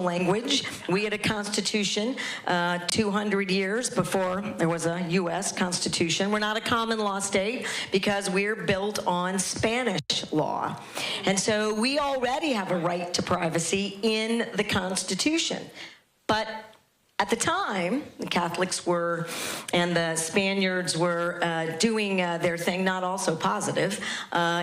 language. We had a constitution 200 years before there was a U.S. Constitution. We're not a common law state because we're built on Spanish law. And so we already have a right to privacy in the Constitution. But at the time, the Catholics were, and the Spaniards were doing their thing, not also positive,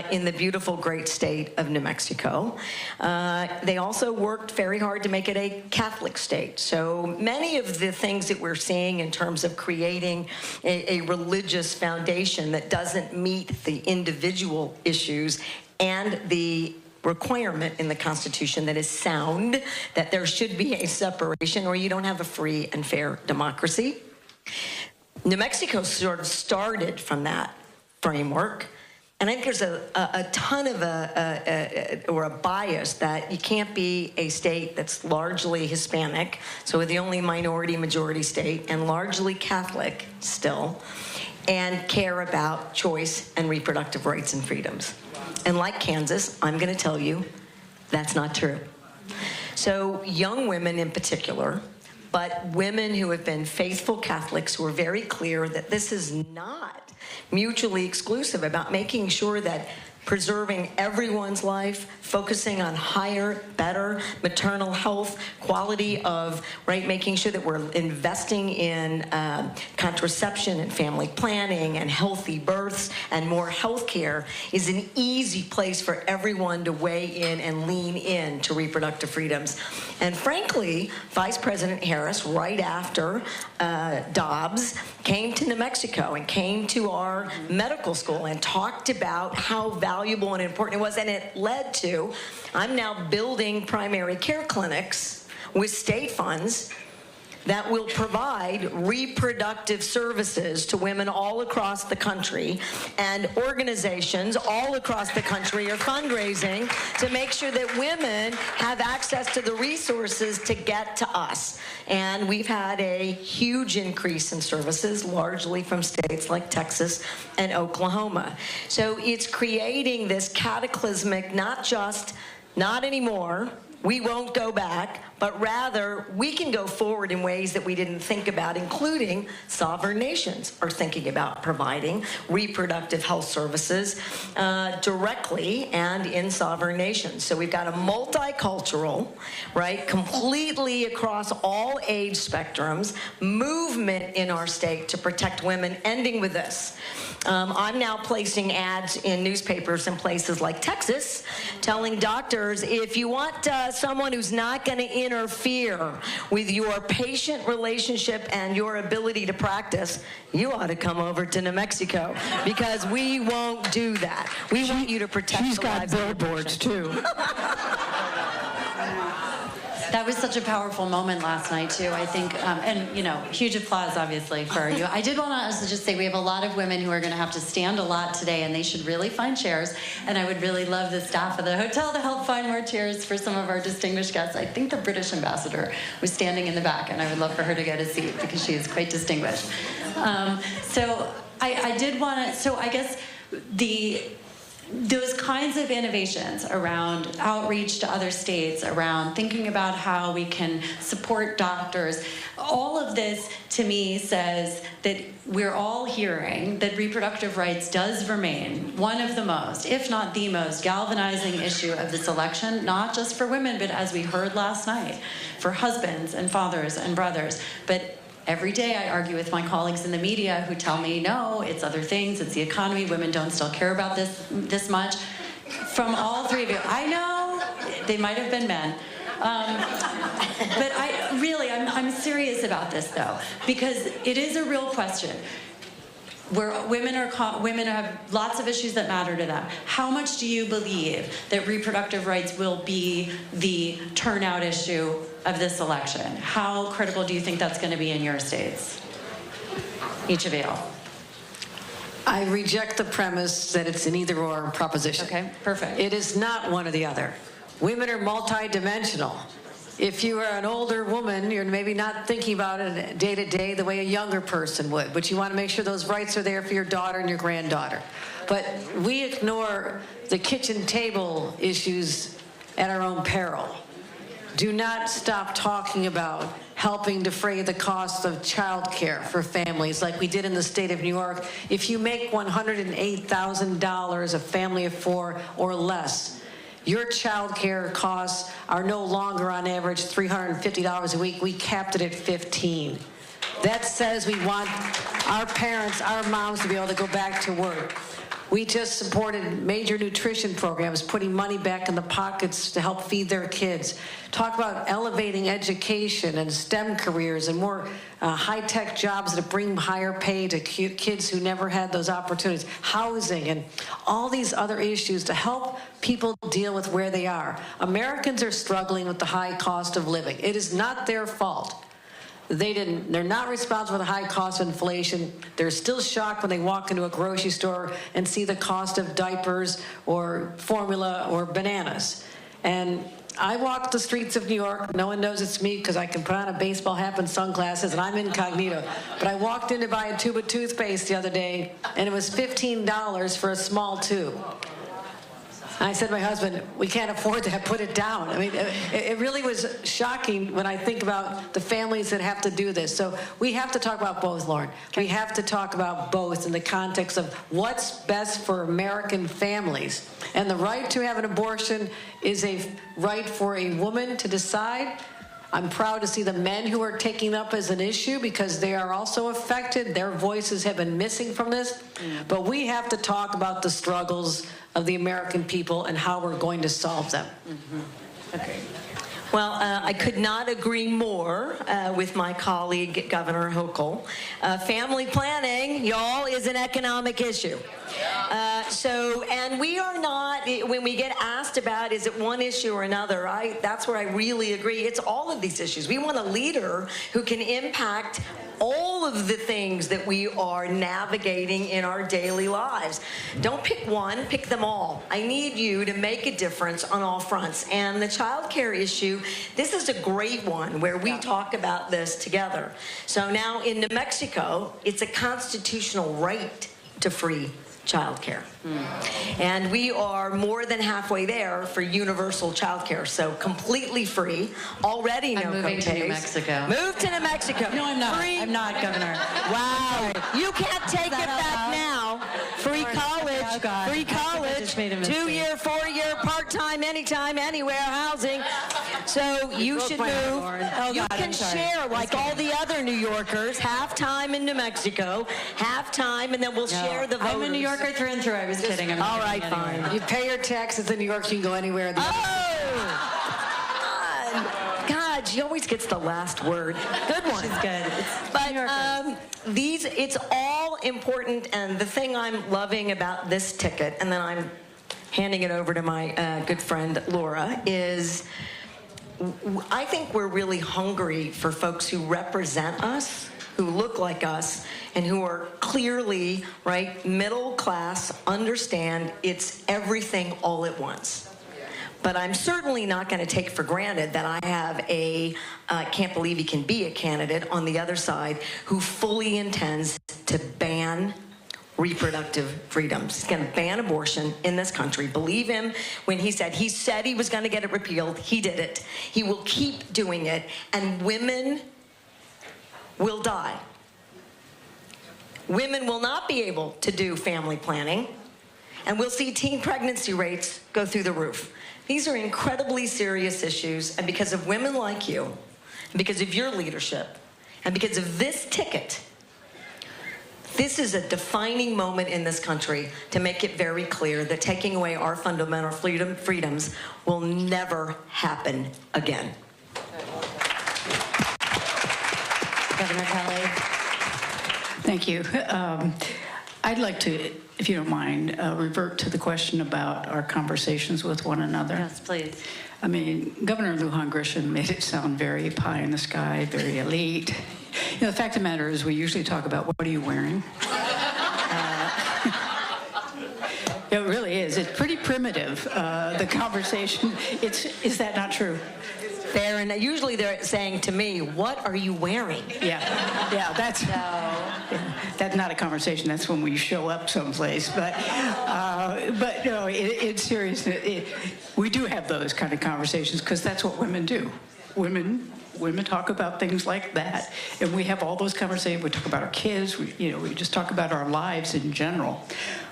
in the beautiful, great state of New Mexico. They also worked very hard to make it a Catholic state. So many of the things that we're seeing in terms of creating a religious foundation that doesn't meet the individual issues and the requirement in the Constitution that is sound, that there should be a separation or you don't have a free and fair democracy. New Mexico sort of started from that framework, and I think there's a ton of a bias that you can't be a state that's largely Hispanic, so we're the only minority-majority state, and largely Catholic still, and care about choice and reproductive rights and freedoms. And like Kansas, I'm going to tell you, that's not true. So young women in particular, but women who have been faithful Catholics who are very clear that this is not mutually exclusive, about making sure that preserving everyone's life, focusing on higher, better maternal health, quality of, right, making sure that we're investing in contraception and family planning and healthy births and more health care is an easy place for everyone to weigh in and lean in to reproductive freedoms. And frankly, Vice President Harris, right after Dobbs, came to New Mexico and came to our medical school and talked about how valuable and important it was, and it led to, I'm now building primary care clinics with state funds that will provide reproductive services to women all across the country, and organizations all across the country are fundraising to make sure that women have access to the resources to get to us. And we've had a huge increase in services, largely from states like Texas and Oklahoma. So it's creating this cataclysmic, not anymore, we won't go back, but rather we can go forward in ways that we didn't think about, including sovereign nations are thinking about providing reproductive health services directly and in sovereign nations. So we've got a multicultural, right, completely across all age spectrums, movement in our state to protect women, ending with this. I'm now placing ads in newspapers in places like Texas telling doctors, if you want someone who's not going to interfere with your patient relationship and your ability to practice, you ought to come over to New Mexico, because we won't do that. We want you to protect the lives of the patient. She's got billboards, too. That was such a powerful moment last night, too, I think. And, you know, huge applause, obviously, for you. I did want to also just say we have a lot of women who are going to have to stand a lot today, and they should really find chairs. And I would really love the staff of the hotel to help find more chairs for some of our distinguished guests. I think the British ambassador was standing in the back, and I would love for her to get a seat because she is quite distinguished. So I did want to, so I guess those kinds of innovations around outreach to other states, around thinking about how we can support doctors, all of this to me says that we're all hearing that reproductive rights does remain one of the most, if not the most, galvanizing issue of this election, not just for women, but as we heard last night, for husbands and fathers and brothers. But every day I argue with my colleagues in the media who tell me, no, it's other things, it's the economy, women don't still care about this much. From all three of you, I know, they might have been men. But I'm serious about this though, because it is a real question. Where women have lots of issues that matter to them. How much do you believe that reproductive rights will be the turnout issue of this election? How critical do you think that's going to be in your states? Each of you. I reject the premise that it's an either-or proposition. Okay, perfect. It is not one or the other. Women are multidimensional. If you are an older woman, you're maybe not thinking about it day to day the way a younger person would, but you want to make sure those rights are there for your daughter and your granddaughter. But we ignore the kitchen table issues at our own peril. do not stop talking about helping defray the cost of child care for families like we did in the state of New York. If you make $108,000 a family of 4 or less, your child care costs are no longer on average $350 a week. We capped it at $15. That says we want our parents, our moms to be able to go back to work. We just supported major nutrition programs, putting money back in the pockets to help feed their kids. Talk about elevating education and STEM careers and more high-tech jobs that bring higher pay to kids who never had those opportunities. Housing and all these other issues to help people deal with where they are. Americans are struggling with the high cost of living. It is not their fault. They're not responsible for the high cost of inflation. They're still shocked when they walk into a grocery store and see the cost of diapers or formula or bananas. And I walk the streets of New York. No one knows it's me because I can put on a baseball hat and sunglasses and I'm incognito. But I walked in to buy a tube of toothpaste the other day and it was $15 for a small tube. I said to my husband, we can't afford that, put it down. I mean, it really was shocking when I think about the families that have to do this. So we have to talk about both, Lauren. We have to talk about both in the context of what's best for American families. And the right to have an abortion is a right for a woman to decide. I'm proud to see the men who are taking up as an issue because they are also affected. Their voices have been missing from this. But we have to talk about the struggles of the American people and how we're going to solve them. Okay. Well, I could not agree more with my colleague, Governor Hochul. Family planning, y'all, is an economic issue. And we are not, when we get asked about is it one issue or another, that's where I really agree. It's all of these issues. We want a leader who can impact all of the things that we are navigating in our daily lives. Don't pick one, pick them all. I need you to make a difference on all fronts. And the child care issue, this is a great one where we talk about this together. So now in New Mexico, it's a constitutional right to free child care. And we are more than halfway there for universal child care. So completely free, already no I'm moving to New Mexico. Move to New Mexico. No, I'm not. Free. I'm not, Governor. Wow. You can't take it back now. Free college. Oh, God. Free college. I just made a mistake. 2-year, 4-year, part-time, anytime, anywhere, housing. So you should move. Oh, You God, can I'm sorry. share like all the other New Yorkers, half-time in New Mexico, half-time, and then we'll share the voters. I'm a New Yorker through and through. I was kidding. I'm All not right, kidding anyway. fine. You pay your taxes in New York, you can go anywhere. God, she always gets the last word. Good one. She's good. But it's all important, and the thing I'm loving about this ticket, and then I'm handing it over to my good friend Laura, is I think we're really hungry for folks who represent us, who look like us, and who are clearly, right, middle class, understand it's everything all at once. But I'm certainly not going to take for granted that I have can't believe he can be a candidate on the other side who fully intends to ban reproductive freedoms. He's going to ban abortion in this country. Believe him when he said he was going to get it repealed. He did it. He will keep doing it, and women will die. Women will not be able to do family planning, and we'll see teen pregnancy rates go through the roof. These are incredibly serious issues, and because of women like you, and because of your leadership, and because of this ticket, this is a defining moment in this country to make it very clear that taking away our fundamental freedoms will never happen again. Governor Kelly. Thank you. I'd like to, if you don't mind, revert to the question about our conversations with one another. Yes, please. I mean, Governor Lujan Grisham made it sound very pie in the sky, very elite. You know, the fact of the matter is we usually talk about what are you wearing? It really is. It's pretty primitive, the conversation. Is that not true? Fair enough. Usually they're saying to me, what are you wearing? Yeah, that's not a conversation. That's when we show up someplace. But no, it's serious. We do have those kind of conversations because that's what women do. Women talk about things like that, and we have all those conversations. We talk about our kids. We just talk about our lives in general.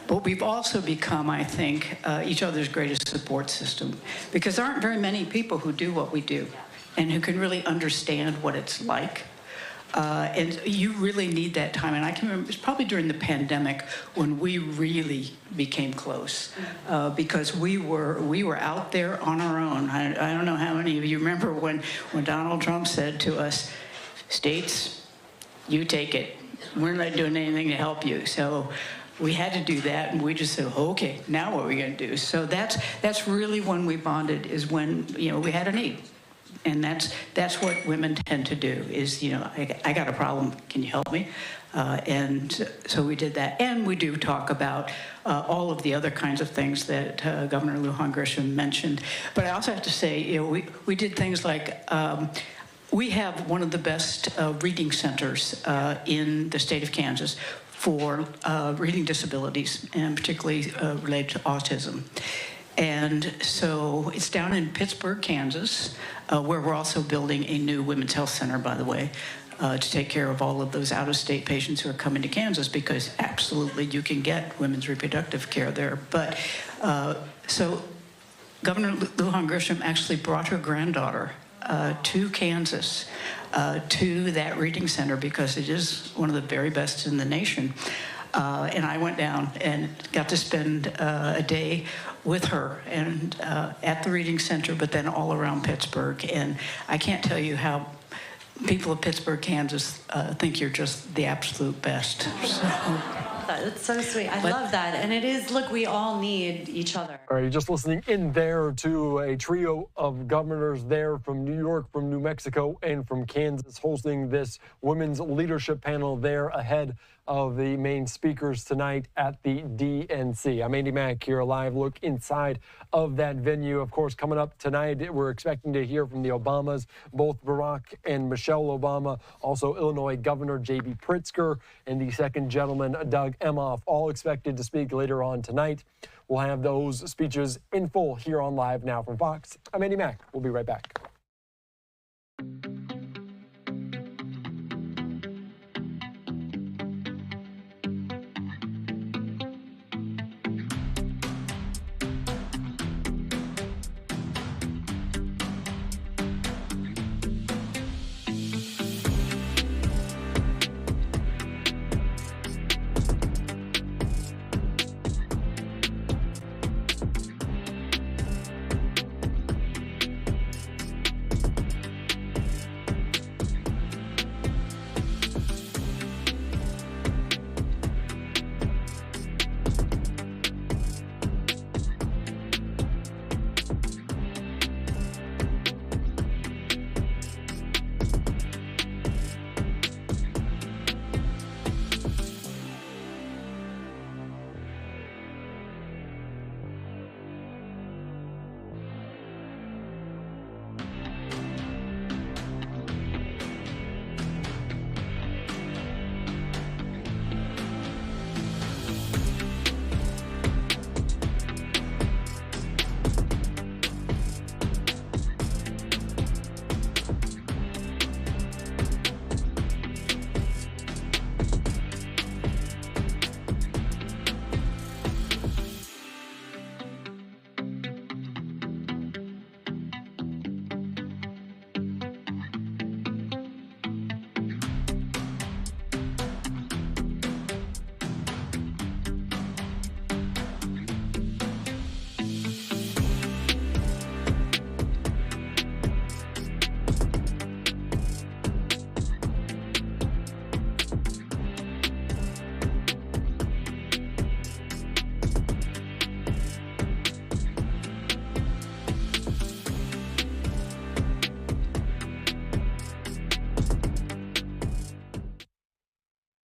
But we've also become, I think, each other's greatest support system, because there aren't very many people who do what we do and who can really understand what it's like. And you really need that time. And I can remember, it's probably during the pandemic when we really became close, because we were out there on our own. I don't know how many of you remember when Donald Trump said to us, states, you take it. We're not doing anything to help you. So we had to do that, and we just said, okay, now what are we going to do? So that's really when we bonded, is when we had a need. And that's what women tend to do is, I got a problem, can you help me? And so we did that. And we do talk about all of the other kinds of things that Governor Lujan Grisham mentioned. But I also have to say, we did things like, we have one of the best reading centers in the state of Kansas for reading disabilities, and particularly related to autism. And so it's down in Pittsburgh, Kansas, where we're also building a new women's health center, by the way, to take care of all of those out-of-state patients who are coming to Kansas, because absolutely you can get women's reproductive care there. But so Governor Lujan Grisham actually brought her granddaughter to Kansas to that reading center, because it is one of the very best in the nation. And I went down and got to spend a day with her and at the reading center, but then all around Pittsburgh. And I can't tell you how people of Pittsburgh, Kansas think you're just the absolute best. So. That's so sweet. I love that. And it is, look, we all need each other. All right, you're just listening in there to a trio of governors there from New York, from New Mexico, and from Kansas, hosting this women's leadership panel there ahead of the main speakers tonight at the DNC. I'm Andy Mack here, a live look inside of that venue. Of course, coming up tonight, we're expecting to hear from the Obamas, both Barack and Michelle Obama, also Illinois Governor J.B. Pritzker, and the second gentleman, Doug Emhoff, all expected to speak later on tonight. We'll have those speeches in full here on Live Now from Fox. I'm Andy Mack. We'll be right back.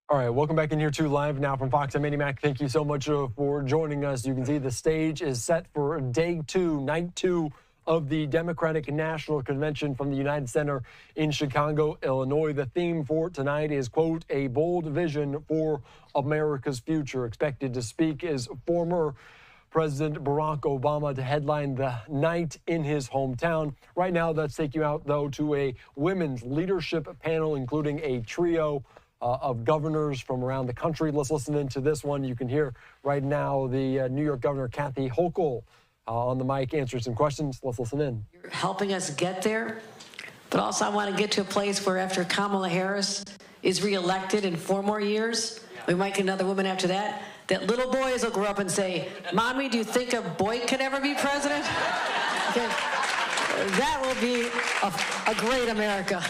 All right, welcome back in here to Live Now from Fox. I'm Andy Mack. Thank you so much for joining us. You can see the stage is set for day two, night two of the Democratic National Convention from the United Center in Chicago, Illinois. The theme for tonight is, quote, a bold vision for America's future. Expected to speak is former President Barack Obama to headline the night in his hometown. Right now, let's take you out, though, to a women's leadership panel, including a trio of governors from around the country. Let's listen into this one. You can hear right now the New York Governor Kathy Hochul on the mic answering some questions. Let's listen in. You're helping us get there, but also I want to get to a place where after Kamala Harris is reelected in 4 more years, we might get another woman after that, that little boys will grow up and say, Mommy, do you think a boy could ever be president? Okay. That will be a great America.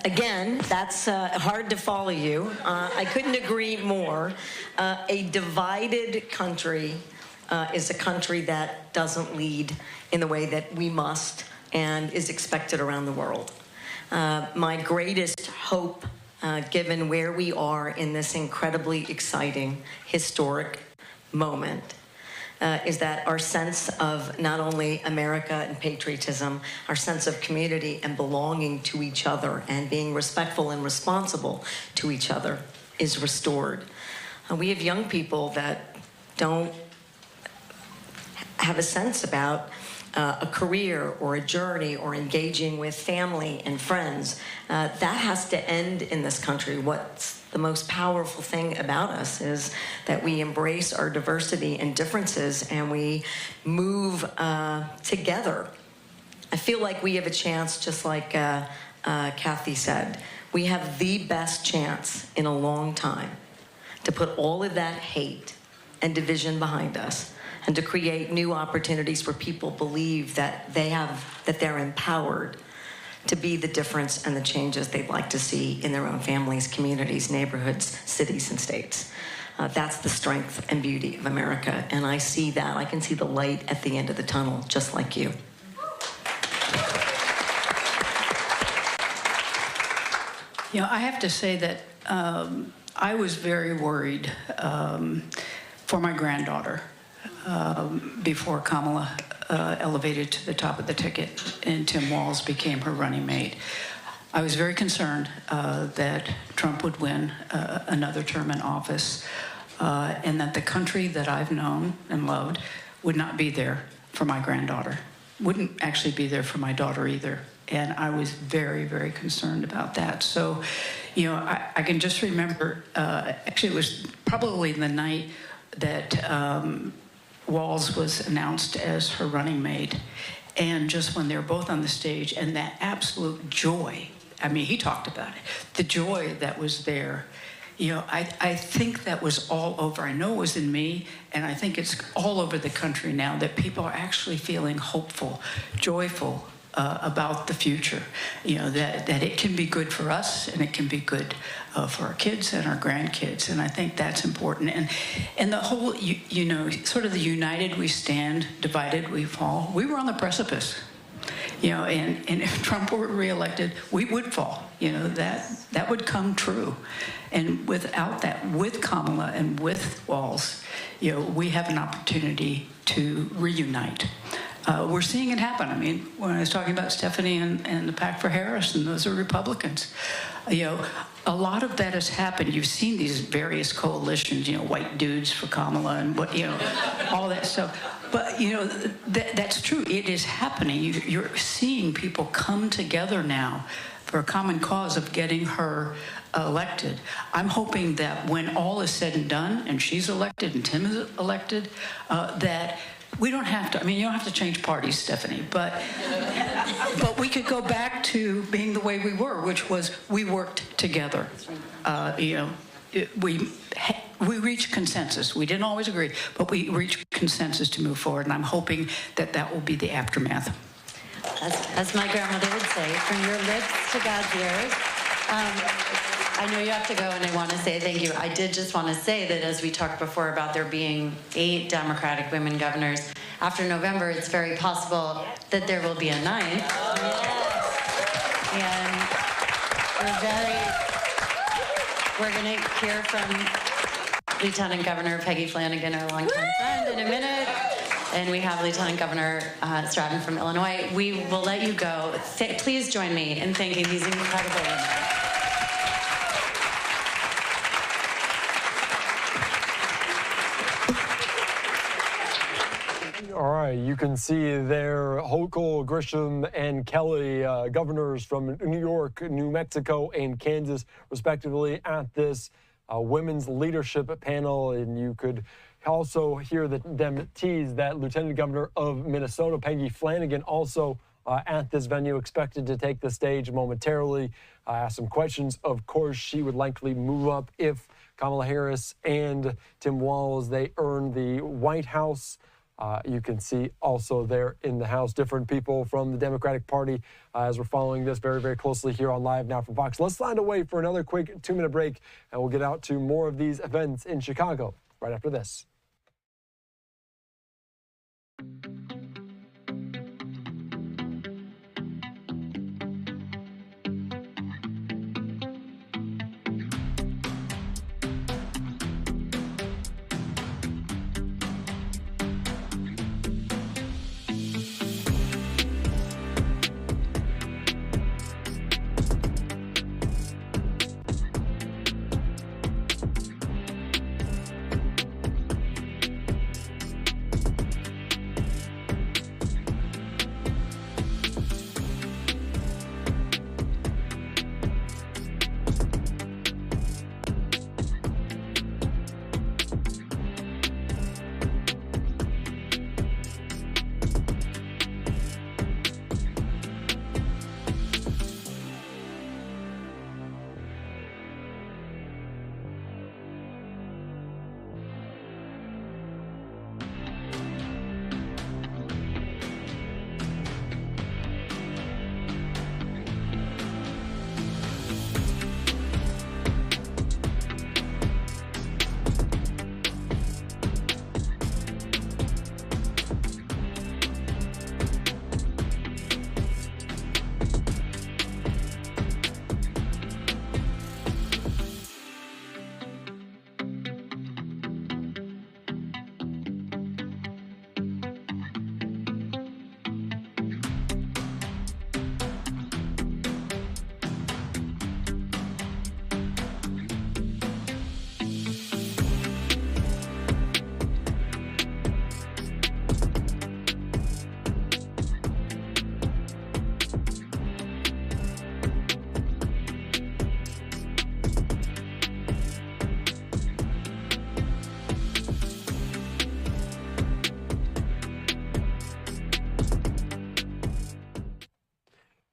Again, that's hard to follow you. I couldn't agree more. A divided country is a country that doesn't lead in the way that we must and is expected around the world. My greatest hope, given where we are in this incredibly exciting, historic moment, is that our sense of not only America and patriotism, our sense of community and belonging to each other and being respectful and responsible to each other is restored. We have young people that don't have a sense about a career or a journey or engaging with family and friends. That has to end in this country. What's the most powerful thing about us is that we embrace our diversity and differences and we move together. I feel like we have a chance, just like Kathy said, we have the best chance in a long time to put all of that hate and division behind us and to create new opportunities where people believe that they're empowered to be the difference and the changes they'd like to see in their own families, communities, neighborhoods, cities, and states. That's the strength and beauty of America, and I see that. I can see the light at the end of the tunnel, just like you. You know, I have to say that I was very worried for my granddaughter before Kamala elevated to the top of the ticket and Tim Walz became her running mate. I was very concerned that Trump would win another term in office and that the country that I've known and loved would not be there for my granddaughter, wouldn't actually be there for my daughter either. And I was very, very concerned about that. So, you know, I can just remember, actually it was probably the night that Walz was announced as her running mate. And just when they were both on the stage and that absolute joy, I mean, he talked about it, the joy that was there, you know, I think that was all over. I know it was in me, and I think it's all over the country now that people are actually feeling hopeful, joyful about the future, you know, that it can be good for us and it can be good for our kids and our grandkids. And I think that's important. And the whole, you know, sort of the united we stand, divided we fall. We were on the precipice, you know, and if Trump were reelected, we would fall, you know, that would come true. And without that, with Kamala and with Walz, you know, we have an opportunity to reunite. We're seeing it happen. I mean, when I was talking about Stephanie and the Pack for Harris, and those are Republicans, you know, a lot of that has happened. You've seen these various coalitions, you know, white dudes for Kamala and what, you know, all that stuff. But, you know, that's true. It is happening. You're seeing people come together now for a common cause of getting her elected. I'm hoping that when all is said and done, and she's elected and Tim is elected, that we don't have to, I mean, you don't have to change parties, Stephanie, but we could go back to being the way we were, which was we worked together. You know, we reached consensus. We didn't always agree, but we reached consensus to move forward, and I'm hoping that that will be the aftermath. As my grandmother would say, from your lips to God's ears. I know you have to go, and I want to say thank you. I did just want to say that as we talked before about there being 8 Democratic women governors, after November, it's very possible that there will be a 9th. And we're going to hear from Lieutenant Governor Peggy Flanagan, our longtime friend, in a minute. And we have Lieutenant Governor Stratton from Illinois. We will let you go. Please join me in thanking these incredible women. All right, you can see there Hochul, Grisham, and Kelly, governors from New York, New Mexico, and Kansas, respectively, at this women's leadership panel. And you could also hear them tease that Lieutenant Governor of Minnesota, Peggy Flanagan, also at this venue, expected to take the stage momentarily. Ask some questions. Of course, she would likely move up if Kamala Harris and Tim Walz, they earn the White House. You can see also there in the House different people from the Democratic Party as we're following this very, very closely here on Live Now from Fox. Let's find a way for another quick 2-minute break, and we'll get out to more of these events in Chicago right after this.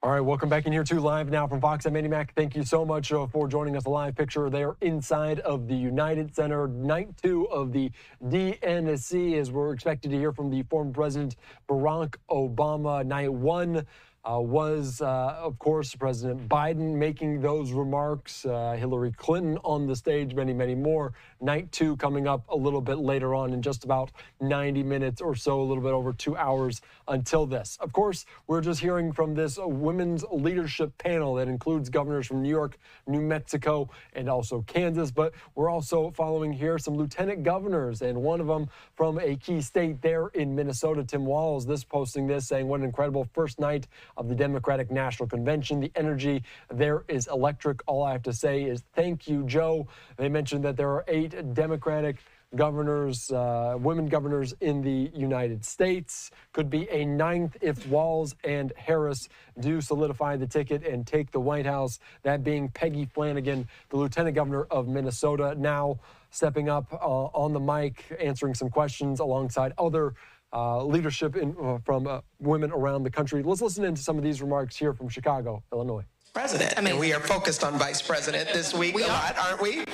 All right, welcome back in here to Live Now from Fox. I'm Andy Mack. Thank you so much for joining us. A live picture there inside of the United Center. Night 2 of the DNC, as we're expected to hear from the former President Barack Obama. Night 1 was, of course, President Biden making those remarks, Hillary Clinton on the stage, many, many more. Night 2 coming up a little bit later on in just about 90 minutes or so, a little bit over 2 hours until this. Of course, we're just hearing from this women's leadership panel that includes governors from New York, New Mexico, and also Kansas. But we're also following here some lieutenant governors, and one of them from a key state there in Minnesota, Tim Walz, posting this, saying, what an incredible first night of the Democratic National Convention. The energy there is electric. All I have to say is thank you, Joe. They mentioned that there are 8 Democratic governors, women governors in the United States. Could be a 9th if Walz and Harris do solidify the ticket and take the White House. That being Peggy Flanagan, the lieutenant governor of Minnesota, now stepping up on the mic, answering some questions alongside other leadership from women around the country. Let's listen into some of these remarks here from Chicago, Illinois. President, and we are focused on vice president this week a lot, aren't we?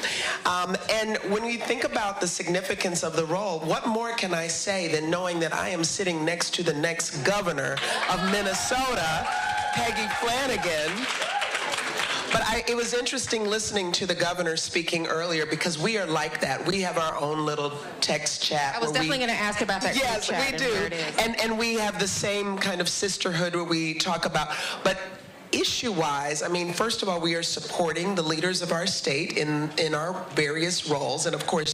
And when we think about the significance of the role, what more can I say than knowing that I am sitting next to the next governor of Minnesota, Peggy Flanagan. But it was interesting listening to the governor speaking earlier, because we are like that. We have our own little text chat. I was definitely going to ask about that. Yes, we do. And we have the same kind of sisterhood where we talk about, but issue-wise, I mean, first of all, we are supporting the leaders of our state in our various roles. And of course,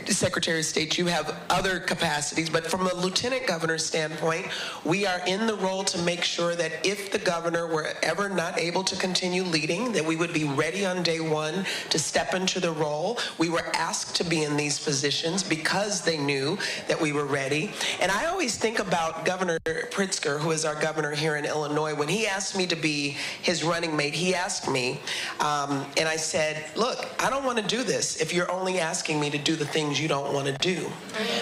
Secretary of State, you have other capacities, but from a lieutenant governor's standpoint, we are in the role to make sure that if the governor were ever not able to continue leading, that we would be ready on day one to step into the role. We were asked to be in these positions because they knew that we were ready. And I always think about Governor Pritzker, who is our governor here in Illinois. When he asked me to be his running mate, he asked me, and I said, look, I don't want to do this if you're only asking me to do the things you don't want to do.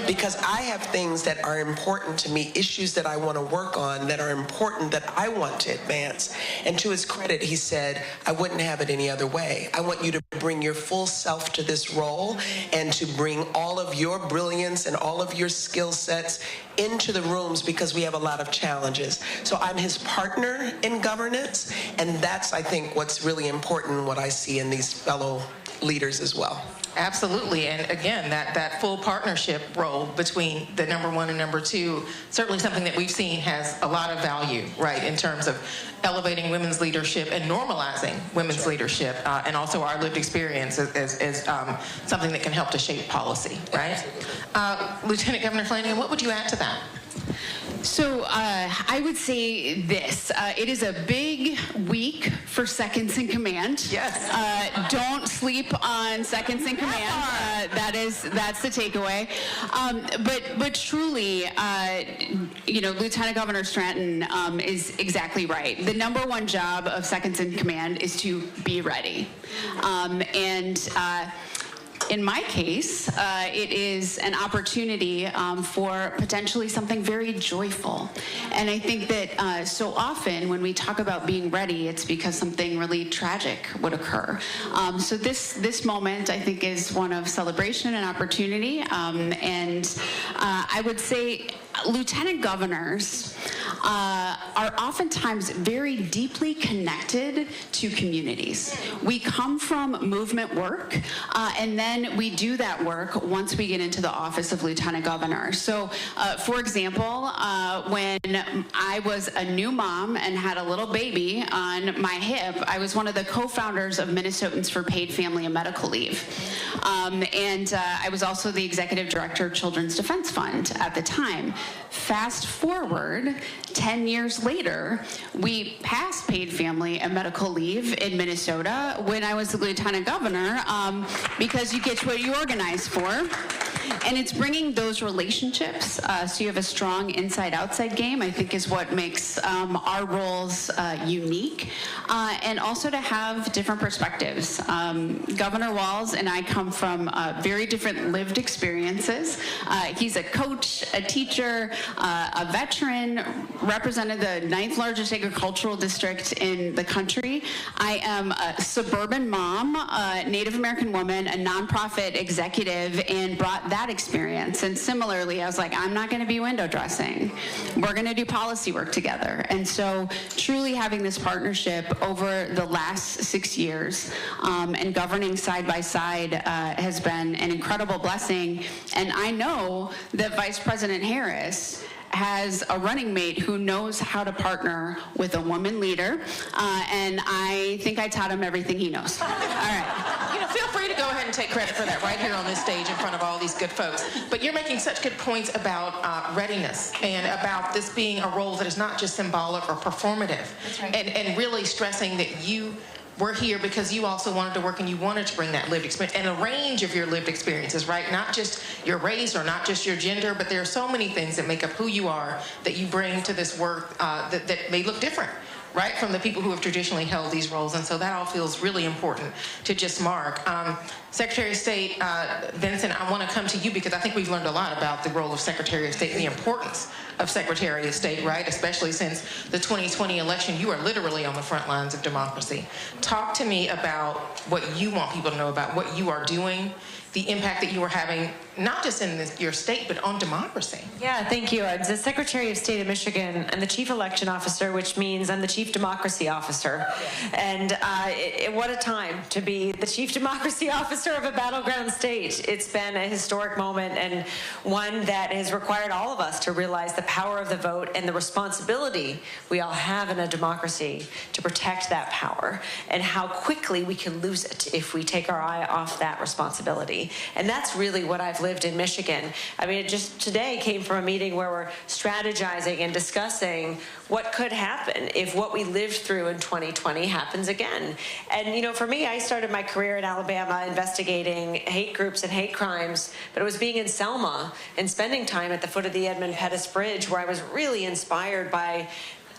Because I have things that are important to me, issues that I want to work on that are important that I want to advance. And to his credit, he said, I wouldn't have it any other way. I want you to bring your full self to this role and to bring all of your brilliance and all of your skill sets into the rooms because we have a lot of challenges. So I'm his partner in governance, and that's, I think, what's really important, what I see in these fellow leaders as well. Absolutely, and again, that full partnership role between the number one and number two, certainly something that we've seen has a lot of value, right, in terms of elevating women's leadership and normalizing women's leadership, and also our lived experience as something that can help to shape policy, right? Lieutenant Governor Flanagan, what would you add to that? So I would say this. It is a big week for seconds in command. Yes. Don't sleep on seconds in command. That's the takeaway. But truly, Lieutenant Governor Stratton is exactly right. The number one job of seconds in command is to be ready. In my case, it is an opportunity for potentially something very joyful. And I think that so often when we talk about being ready, it's because something really tragic would occur. So this moment, I think, is one of celebration and opportunity. I would say lieutenant governors are oftentimes very deeply connected to communities. We come from movement work, and then we do that work once we get into the office of lieutenant governor. So, for example, when I was a new mom and had a little baby on my hip, I was one of the co-founders of Minnesotans for Paid Family and Medical Leave. I was also the executive director of Children's Defense Fund at the time. Fast forward 10 years later, we passed paid family and medical leave in Minnesota when I was the lieutenant governor, because you get what you organize for. And it's bringing those relationships, so you have a strong inside-outside game, I think is what makes our roles unique, and also to have different perspectives. Governor Walz and I come from very different lived experiences. He's a coach, a teacher, a veteran, represented the 9th largest agricultural district in the country. I am a suburban mom, a Native American woman, a nonprofit executive, and brought that experience. And similarly, I was like, I'm not going to be window dressing. We're going to do policy work together. And so truly having this partnership over the last 6 years and governing side by side has been an incredible blessing. And I know that Vice President Harris has a running mate who knows how to partner with a woman leader, and I think I taught him everything he knows. All right. Feel free to go ahead and take credit for that right here on this stage in front of all these good folks. But you're making such good points about readiness and about this being a role that is not just symbolic or performative. That's right. And really stressing that you were here because you also wanted to work and you wanted to bring that lived experience and a range of your lived experiences, right? Not just your race or not just your gender, but there are so many things that make up who you are that you bring to this work that may look different, right, from the people who have traditionally held these roles. And so that all feels really important to just mark. Secretary of State Vincent, I want to come to you because I think we've learned a lot about the role of Secretary of State and the importance of Secretary of State, right, especially since the 2020 election. You are literally on the front lines of democracy. Talk to me about what you want people to know about what you are doing, the impact that you are having not just in your state, but on democracy. Yeah, thank you. I'm the Secretary of State of Michigan. I'm the Chief Election Officer, which means I'm the Chief Democracy Officer. And what a time to be the Chief Democracy Officer of a battleground state. It's been a historic moment, and one that has required all of us to realize the power of the vote and the responsibility we all have in a democracy to protect that power, and how quickly we can lose it if we take our eye off that responsibility. And that's really what I've lived in Michigan. I mean, it just today came from a meeting where we're strategizing and discussing what could happen if what we lived through in 2020 happens again. And, you know, for me, I started my career in Alabama investigating hate groups and hate crimes, but it was being in Selma and spending time at the foot of the Edmund Pettus Bridge where I was really inspired by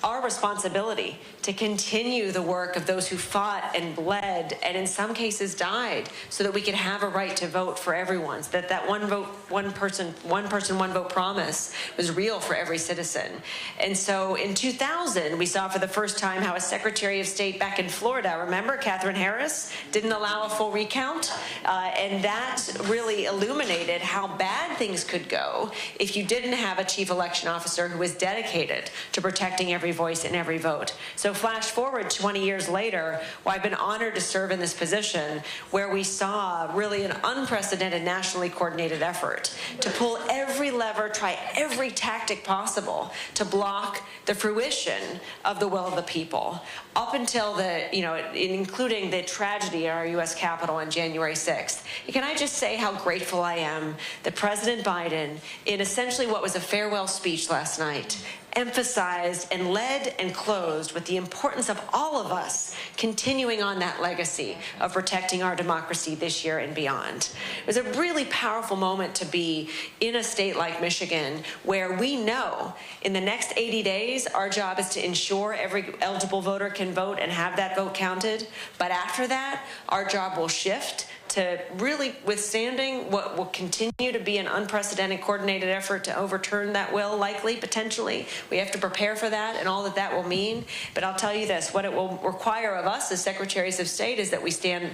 our responsibility to continue the work of those who fought and bled and in some cases died so that we could have a right to vote for everyone, so that one vote, one person, one vote promise was real for every citizen. And so in 2000, we saw for the first time how a Secretary of State back in Florida, remember, Catherine Harris, didn't allow a full recount, and that really illuminated how bad things could go if you didn't have a chief election officer who was dedicated to protecting every voice and every vote. So flash forward 20 years later, well, I've been honored to serve in this position where we saw really an unprecedented nationally coordinated effort to pull every lever, try every tactic possible to block the fruition of the will of the people, up until the, you know, including the tragedy at our U.S. Capitol on January 6th. Can I just say how grateful I am that President Biden, in essentially what was a farewell speech last night, emphasized and led and closed with the importance of all of us continuing on that legacy of protecting our democracy this year and beyond. It was a really powerful moment to be in a state like Michigan where we know in the next 80 days our job is to ensure every eligible voter can vote and have that vote counted. But after that, our job will shift to really withstanding what will continue to be an unprecedented coordinated effort to overturn that will, likely, potentially. We have to prepare for that and all that that will mean. But I'll tell you this, what it will require of us as Secretaries of State is that we stand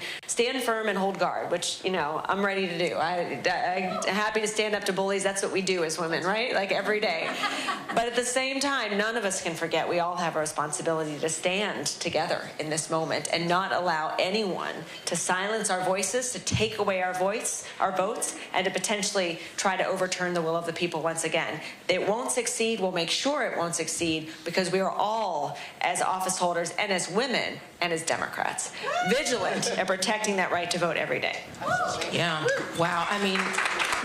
firm and hold guard, which, you know, I'm ready to do. I'm happy to stand up to bullies. That's what we do as women, right? Like every day. But at the same time, none of us can forget we all have a responsibility to stand together in this moment and not allow anyone to silence our voices, to take away our votes, and to potentially try to overturn the will of the people once again. It won't succeed. We'll make sure it won't succeed because we are all, as office holders and as women and as Democrats, vigilant at protecting that right to vote every day. Yeah. Wow. I mean,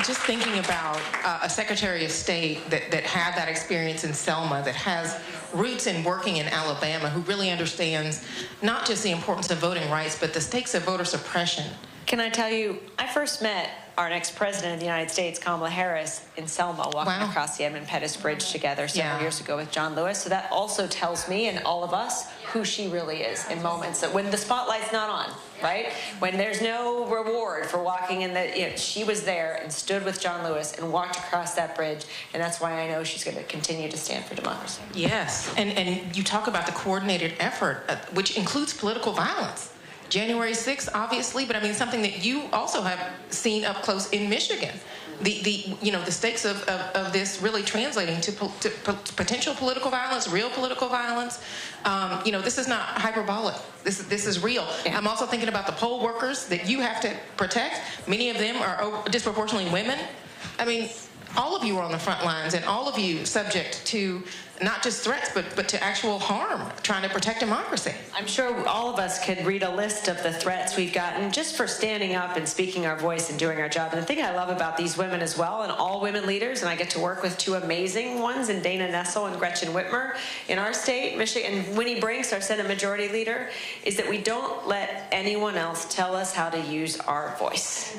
just thinking about a Secretary of State that had that experience in Selma, that has roots in working in Alabama, who really understands not just the importance of voting rights, but the stakes of voter suppression. Can I tell you, I first met our next president of the United States, Kamala Harris, in Selma, walking across the Edmund Pettus Bridge together several years ago with John Lewis. So that also tells me and all of us who she really is in moments that when the spotlight's not on, right? When there's no reward for walking in the, you know, she was there and stood with John Lewis and walked across that bridge. And that's why I know she's going to continue to stand for democracy. Yes. And you talk about the coordinated effort, which includes political violence. January 6th, obviously, but I mean something that you also have seen up close in Michigan. The stakes of this really translating to potential political violence, real political violence. This is not hyperbolic. This is real. Yeah. I'm also thinking about the poll workers that you have to protect. Many of them are disproportionately women. I mean, all of you are on the front lines, and all of you subject to not just threats, but to actual harm, trying to protect democracy. I'm sure all of us could read a list of the threats we've gotten just for standing up and speaking our voice and doing our job. And the thing I love about these women as well, and all women leaders, and I get to work with two amazing ones in Dana Nessel and Gretchen Whitmer in our state, Michigan, and Winnie Brinks, our Senate Majority Leader, is that we don't let anyone else tell us how to use our voice.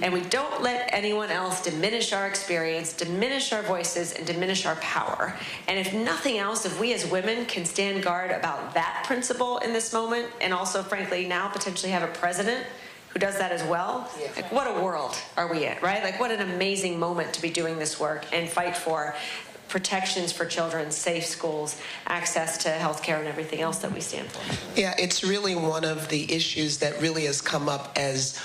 And we don't let anyone else diminish our experience, diminish our voices, and diminish our power. And if nothing else, if we as women can stand guard about that principle in this moment, and also, frankly, now potentially have a president who does that as well, like what a world are we in, right? Like what an amazing moment to be doing this work and fight for protections for children, safe schools, access to health care, and everything else that we stand for. Yeah, it's really one of the issues that really has come up as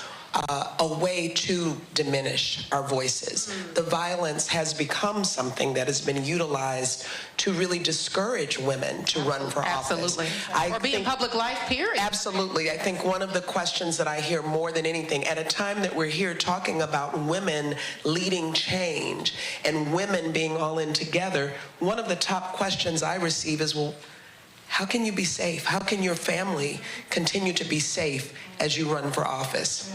a way to diminish our voices. The violence has become something that has been utilized to really discourage women to run for Absolutely. office. Or be in public life, period. Absolutely. I think one of the questions that I hear more than anything, at a time that we're here talking about women leading change and women being all in together, one of the top questions I receive is, well, how can you be safe? How can your family continue to be safe as you run for office?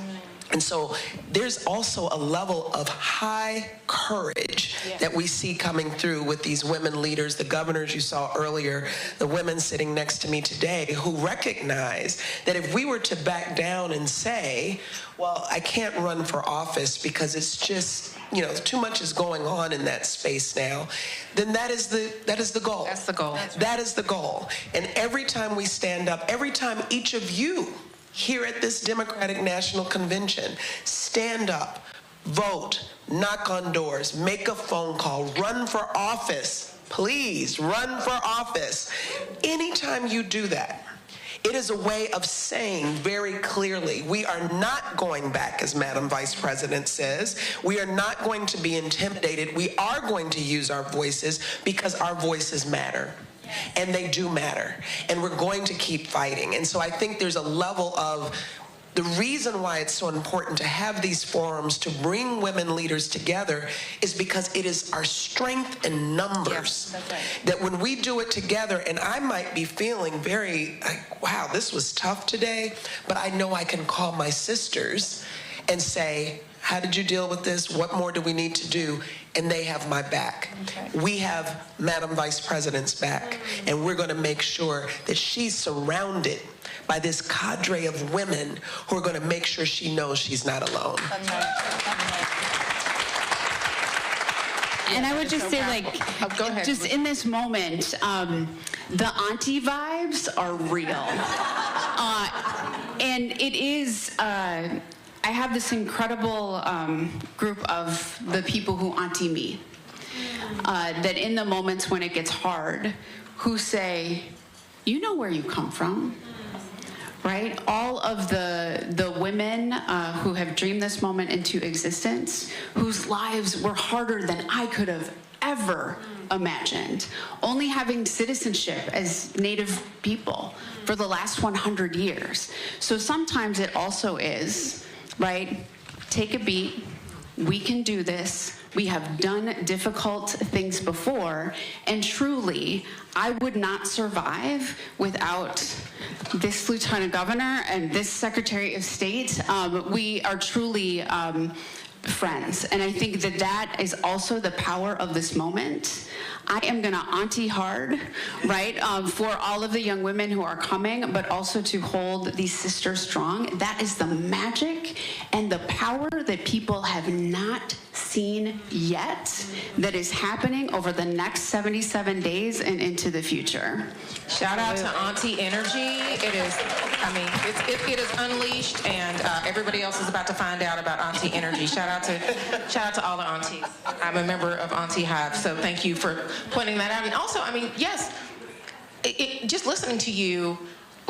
And so there's also a level of high courage that we see coming through with these women leaders, the governors you saw earlier, the women sitting next to me today, who recognize that if we were to back down and say, well, I can't run for office because it's just, you know, too much is going on in that space now, then that is the goal. That's the goal. That is the goal. And every time we stand up, every time each of you here at this Democratic National Convention stand up, vote, knock on doors, make a phone call, run for office, please run for office. Anytime you do that, it is a way of saying very clearly, we are not going back, as Madam Vice President says. We are not going to be intimidated. We are going to use our voices because our voices matter. And they do matter. And we're going to keep fighting. And so I think there's a level of the reason why it's so important to have these forums to bring women leaders together is because it is our strength in numbers. Yes, that's right. That when we do it together, and I might be feeling very like, wow, this was tough today, but I know I can call my sisters and say, how did you deal with this? What more do we need to do? And they have my back. Okay. We have Madam Vice President's back, and we're going to make sure that she's surrounded by this cadre of women who are going to make sure she knows she's not alone. That's right. And I would just say, like, go ahead. just in this moment, the Auntie vibes are real. And it is, I have this incredible group of the people who Auntie me, that in the moments when it gets hard, who say, you know where you come from. Right? All of the women who have dreamed this moment into existence, whose lives were harder than I could have ever imagined, only having citizenship as Native people for the last 100 years. So sometimes it also is, right? Take a beat. We can do this. We have done difficult things before, and truly, I would not survive without this Lieutenant Governor and this Secretary of State. We are truly friends, and I think that that is also the power of this moment. I am gonna Auntie hard, right, for all of the young women who are coming, but also to hold these sisters strong. That is the magic and the power that people have not seen yet that is happening over the next 77 days and into the future. Shout out to Auntie Energy. It is, I mean, it is unleashed, and everybody else is about to find out about Auntie Energy. Shout out to all the aunties. I'm a member of Auntie Hive, so thank you for pointing that out. And also, I mean, yes, just listening to you,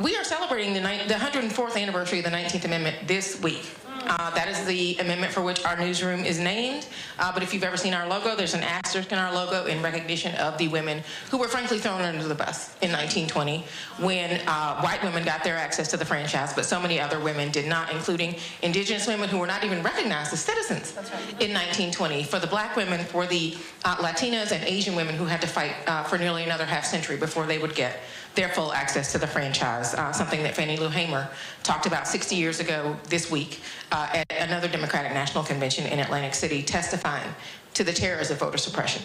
we are celebrating the 104th anniversary of the 19th Amendment this week. That is the amendment for which our newsroom is named. But if you've ever seen our logo, there's an asterisk in our logo in recognition of the women who were frankly thrown under the bus in 1920 when white women got their access to the franchise, but so many other women did not, including indigenous women who were not even recognized as citizens in 1920. For the black women, for the Latinas and Asian women who had to fight for nearly another half century before they would get their full access to the franchise, something that Fannie Lou Hamer talked about 60 years ago this week at another Democratic National Convention in Atlantic City, testifying to the terrors of voter suppression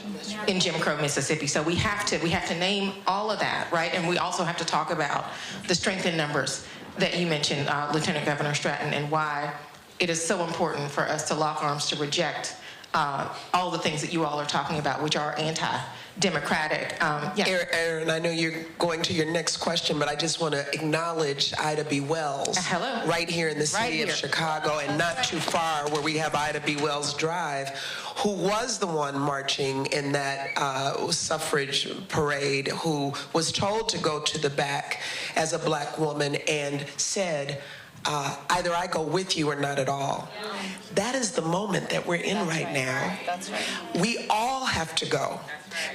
in Jim Crow, Mississippi. So we have to name all of that, right? And we also have to talk about the strength in numbers that you mentioned, Lieutenant Governor Stratton, and why it is so important for us to lock arms to reject all the things that you all are talking about, which are anti-democratic. Aaron, I know you're going to your next question, but I just want to acknowledge Ida B. Wells. Hello. Right here in the city of Chicago, and not too far where we have Ida B. Wells Drive, who was the one marching in that suffrage parade, who was told to go to the back as a black woman and said, either I go with you or not at all. That is the moment that we're in right now. That's right. We all have to go.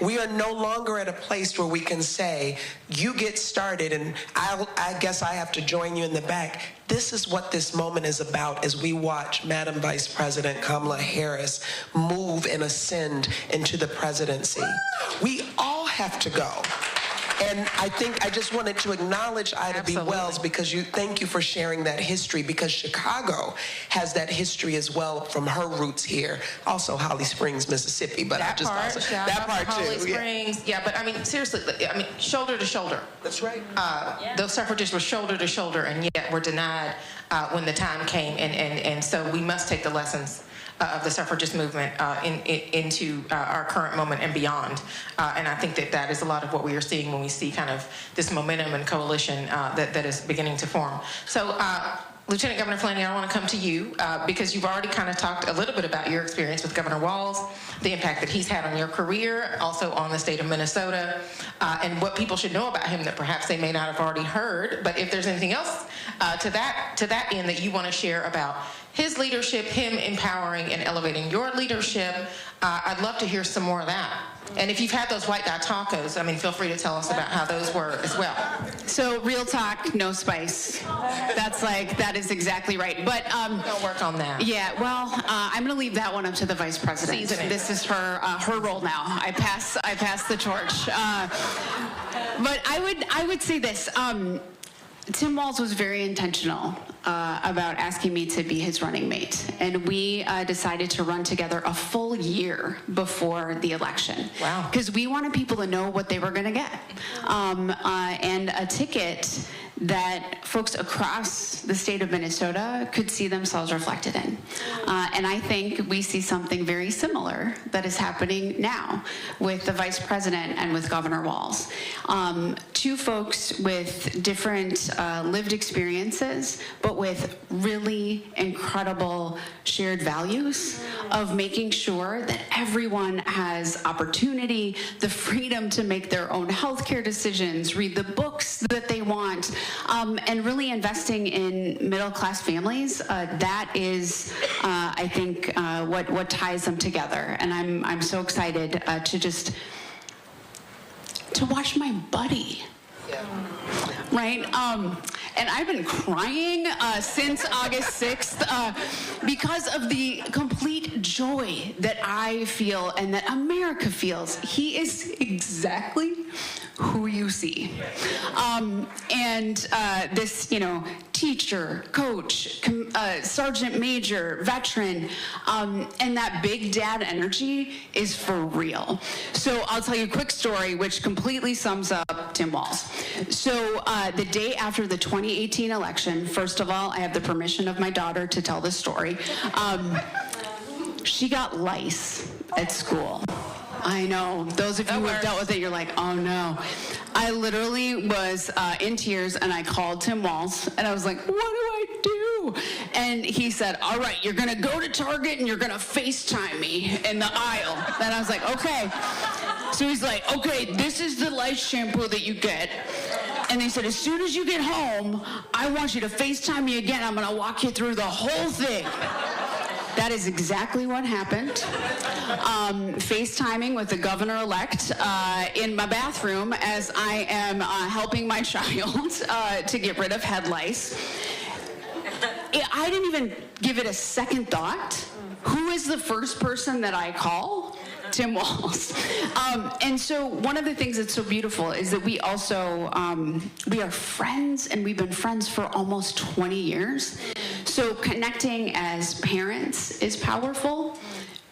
We are no longer at a place where we can say, you get started and I guess I have to join you in the back. This is what this moment is about as we watch Madam Vice President Kamala Harris move and ascend into the presidency. We all have to go. And I think I just wanted to acknowledge Ida B. Wells because thank you for sharing that history, because Chicago has that history as well from her roots here. Also Holly Springs, Mississippi, but That part too. Holly Springs, yeah, but I mean, seriously, I mean, shoulder to shoulder. That's right. Those suffragists were shoulder to shoulder, and yet were denied when the time came, and so we must take the lessons of the suffragist movement into our current moment and beyond. And I think that is a lot of what we are seeing when we see kind of this momentum and coalition that is beginning to form. So, Lieutenant Governor Flanagan, I want to come to you because you've already kind of talked a little bit about your experience with Governor Walz, the impact that he's had on your career, also on the state of Minnesota, and what people should know about him that perhaps they may not have already heard. But if there's anything else to that end that you want to share about his leadership, him empowering and elevating your leadership, I'd love to hear some more of that. And if you've had those white guy tacos, I mean, feel free to tell us about how those were as well. So real talk, no spice. That is exactly right. But I'll work on that. Yeah, well, I'm going to leave that one up to the vice president. Seasoning. This is her role now. I pass the torch. But I would say this. Tim Walz was very intentional about asking me to be his running mate. And we decided to run together a full year before the election. Wow. Because we wanted people to know what they were going to get. And a ticket that folks across the state of Minnesota could see themselves reflected in. And I think we see something very similar that is happening now with the vice president and with Governor Walz. Two folks with different lived experiences, but with really incredible shared values of making sure that everyone has opportunity, the freedom to make their own healthcare decisions, read the books that they want, and really investing in middle-class families. That is, I think, what ties them together. And I'm so excited to watch my buddy. Yeah. Right? And I've been crying since August 6th because of the complete joy that I feel and that America feels. He is exactly who you see. This, teacher, coach, sergeant major, veteran, and that big dad energy is for real. So I'll tell you a quick story which completely sums up Tim Walz. So the day after the 2018 election, first of all, I have the permission of my daughter to tell this story. She got lice at school. I know. Those of you who have dealt with it, you're like, oh no. I literally was in tears, and I called Tim Walz, and I was like, what do I do? And he said, all right, you're going to go to Target, and you're going to FaceTime me in the aisle. And I was like, okay. So he's like, okay, this is the lice shampoo that you get. And they said, as soon as you get home, I want you to FaceTime me again. I'm going to walk you through the whole thing. That is exactly what happened. FaceTiming with the governor-elect in my bathroom as I am helping my child to get rid of head lice. I didn't even give it a second thought. Who is the first person that I call? Tim Walz. And so one of the things that's so beautiful is that we also, we are friends, and we've been friends for almost 20 years. So connecting as parents is powerful.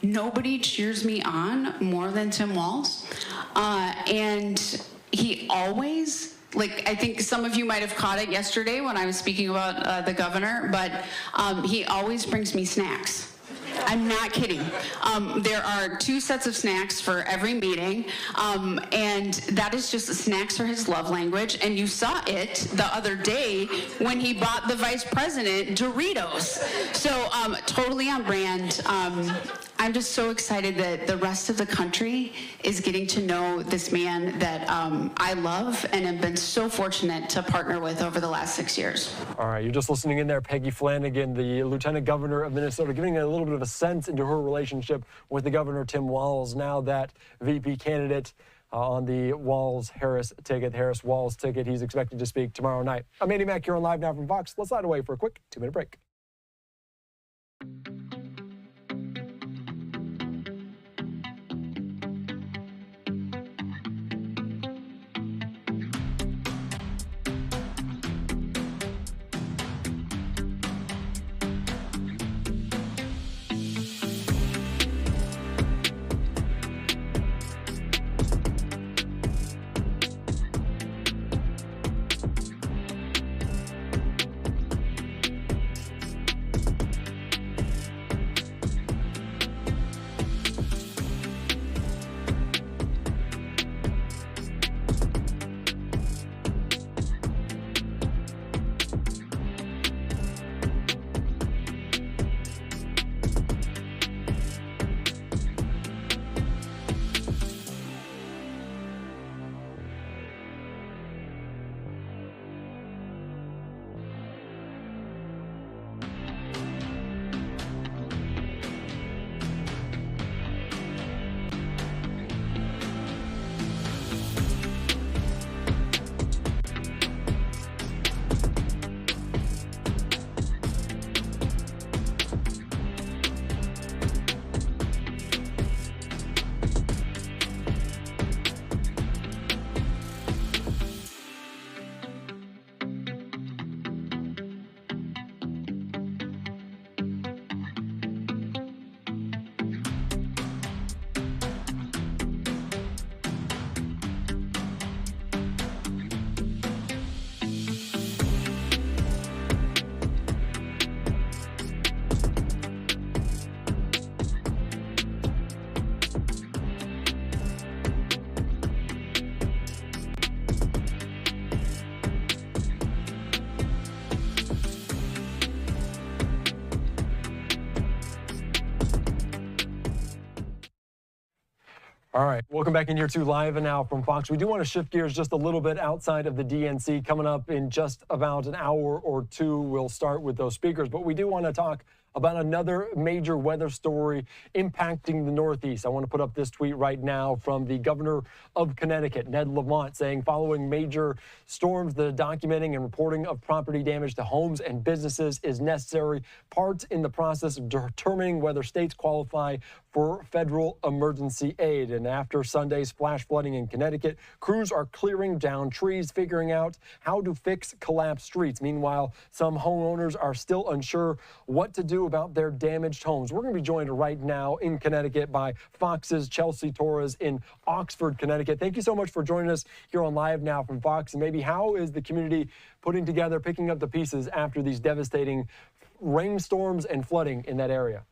Nobody cheers me on more than Tim Walz. And he always, I think some of you might have caught it yesterday when I was speaking about the governor, but he always brings me snacks. I'm not kidding. There are 2 sets of snacks for every meeting, and that is just snacks are his love language. And you saw it the other day when he bought the vice president Doritos. So totally on brand. I'm just so excited that the rest of the country is getting to know this man that I love and have been so fortunate to partner with over the last 6 years. All right, you're just listening in there, Peggy Flanagan, the Lieutenant Governor of Minnesota, giving a little bit of a sense into her relationship with the Governor, Tim Walz, now that VP candidate on the Walz-Harris ticket, Harris-Walz ticket. He's expected to speak tomorrow night. I'm Andy Mack here on Live Now from Fox. Let's slide away for a quick 2-minute break. All right, welcome back in here to Live and Now from Fox. We do want to shift gears just a little bit outside of the DNC. Coming up in just about an hour or two, we'll start with those speakers. But we do want to talk about another major weather story impacting the Northeast. I want to put up this tweet right now from the governor of Connecticut, Ned Lamont, saying following major storms, the documenting and reporting of property damage to homes and businesses is necessary, part in the process of determining whether states qualify for federal emergency aid. And after Sunday's flash flooding in Connecticut, crews are clearing down trees, figuring out how to fix collapsed streets. Meanwhile, some homeowners are still unsure what to do about their damaged homes. We're going to be joined right now in Connecticut by Fox's Chelsea Torres in Oxford, Connecticut. Thank you so much for joining us here on Live Now from Fox. And maybe how is the community putting together, picking up the pieces after these devastating rainstorms and flooding in that area?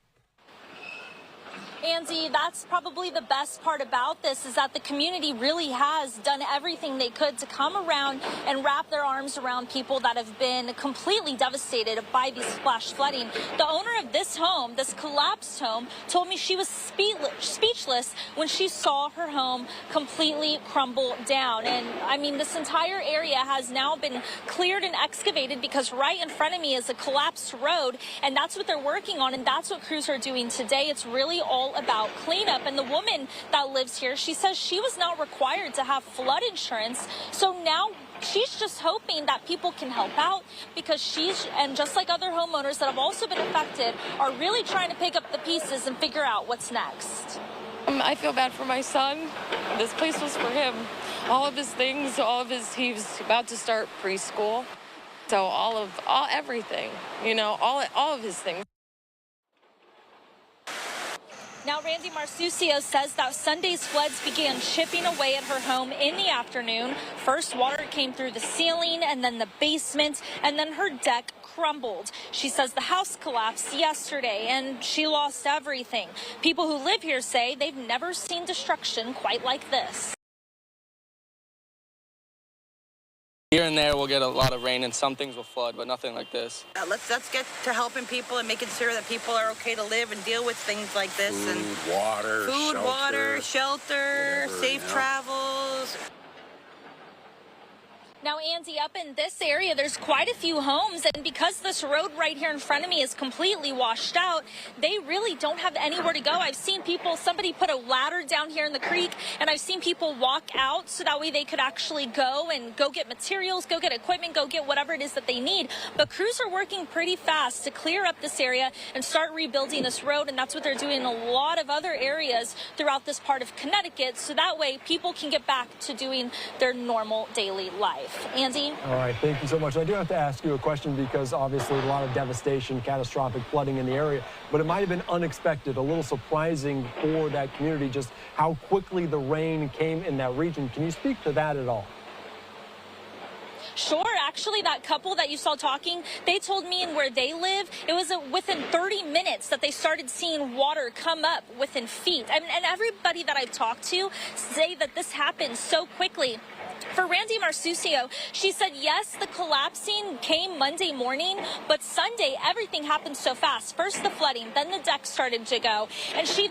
Andy, that's probably the best part about this, is that the community really has done everything they could to come around and wrap their arms around people that have been completely devastated by these flash flooding. The owner of this home, this collapsed home, told me she was speechless when she saw her home completely crumble down. And I mean, this entire area has now been cleared and excavated because right in front of me is a collapsed road, and that's what they're working on, and that's what crews are doing today. It's really all about cleanup. And the woman that lives here, she says she was not required to have flood insurance, so now she's just hoping that people can help out, because she's, and just like other homeowners that have also been affected, are really trying to pick up the pieces and figure out what's next. I feel bad for my son. This place was for him. All of his things, he was about to start preschool, so everything, you know, all of his things. Now, Randy Marsuccio says that Sunday's floods began chipping away at her home in the afternoon. First, water came through the ceiling and then the basement, and then her deck crumbled. She says the house collapsed yesterday and she lost everything. People who live here say they've never seen destruction quite like this. Here and there we'll get a lot of rain and some things will flood, but nothing like this. Let's get to helping people and making sure that people are okay to live and deal with things like this. Food, water, shelter, safe travels. Now, Andy, up in this area, there's quite a few homes, and because this road right here in front of me is completely washed out, they really don't have anywhere to go. I've seen people, somebody put a ladder down here in the creek, and I've seen people walk out so that way they could actually go and go get materials, go get equipment, go get whatever it is that they need. But crews are working pretty fast to clear up this area and start rebuilding this road, and that's what they're doing in a lot of other areas throughout this part of Connecticut, so that way people can get back to doing their normal daily life. Andy? All right, thank you so much. I do have to ask you a question because obviously a lot of devastation, catastrophic flooding in the area, but it might have been unexpected, a little surprising for that community, just how quickly the rain came in that region. Can you speak to that at all? Sure. Actually, that couple that you saw talking, they told me in where they live, it was within 30 minutes that they started seeing water come up within feet. And everybody that I've talked to say that this happened so quickly. For Randy Marsuccio, she said, yes, the collapsing came Monday morning, but Sunday, everything happened so fast. First the flooding, then the deck started to go. And she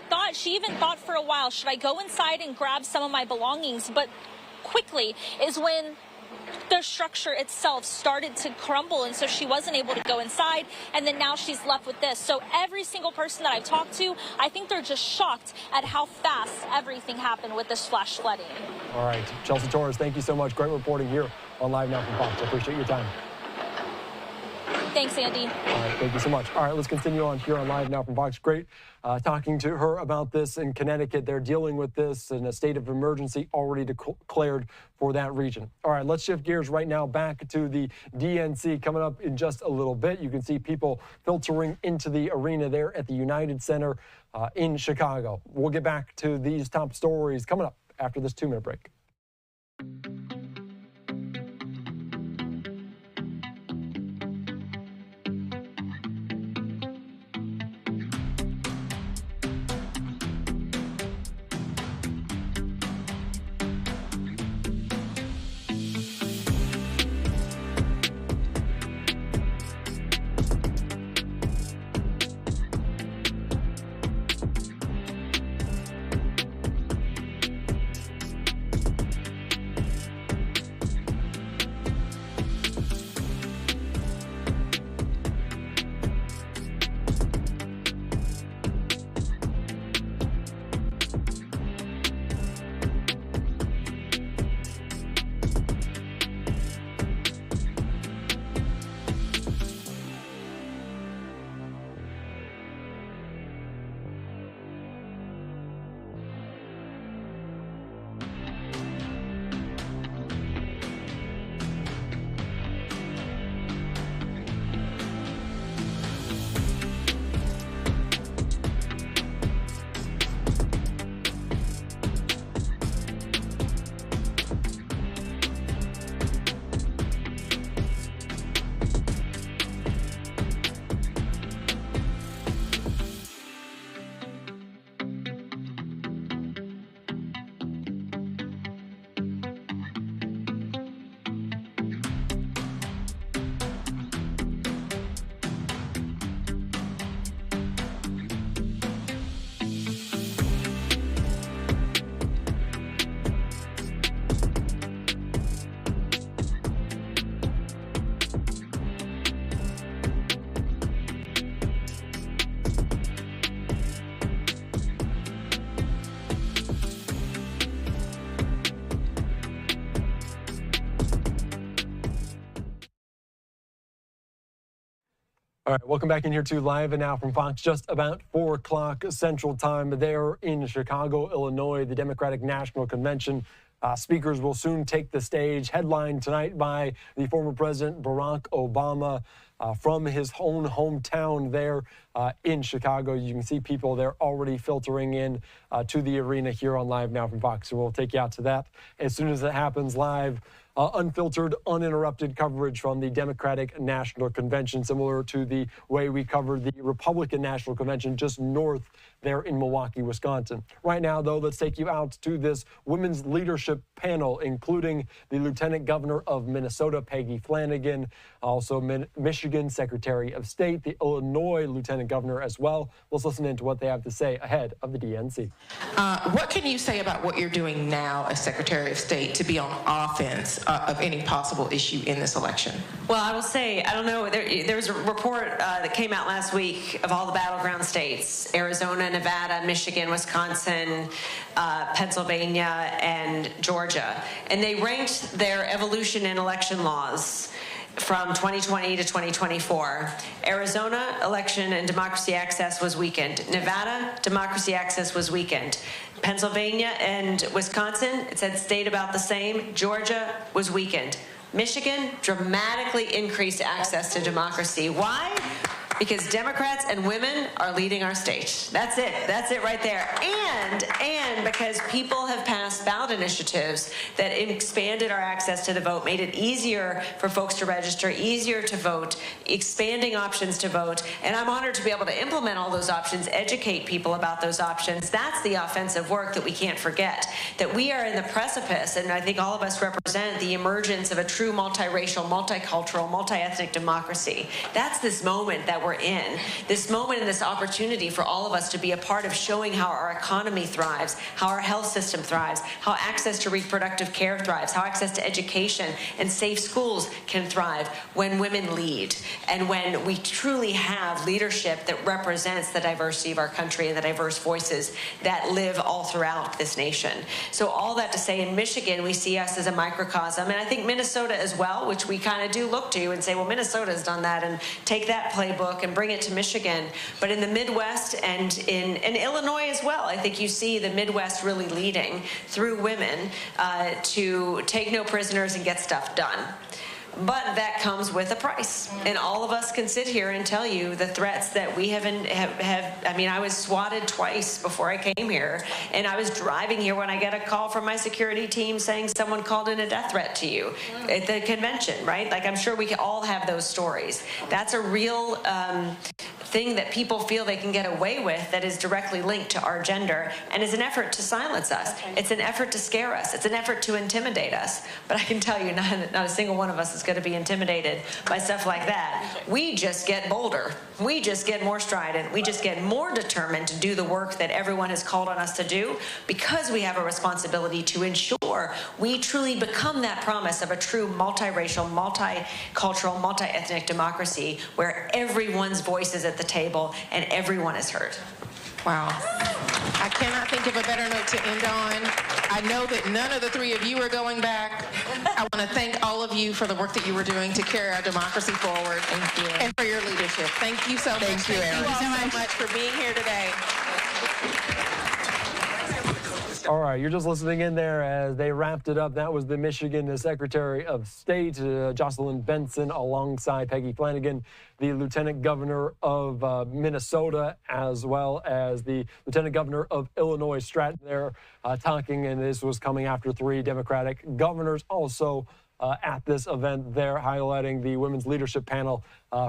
even thought for a while, should I go inside and grab some of my belongings? But quickly is when the structure itself started to crumble, and so she wasn't able to go inside, and then now she's left with this. So every single person that I've talked to, I think they're just shocked at how fast everything happened with this flash flooding. All right, Chelsea Torres, thank you so much. Great reporting here on Live Now from Fox. I appreciate your time. Thanks, Andy. All right, thank you so much. All right, let's continue on here on Live Now from Fox. Great talking to her about this in Connecticut. They're dealing with this in a state of emergency already declared for that region. All right, let's shift gears right now back to the DNC coming up in just a little bit. You can see people filtering into the arena there at the United Center in Chicago. We'll get back to these top stories coming up after this 2-minute break. All right, welcome back in here to Live and Now from Fox. Just about 4 o'clock Central Time there in Chicago, Illinois, the Democratic National Convention. Speakers will soon take the stage, headlined tonight by the former President Barack Obama from his own hometown there in Chicago. You can see people there already filtering in to the arena here on Live Now from Fox. So we'll take you out to that as soon as it happens live unfiltered, uninterrupted coverage from the Democratic National Convention, similar to the way we covered the Republican National Convention just north there in Milwaukee, Wisconsin. Right now, though, let's take you out to this women's leadership panel, including the Lieutenant Governor of Minnesota, Peggy Flanagan, also Michigan Secretary of State, the Illinois Lieutenant Governor as well. Let's listen in to what they have to say ahead of the DNC. What can you say about what you're doing now as Secretary of State to be on offense of any possible issue in this election? Well, I will say, I don't know, there was a report that came out last week of all the battleground states, Arizona, Nevada, Michigan, Wisconsin, Pennsylvania, and Georgia. And they ranked their evolution in election laws from 2020 to 2024. Arizona, election and democracy access was weakened. Nevada, democracy access was weakened. Pennsylvania and Wisconsin, it said stayed about the same. Georgia was weakened. Michigan dramatically increased access to democracy. Why? Because Democrats and women are leading our state. That's it. That's it right there. And because people have passed ballot initiatives that expanded our access to the vote, made it easier for folks to register, easier to vote, expanding options to vote. And I'm honored to be able to implement all those options, educate people about those options. That's the offensive work that we can't forget, that we are in the precipice, and I think all of us represent the emergence of a true multiracial, multicultural, multi-ethnic democracy. That's this moment that we're in, this moment and this opportunity for all of us to be a part of showing how our economy thrives, how our health system thrives, how access to reproductive care thrives, how access to education and safe schools can thrive when women lead and when we truly have leadership that represents the diversity of our country and the diverse voices that live all throughout this nation. So all that to say, in Michigan, we see us as a microcosm, and I think Minnesota as well, which we kind of do look to and say, well, Minnesota's done that, and take that playbook and bring it to Michigan. But in the Midwest and in Illinois as well, I think you see the Midwest really leading through women to take no prisoners and get stuff done. But that comes with a price. And all of us can sit here and tell you the threats that we have. I mean, I was swatted twice before I came here. And I was driving here when I get a call from my security team saying someone called in a death threat to you at the convention, right? Like, I'm sure we can all have those stories. That's a real thing that people feel they can get away with that is directly linked to our gender and is an effort to silence us. It's an effort to scare us. It's an effort to intimidate us. But I can tell you, not a single one of us is going to be intimidated by stuff like that. We just get bolder. We just get more strident. We just get more determined to do the work that everyone has called on us to do, because we have a responsibility to ensure we truly become that promise of a true multiracial, multicultural, multi-ethnic democracy where everyone's voice is at the table and everyone is heard. Wow. I cannot think of a better note to end on. I know that none of the three of you are going back. I want to thank all of you for the work that you were doing to carry our democracy forward. Thank you. And for your leadership. Thank you so much. Thank you, Erin. Thank you all so much for being here today. All right, you're just listening in there as they wrapped it up. That was the Michigan Secretary of State, Jocelyn Benson, alongside Peggy Flanagan, the Lieutenant Governor of Minnesota, as well as the Lieutenant Governor of Illinois, Stratton, there talking, and this was coming after three Democratic governors also at this event there, highlighting the women's leadership panel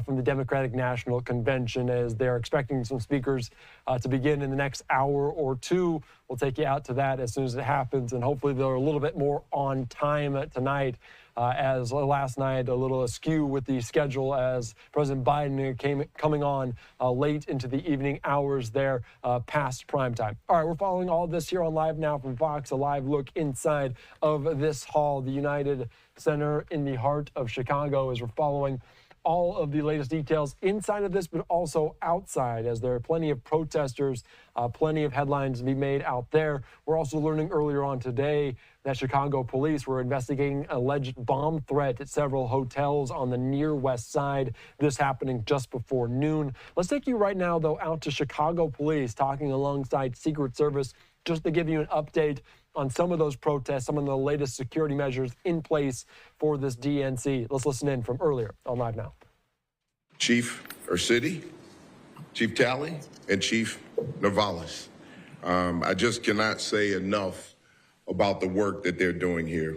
from the Democratic National Convention, as they're expecting some speakers to begin in the next hour or two. We'll take you out to that as soon as it happens, and hopefully they're a little bit more on time tonight, as last night a little askew with the schedule as President Biden coming on late into the evening hours there, past prime time. All right, we're following all of this here on Live Now from Fox, a live look inside of this hall, the United Center in the heart of Chicago, as we're following all of the latest details inside of this, but also outside, as there are plenty of protesters, plenty of headlines to be made out there. We're also learning earlier on today that Chicago police were investigating an alleged bomb threat at several hotels on the near west side. This happening just before noon. Let's take you right now, though, out to Chicago police, talking alongside Secret Service, just to give you an update on some of those protests, some of the latest security measures in place for this DNC. Let's listen in from earlier on Live Now. Chief Ursity, Chief Talley, and Chief Navalis. I just cannot say enough about the work that they're doing here.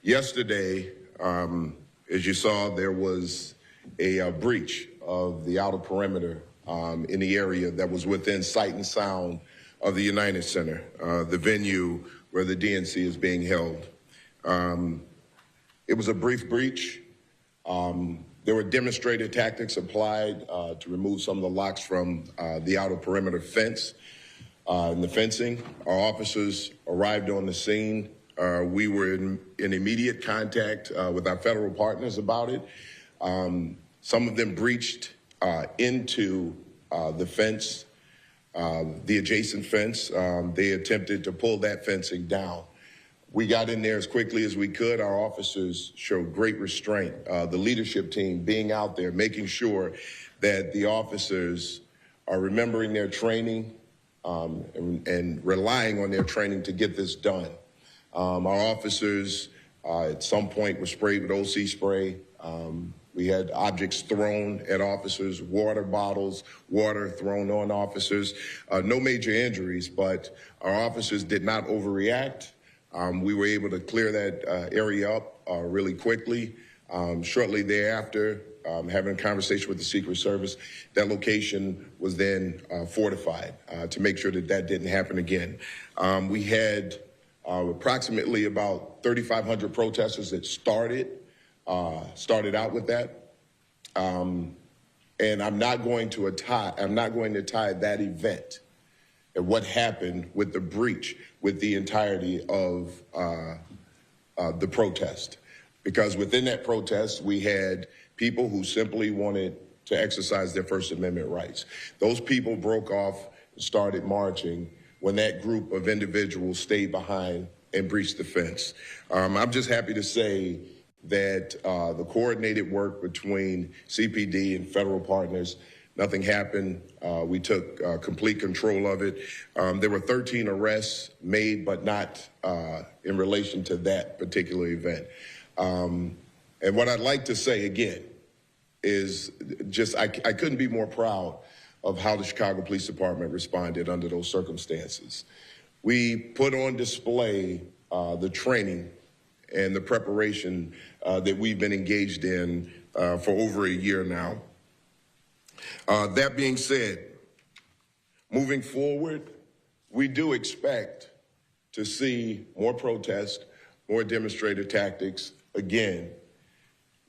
Yesterday, as you saw, there was a breach of the outer perimeter in the area that was within sight and sound of the United Center, the venue where the DNC is being held. It was a brief breach. There were demonstrated tactics applied to remove some of the locks from the outer perimeter fence and the fencing. Our officers arrived on the scene. We were in immediate contact with our federal partners about it. Some of them breached into the fence, the adjacent fence. They attempted to pull that fencing down. We got in there as quickly as we could. Our officers showed great restraint. The leadership team being out there, making sure that the officers are remembering their training and relying on their training to get this done. Our officers at some point were sprayed with OC spray. We had objects thrown at officers, water bottles, water thrown on officers. No major injuries, but our officers did not overreact. We were able to clear that area up really quickly. Shortly thereafter, having a conversation with the Secret Service, that location was then fortified to make sure that that didn't happen again. We had approximately about 3,500 protesters that started out with that. And I'm not going to tie that event and what happened with the breach with the entirety of the protest. Because within that protest, we had people who simply wanted to exercise their First Amendment rights. Those people broke off and started marching when that group of individuals stayed behind and breached the fence. I'm just happy to say that the coordinated work between CPD and federal partners, nothing happened. We took complete control of it. There were 13 arrests made, but not in relation to that particular event. And what I'd like to say again is just I couldn't be more proud of how the Chicago Police Department responded under those circumstances. We put on display the training and the preparation that we've been engaged in for over a year now. That being said, moving forward, we do expect to see more protests, more demonstrated tactics. Again,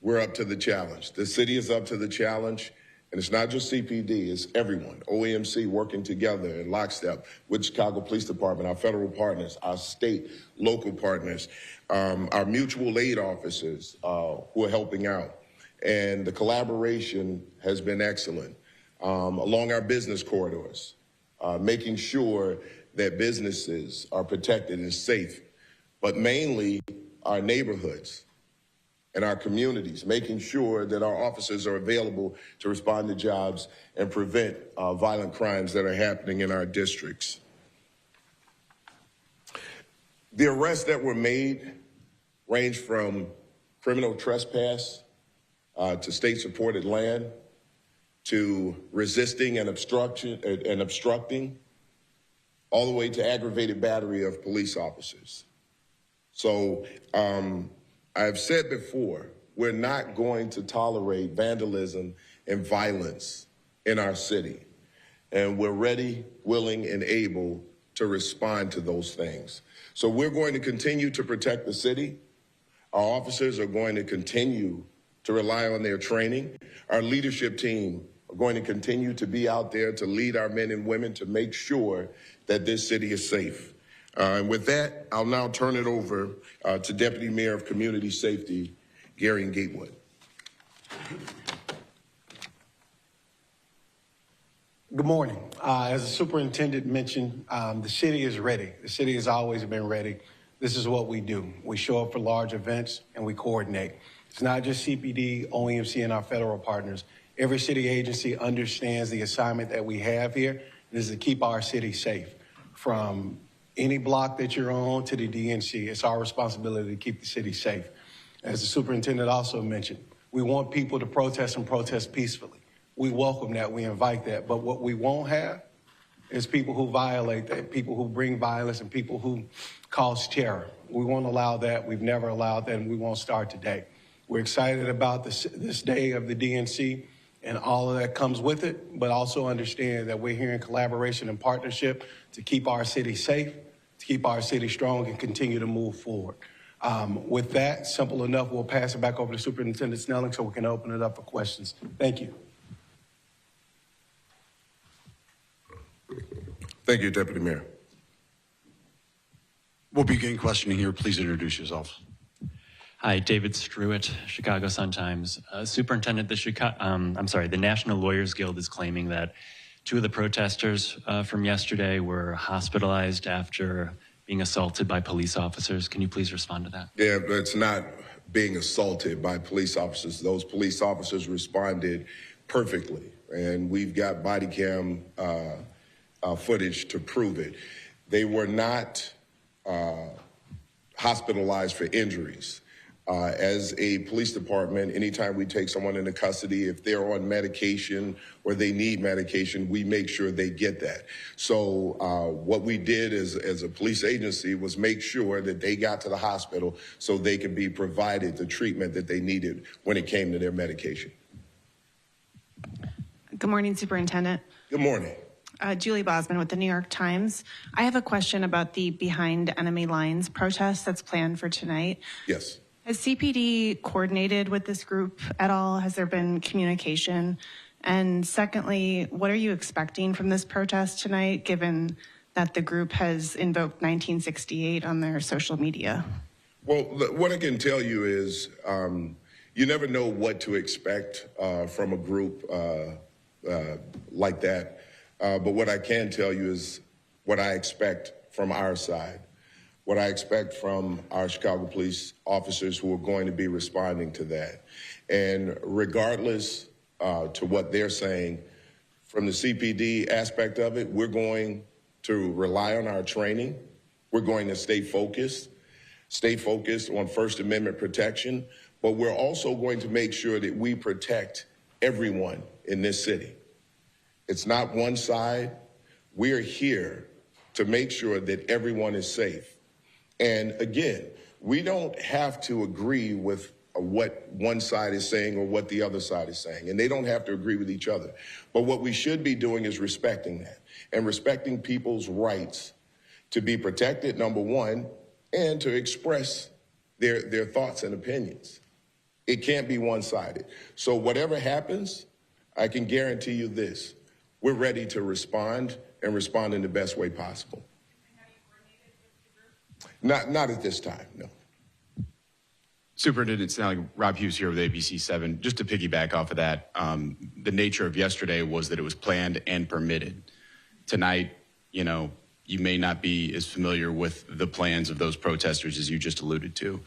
we're up to the challenge. The city is up to the challenge, and it's not just CPD, it's everyone. OAMC working together in lockstep with Chicago Police Department, our federal partners, our state, local partners, our mutual aid officers who are helping out. And the collaboration has been excellent along our business corridors, making sure that businesses are protected and safe, but mainly our neighborhoods and our communities, making sure that our officers are available to respond to jobs and prevent violent crimes that are happening in our districts. The arrests that were made range from criminal trespass to state-supported land, to resisting and obstructing, all the way to aggravated battery of police officers. So I've said before, we're not going to tolerate vandalism and violence in our city. And we're ready, willing, and able to respond to those things. So we're going to continue to protect the city. Our officers are going to continue to rely on their training. Our leadership team are going to continue to be out there to lead our men and women to make sure that this city is safe. And with that, I'll now turn it over to Deputy Mayor of Community Safety, Gary Gatewood. Good morning. As the superintendent mentioned, the city is ready. The city has always been ready. This is what we do. We show up for large events and we coordinate. It's not just CPD, OEMC, and our federal partners. Every city agency understands the assignment that we have here is to keep our city safe. From any block that you're on to the DNC, it's our responsibility to keep the city safe. As the superintendent also mentioned, we want people to protest and protest peacefully. We welcome that, we invite that, but what we won't have It's people who violate that, people who bring violence, and people who cause terror. We won't allow that. We've never allowed that, and we won't start today. We're excited about this day of the DNC and all of that comes with it, but also understand that we're here in collaboration and partnership to keep our city safe, to keep our city strong, and continue to move forward. With that, simple enough, we'll pass it back over to Superintendent Snelling so we can open it up for questions. Thank you. Thank you, Deputy Mayor. We'll begin questioning here. Please introduce yourself. Hi, David Struitt, Chicago Sun-Times. Superintendent, the National Lawyers Guild is claiming that 2 of the protesters from yesterday were hospitalized after being assaulted by police officers. Can you please respond to that? Yeah, but it's not being assaulted by police officers. Those police officers responded perfectly, and we've got body cam footage to prove it. They were not hospitalized for injuries. As a police department, anytime we take someone into custody, if they're on medication or they need medication, we make sure they get that. So what we did as a police agency was make sure that they got to the hospital so they could be provided the treatment that they needed when it came to their medication. Good morning, Superintendent. Good morning. Julie Bosman with the New York Times. I have a question about the Behind Enemy Lines protest that's planned for tonight. Yes. Has CPD coordinated with this group at all? Has there been communication? And secondly, what are you expecting from this protest tonight, given that the group has invoked 1968 on their social media? Well, what I can tell you is you never know what to expect from a group like that. But what I can tell you is what I expect from our side, what I expect from our Chicago police officers who are going to be responding to that. And regardless to what they're saying, from the CPD aspect of it, we're going to rely on our training. We're going to stay focused on First Amendment protection, but we're also going to make sure that we protect everyone in this city. It's not one side. We're here to make sure that everyone is safe. And again, we don't have to agree with what one side is saying or what the other side is saying, and they don't have to agree with each other. But what we should be doing is respecting that and respecting people's rights to be protected, number one, and to express their thoughts and opinions. It can't be one-sided. So whatever happens, I can guarantee you this. We're ready to respond and respond in the best way possible. Not at this time, no. Superintendent Snelling, Rob Hughes here with ABC7. Just to piggyback off of that, the nature of yesterday was that it was planned and permitted. Tonight, you may not be as familiar with the plans of those protesters as you just alluded to.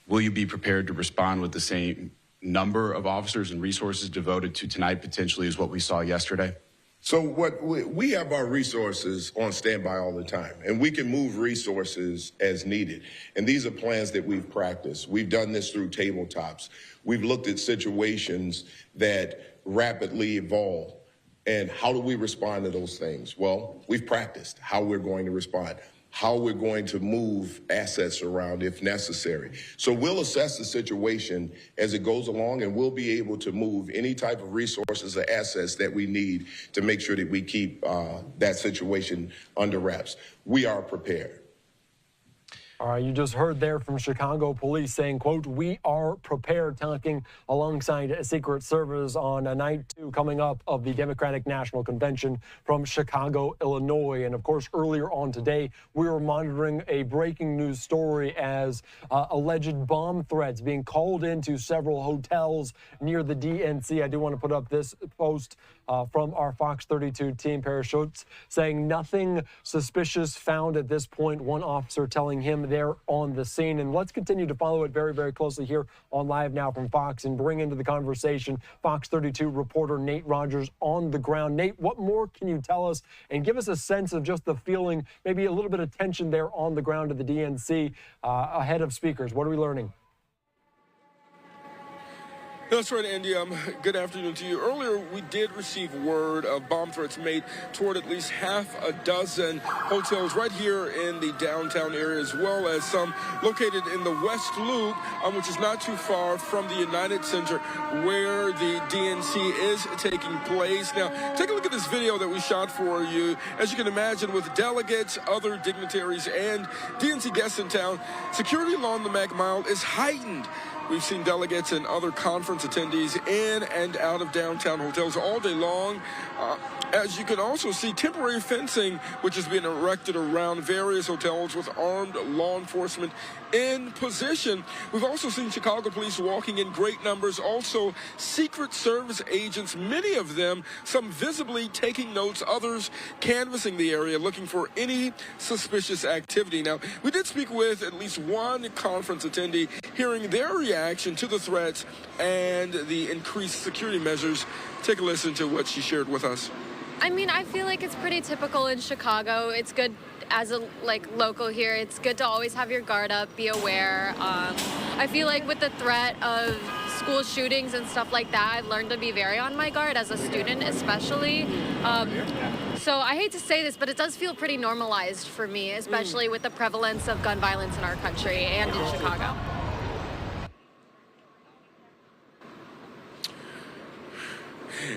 Will you be prepared to respond with the same number of officers and resources devoted to tonight potentially as what we saw yesterday? So what we have our resources on standby all the time, and we can move resources as needed. And these are plans that we've practiced. We've done this through tabletops. We've looked at situations that rapidly evolve. And how do we respond to those things? Well, we've practiced how we're going to respond, how we're going to move assets around if necessary. So we'll assess the situation as it goes along, and we'll be able to move any type of resources or assets that we need to make sure that we keep that situation under wraps. We are prepared. All right, you just heard there from Chicago police saying, quote, "We are prepared," talking alongside Secret Service on night 2 coming up of the Democratic National Convention from Chicago, Illinois. And of course, earlier on today, we were monitoring a breaking news story as alleged bomb threats being called into several hotels near the DNC. I do want to put up this post from our Fox 32 team, Paris Schultz, saying nothing suspicious found at this point. One officer telling him they're on the scene. And let's continue to follow it very, very closely here on Live Now from Fox and bring into the conversation Fox 32 reporter Nate Rogers on the ground. Nate, what more can you tell us and give us a sense of just the feeling, maybe a little bit of tension there on the ground at the DNC ahead of speakers? What are we learning? That's right, Andy. Good afternoon to you. Earlier, we did receive word of bomb threats made toward at least half a dozen hotels right here in the downtown area, as well as some located in the West Loop, which is not too far from the United Center where the DNC is taking place. Now, take a look at this video that we shot for you. As you can imagine, with delegates, other dignitaries, and DNC guests in town, security along the Mac Mile is heightened. We've seen delegates and other conference attendees in and out of downtown hotels all day long. As you can also see, temporary fencing, which has been erected around various hotels with armed law enforcement in position. We've also seen Chicago police walking in great numbers, also Secret Service agents, many of them, some visibly taking notes, others canvassing the area, looking for any suspicious activity. Now, we did speak with at least one conference attendee, hearing their reaction to the threats and the increased security measures. Take a listen to what she shared with us. I mean, I feel like it's pretty typical in Chicago. It's good as a local here. It's good to always have your guard up, be aware. I feel like with the threat of school shootings and stuff like that, I've learned to be very on my guard as a student, especially. So I hate to say this, but it does feel pretty normalized for me, especially with the prevalence of gun violence in our country and in Chicago.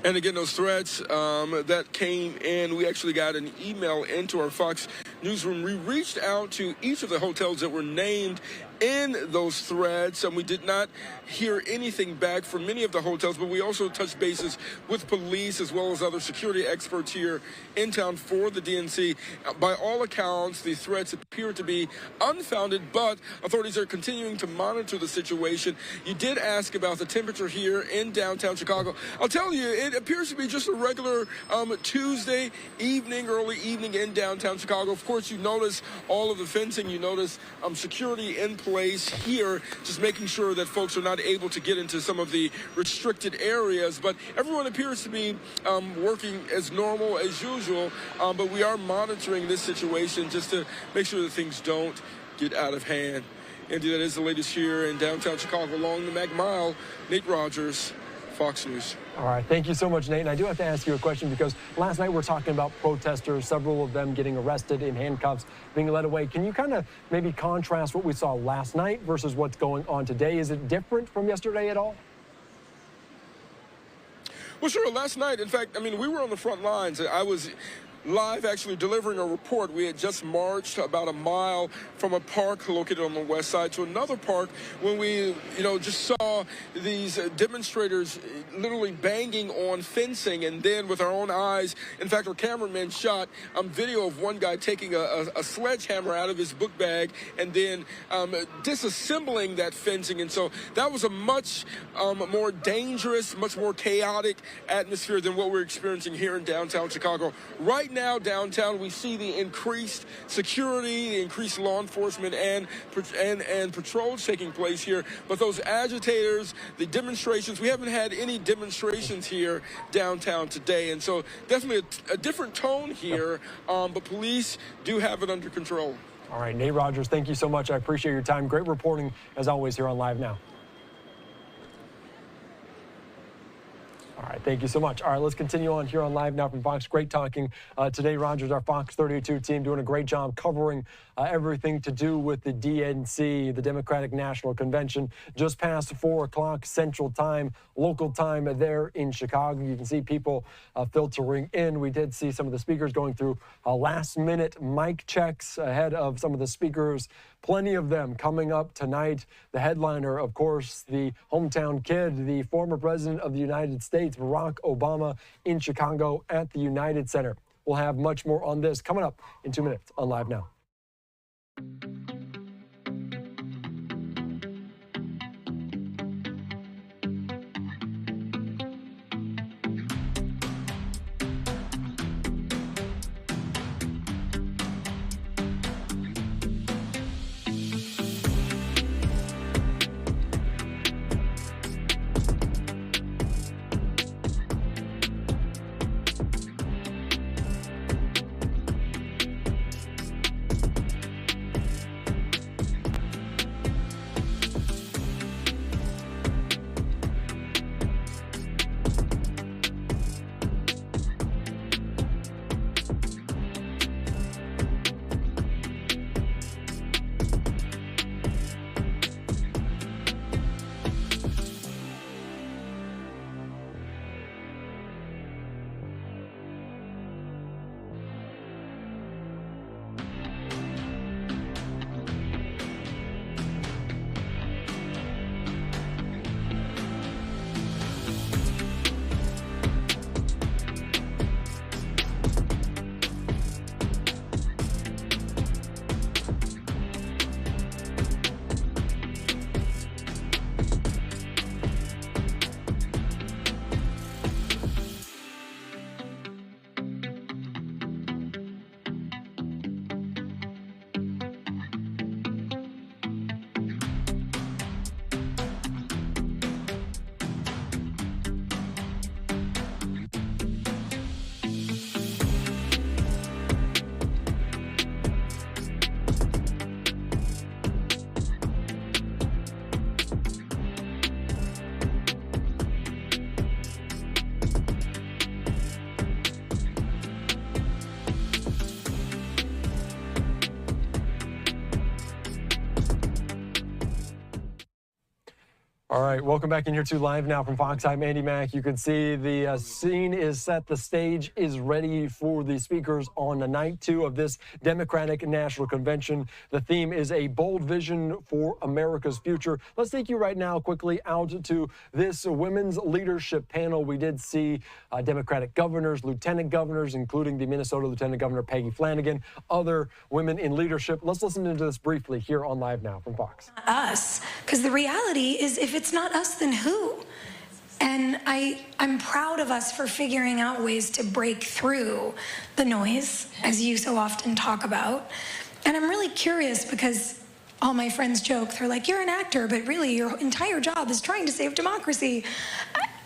And again, those threats that came in, we actually got an email into our Fox newsroom. We reached out to each of the hotels that were named in those threats, and we did not hear anything back from many of the hotels, but we also touched bases with police as well as other security experts here in town for the DNC. By all accounts, the threats appear to be unfounded, but authorities are continuing to monitor the situation. You did ask about the temperature here in downtown Chicago. I'll tell you, it appears to be just a regular Tuesday evening, early evening in downtown Chicago. Of course, you notice all of the fencing. You notice security in place here, just making sure that folks are not able to get into some of the restricted areas. But everyone appears to be working as normal as usual. But we are monitoring this situation just to make sure that things don't get out of hand. Andy, that is the latest here in downtown Chicago along the Mac Mile. Nate Rogers, Fox News. All right, thank you so much, Nate. And I do have to ask you a question because last night we're talking about protesters, several of them getting arrested in handcuffs, being led away. Can you kind of maybe contrast what we saw last night versus what's going on today? Is it different from yesterday at all? Well, sure. Last night, in fact, I mean, we were on the front lines. I was live actually delivering a report. We had just marched about a mile from a park located on the west side to another park when we, just saw these demonstrators literally banging on fencing, and then with our own eyes, in fact, our cameraman shot video of one guy taking a sledgehammer out of his book bag and then disassembling that fencing. And so that was a much more dangerous, much more chaotic atmosphere than what we're experiencing here in downtown Chicago. Right now, downtown, we see the increased security, the increased law enforcement, and patrols taking place here. But those agitators, the demonstrations, we haven't had any demonstrations here downtown today. And so definitely a different tone here, but police do have it under control. All right, Nate Rogers, thank you so much. I appreciate your time. Great reporting, as always, here on Live Now. All right, thank you so much. All right, let's continue on here on Live Now from Fox. Great talking today. Rogers, our Fox 32 team, doing a great job covering everything to do with the DNC, the Democratic National Convention, just past 4 o'clock Central Time, local time there in Chicago. You can see people filtering in. We did see some of the speakers going through last-minute mic checks ahead of some of the speakers. Plenty of them coming up tonight. The headliner, of course, the hometown kid, the former president of the United States, Barack Obama, in Chicago at the United Center. We'll have much more on this coming up in 2 minutes on Live Now. All right, welcome back in here to Live Now from Fox. I'm Andy Mack. You can see the scene is set. The stage is ready for the speakers on the night 2 of this Democratic National Convention. The theme is a bold vision for America's future. Let's take you right now quickly out to this women's leadership panel. We did see Democratic governors, lieutenant governors, including the Minnesota Lieutenant Governor Peggy Flanagan, other women in leadership. Let's listen to this briefly here on Live Now from Fox. Us, because the reality is if it's not us, then who? And I'm proud of us for figuring out ways to break through the noise, as you so often talk about. And I'm really curious because all my friends joke, they're like, you're an actor, but really your entire job is trying to save democracy.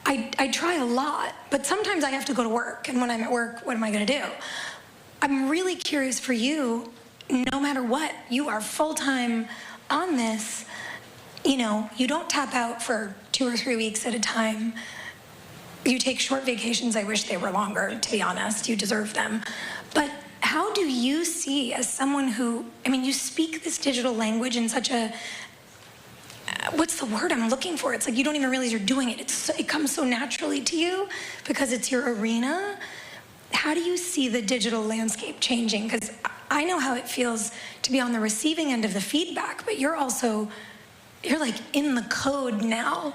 I try a lot, but sometimes I have to go to work. And when I'm at work, what am I gonna do? I'm really curious for you, no matter what, you are full-time on this. You know, you don't tap out for 2 or 3 weeks at a time. You take short vacations. I wish they were longer, to be honest. You deserve them. But how do you see, as someone who, I mean, you speak this digital language in such a, what's the word I'm looking for? It's like you don't even realize you're doing it. It comes so naturally to you because it's your arena. How do you see the digital landscape changing? Because I know how it feels to be on the receiving end of the feedback, but you're like in the code now.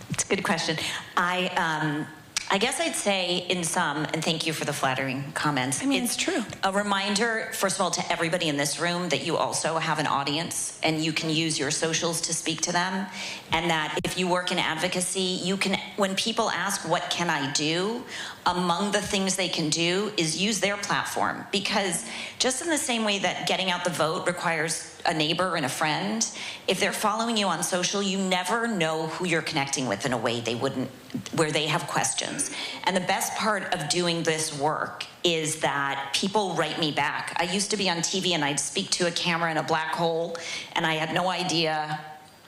It's a good question. I guess I'd say in some, and thank you for the flattering comments. I mean, it's true. A reminder, first of all, to everybody in this room that you also have an audience and you can use your socials to speak to them. And that if you work in advocacy, you can, when people ask, what can I do? Among the things they can do is use their platform. Because just in the same way that getting out the vote requires a neighbor and a friend, if they're following you on social, you never know who you're connecting with in a way they wouldn't, where they have questions. And the best part of doing this work is that people write me back. I used to be on TV and I'd speak to a camera in a black hole and I had no idea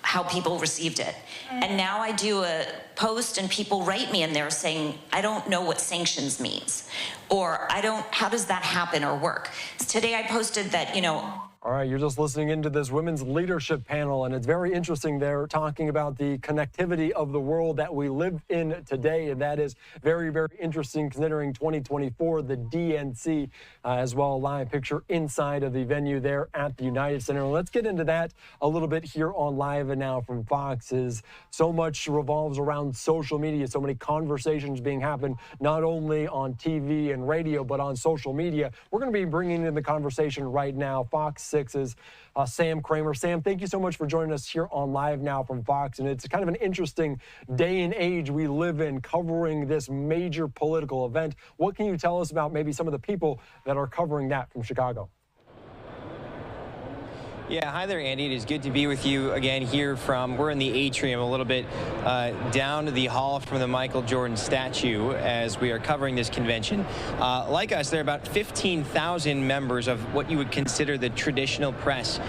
how people received it. And now I do a post and people write me and they're saying, I don't know what sanctions means, or how does that happen or work? Today I posted that, All right, you're just listening into this women's leadership panel, and it's very interesting. They're talking about the connectivity of the world that we live in today, and that is very, very interesting considering 2024, the DNC, as well, a live picture inside of the venue there at the United Center. Let's get into that a little bit here on Live and Now from Fox. So much revolves around social media, so many conversations being happened, not only on TV and radio, but on social media. We're going to be bringing in the conversation right now. Fox 6's Sam Kramer. Sam, thank you so much for joining us here on Live Now from Fox. And it's kind of an interesting day and age we live in covering this major political event. What can you tell us about maybe some of the people that are covering that from Chicago? Yeah, hi there, Andy. It is good to be with you again here we're in the atrium a little bit down the hall from the Michael Jordan statue as we are covering this convention. Like us, there are about 15,000 members of what you would consider the traditional press,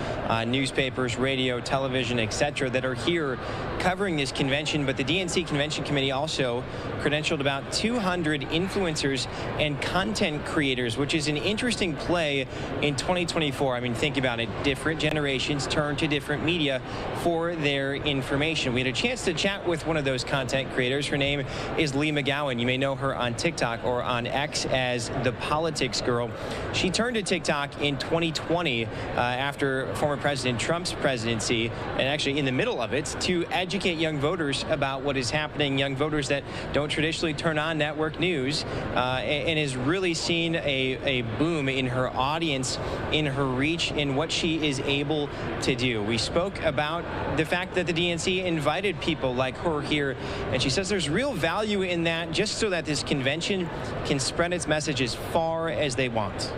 newspapers, radio, television, etc., that are here covering this convention. But the DNC Convention Committee also credentialed about 200 influencers and content creators, which is an interesting play in 2024. I mean, think about it. Different generations turn to different media for their information. We had a chance to chat with one of those content creators. Her name is Lee McGowan. You may know her on TikTok or on X as the Politics Girl. She turned to TikTok in 2020 after former President Trump's presidency, and actually in the middle of it, to educate young voters about what is happening, young voters that don't traditionally turn on network news, and has really seen a boom in her audience, in her reach, in what she is able to do. We spoke about the fact that the DNC invited people like her here, and she says there's real value in that, just so that this convention can spread its message as far as they want.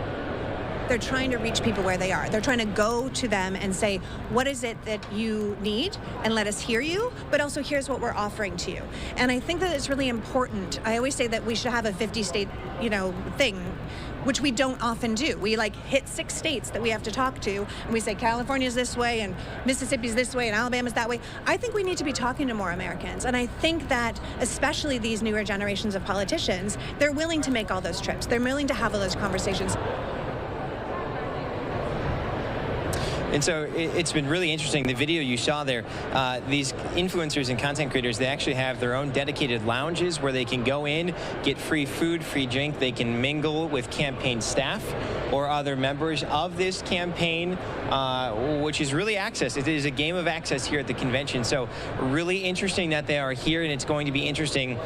They're trying to reach people where they are. They're trying to go to them and say, what is it that you need? And let us hear you, but also here's what we're offering to you. And I think that it's really important. I always say that we should have a 50-state, thing, which we don't often do. We hit 6 states that we have to talk to, and we say California's this way, and Mississippi's this way, and Alabama's that way. I think we need to be talking to more Americans, and I think that especially these newer generations of politicians, they're willing to make all those trips. They're willing to have all those conversations. And so it's been really interesting. The video you saw there, these influencers and content creators, they actually have their own dedicated lounges where they can go in, get free food, free drink. They can mingle with campaign staff or other members of this campaign, which is really access. It is a game of access here at the convention. So really interesting that they are here, and it's going to be interesting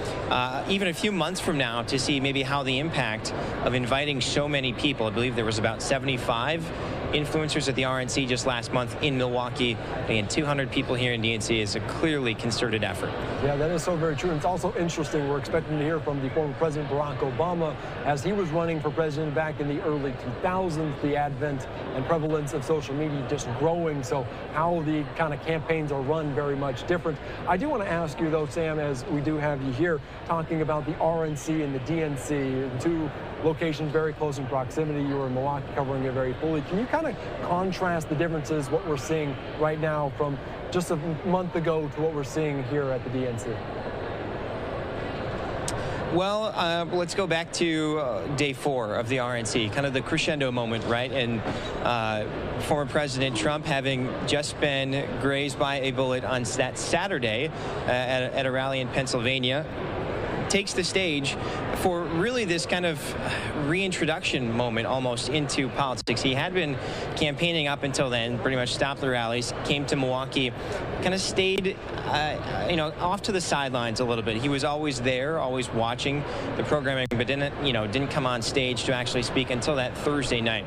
even a few months from now to see maybe how the impact of inviting so many people. I believe there was about 75 influencers at the RNC just last month in Milwaukee. Again, 200 people here in DNC is a clearly concerted effort. Yeah, that is so very true. And it's also interesting. We're expecting to hear from the former President Barack Obama as he was running for president back in the early 2000s, the advent and prevalence of social media just growing. So how the kind of campaigns are run very much different. I do want to ask you, though, Sam, as we do have you here, talking about the RNC and the DNC, two locations very close in proximity. You were in Milwaukee covering it very fully. Can you kind of contrast the differences, what we're seeing right now from just a month ago to what we're seeing here at the DNC? Well, let's go back to day 4 of the RNC, kind of the crescendo moment, right? And former President Trump, having just been grazed by a bullet on that Saturday at a rally in Pennsylvania, takes the stage for really this kind of reintroduction moment almost into politics. He had been campaigning up until then, pretty much stopped the rallies, came to Milwaukee, kind of stayed, off to the sidelines a little bit. He was always there, always watching the programming, but didn't come on stage to actually speak until that Thursday night.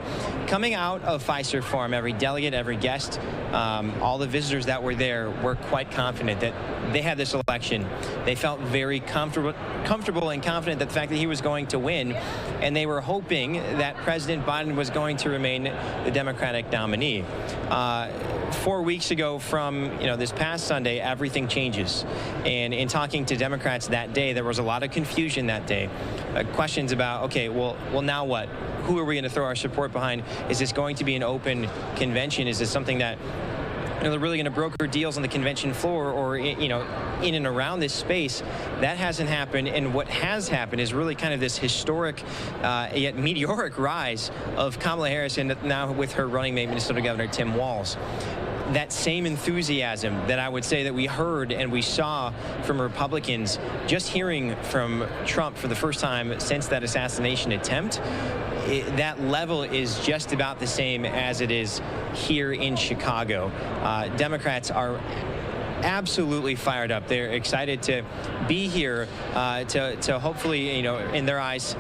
Coming out of Fiserv Forum, every delegate, every guest, all the visitors that were there were quite confident that they had this election. They felt very comfortable and confident that the fact that he was going to win, and they were hoping that President Biden was going to remain the Democratic nominee. 4 weeks ago from this past Sunday, everything changes. And in talking to Democrats that day, there was a lot of confusion that day. Questions about, okay, well, now what? Who are we going to throw our support behind? Is this going to be an open convention? Is this something that they're really going to broker deals on the convention floor or, in and around this space? That hasn't happened. And what has happened is really kind of this historic yet meteoric rise of Kamala Harris, and now with her running mate, Minnesota Governor Tim Walz. That same enthusiasm that I would say that we heard and we saw from Republicans, just hearing from Trump for the first time since that assassination attempt, that level is just about the same as it is here in Chicago. Democrats are absolutely fired up. They're excited to be here to hopefully, in their eyes,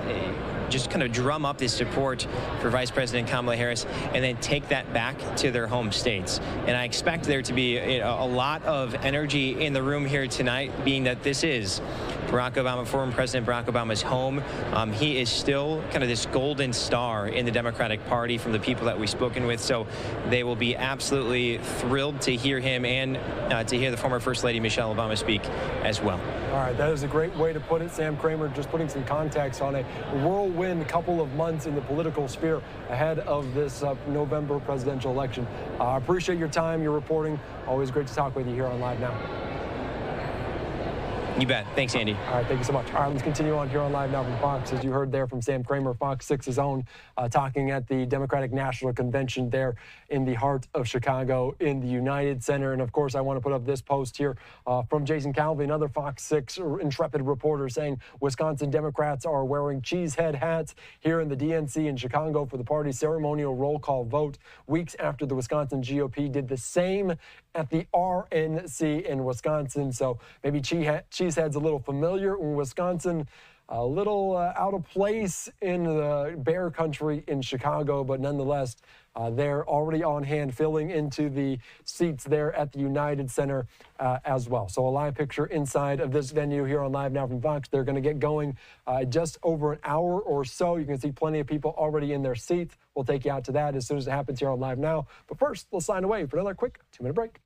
just kind of drum up this support for Vice President Kamala Harris and then take that back to their home states. And I expect there to be a lot of energy in the room here tonight, being that this is Barack Obama, former President Barack Obama's home. He is still kind of this golden star in the Democratic Party from the people that we've spoken with. So they will be absolutely thrilled to hear him and to hear the former First Lady Michelle Obama speak as well. All right, that is a great way to put it, Sam Kramer, just putting some context on a whirlwind couple of months in the political sphere ahead of this November presidential election. I appreciate your time, your reporting. Always great to talk with you here on Live Now. You bet. Thanks, Andy. All right, thank you so much. All right, let's continue on here on Live Now from Fox. As you heard there from Sam Kramer, Fox 6's own, talking at the Democratic National Convention there in the heart of Chicago in the United Center. And of course, I want to put up this post here from Jason Calvi, another Fox 6 intrepid reporter, saying Wisconsin Democrats are wearing cheesehead hats here in the DNC in Chicago for the party's ceremonial roll call vote, weeks after the Wisconsin GOP did the same at the RNC in Wisconsin. So maybe cheesehead's a little familiar in Wisconsin, a little out of place in the bear country in Chicago, but nonetheless, they're already on hand filling into the seats there at the United Center as well. So a live picture inside of this venue here on Live Now from Fox. They're going to get going just over an hour or so. You can see plenty of people already in their seats. We'll take you out to that as soon as it happens here on Live Now. But first, we'll sign away for another quick 2-minute break.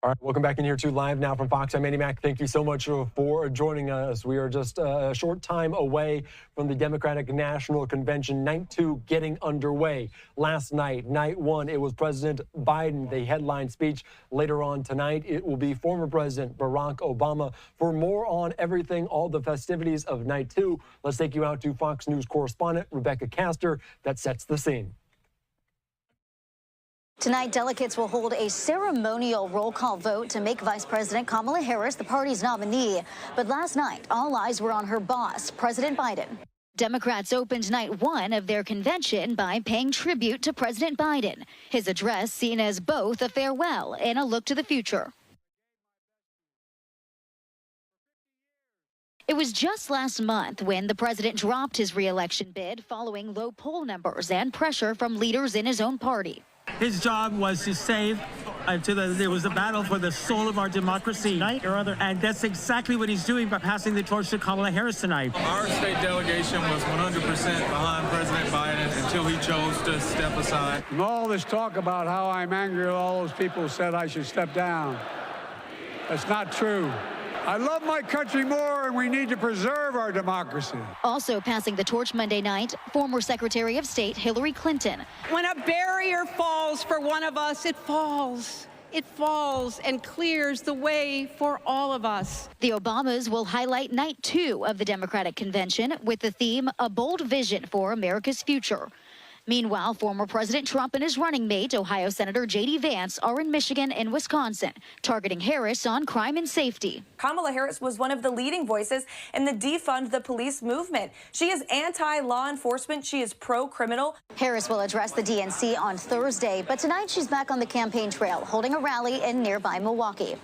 All right, welcome back in here to Live Now from Fox. I'm Andy Mack. Thank you so much for joining us. We are just a short time away from the Democratic National Convention, night 2 getting underway. Last night, night 1, it was President Biden, the headline speech. Later on tonight, it will be former President Barack Obama. For more on everything, all the festivities of night 2, let's take you out to Fox News correspondent Rebecca Castor that sets the scene. Tonight, delegates will hold a ceremonial roll call vote to make Vice President Kamala Harris the party's nominee. But last night, all eyes were on her boss, President Biden. Democrats opened night 1 of their convention by paying tribute to President Biden. His address seen as both a farewell and a look to the future. It was just last month when the president dropped his re-election bid following low poll numbers and pressure from leaders in his own party. His job was to save, there was a battle for the soul of our democracy, and that's exactly what he's doing by passing the torch to Kamala Harris tonight. Our state delegation was 100% behind President Biden until he chose to step aside. And all this talk about how I'm angry at all those people who said I should step down, that's not true. I love my country more, and we need to preserve our democracy. Also passing the torch Monday night, former Secretary of State Hillary Clinton. When a barrier falls for one of us, it falls. It falls and clears the way for all of us. The Obamas will highlight night 2 of the Democratic Convention with the theme, A Bold Vision for America's Future. Meanwhile, former President Trump and his running mate, Ohio Senator JD Vance, are in Michigan and Wisconsin, targeting Harris on crime and safety. Kamala Harris was one of the leading voices in the defund the police movement. She is anti-law enforcement. She is pro-criminal. Harris will address the DNC on Thursday, but tonight she's back on the campaign trail, holding a rally in nearby Milwaukee.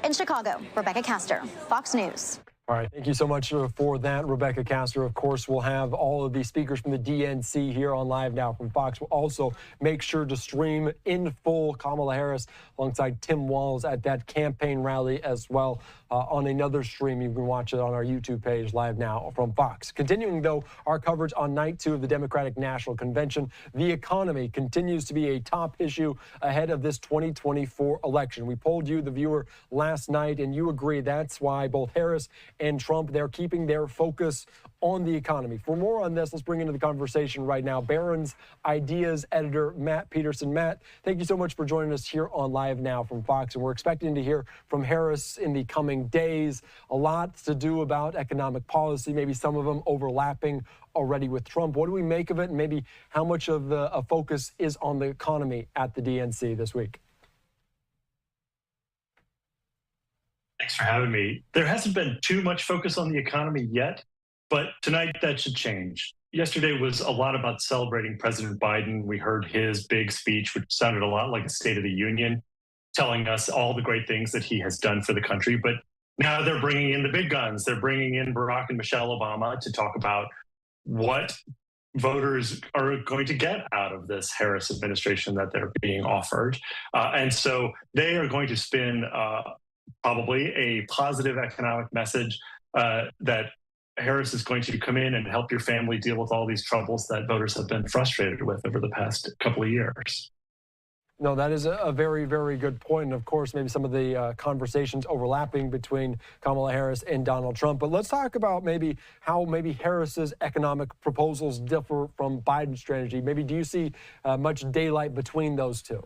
In Chicago, Rebecca Castor, Fox News. All right, thank you so much for that, Rebecca Castor. Of course, we'll have all of the speakers from the DNC here on Live Now from Fox. We'll also make sure to stream in full Kamala Harris alongside Tim Walz at that campaign rally as well on another stream. You can watch it on our YouTube page, Live Now from Fox. Continuing, though, our coverage on night 2 of the Democratic National Convention, the economy continues to be a top issue ahead of this 2024 election. We polled you, the viewer, last night, and you agree that's why both Harris and Trump, they're keeping their focus on the economy. For more on this, let's bring into the conversation right now Barron's Ideas editor Matt Peterson. Matt, thank you so much for joining us here on Live Now from Fox, and we're expecting to hear from Harris in the coming days. A lot to do about economic policy, maybe some of them overlapping already with Trump. What do we make of it, and maybe how much of the focus is on the economy at the DNC this week? Thanks for having me. There hasn't been too much focus on the economy yet, but tonight that should change. Yesterday was a lot about celebrating President Biden. We heard his big speech, which sounded a lot like a State of the Union, telling us all the great things that he has done for the country. But now they're bringing in the big guns. They're bringing in Barack and Michelle Obama to talk about what voters are going to get out of this Harris administration that they're being offered. And so they are going to spin probably a positive economic message that Harris is going to come in and help your family deal with all these troubles that voters have been frustrated with over the past couple of years. No, that is a very, very good point. And of course, maybe some of the conversations overlapping between Kamala Harris and Donald Trump. But let's talk about maybe how Harris's economic proposals differ from Biden's strategy. Maybe do you see much daylight between those two?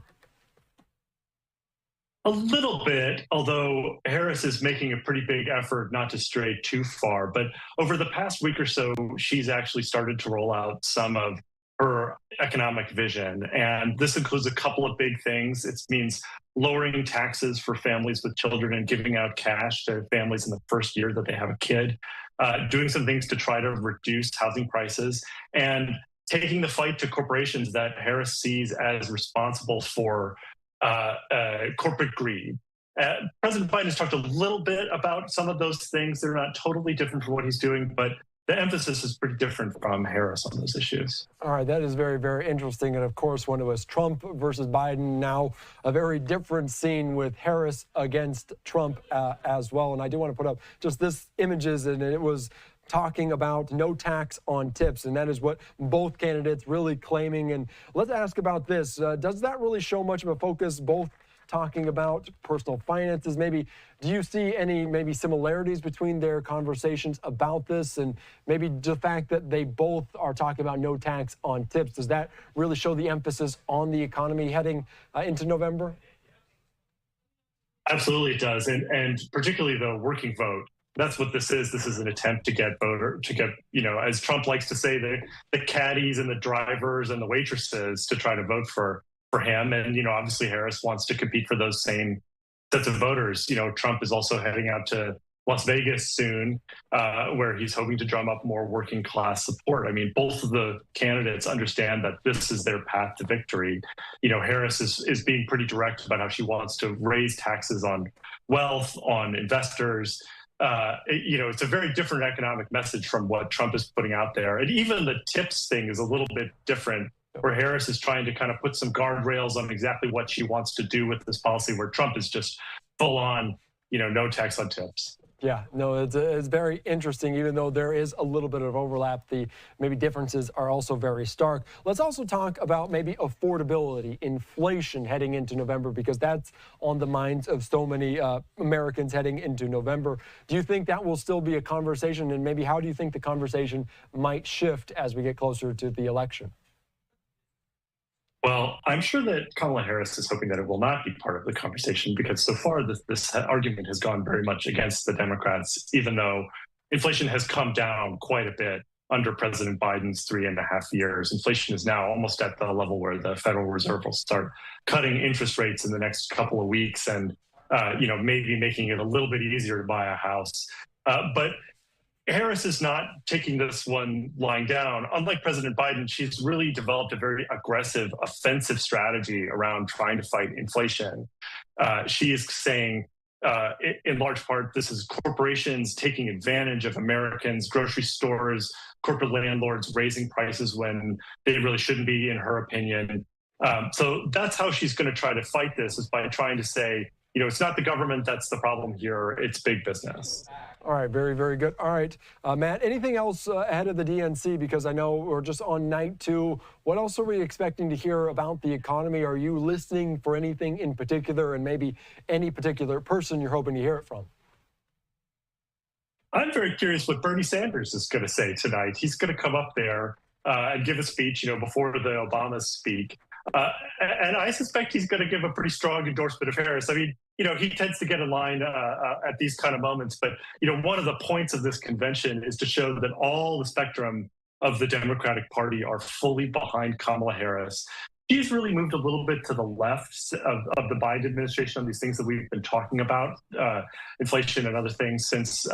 A little bit, although Harris is making a pretty big effort not to stray too far. But over the past week or so, she's actually started to roll out some of her economic vision. And this includes a couple of big things. It means lowering taxes for families with children and giving out cash to families in the first year that they have a kid, doing some things to try to reduce housing prices, and taking the fight to corporations that Harris sees as responsible for corporate greed. President Biden has talked a little bit about some of those things. They're not totally different from what he's doing, but the emphasis is pretty different from Harris on those issues. All right, that is very, very interesting. And of course, when it was Trump versus Biden, now a very different scene with Harris against Trump as well. And I do want to put up just this images, and it was talking about no tax on tips, and that is what both candidates really claiming. And let's ask about this. Does that really show much of a focus both talking about personal finances. Maybe do you see any maybe similarities between their conversations about this, and maybe the fact that they both are talking about no tax on tips? Does that really show the emphasis on the economy heading into November? Absolutely it does, and particularly the working vote. That's what this is. This is an attempt to get as Trump likes to say, the caddies and the drivers and the waitresses to try to vote for him. And, obviously Harris wants to compete for those same sets of voters. Trump is also heading out to Las Vegas soon, where he's hoping to drum up more working class support. I mean, both of the candidates understand that this is their path to victory. Harris is being pretty direct about how she wants to raise taxes on wealth, on investors. It's a very different economic message from what Trump is putting out there. And even the tips thing is a little bit different, where Harris is trying to kind of put some guardrails on exactly what she wants to do with this policy, where Trump is just full on, no tax on tips. Yeah, no, it's very interesting, even though there is a little bit of overlap. The maybe differences are also very stark. Let's also talk about maybe affordability, inflation heading into November, because that's on the minds of so many Americans heading into November. Do you think that will still be a conversation, and maybe how do you think the conversation might shift as we get closer to the election? Well, I'm sure that Kamala Harris is hoping that it will not be part of the conversation, because so far this argument has gone very much against the Democrats, even though inflation has come down quite a bit under President Biden's 3.5 years. Inflation is now almost at the level where the Federal Reserve will start cutting interest rates in the next couple of weeks and, maybe making it a little bit easier to buy a house. But Harris is not taking this one lying down. Unlike President Biden, she's really developed a very aggressive, offensive strategy around trying to fight inflation. She is saying, in large part, this is corporations taking advantage of Americans, grocery stores, corporate landlords raising prices when they really shouldn't be, in her opinion. So that's how she's going to try to fight this, is by trying to say, it's not the government that's the problem here, it's big business. All right, very, very good. All right, Matt, anything else ahead of the DNC? Because I know we're just on night 2. What else are we expecting to hear about the economy? Are you listening for anything in particular, and maybe any particular person you're hoping to hear it from? I'm very curious what Bernie Sanders is going to say tonight. He's going to come up there and give a speech, before the Obamas speak. And I suspect he's going to give a pretty strong endorsement of Harris. I mean, he tends to get in line at these kind of moments. But, one of the points of this convention is to show that all the spectrum of the Democratic Party are fully behind Kamala Harris. She's really moved a little bit to the left of the Biden administration on these things that we've been talking about, inflation and other things, since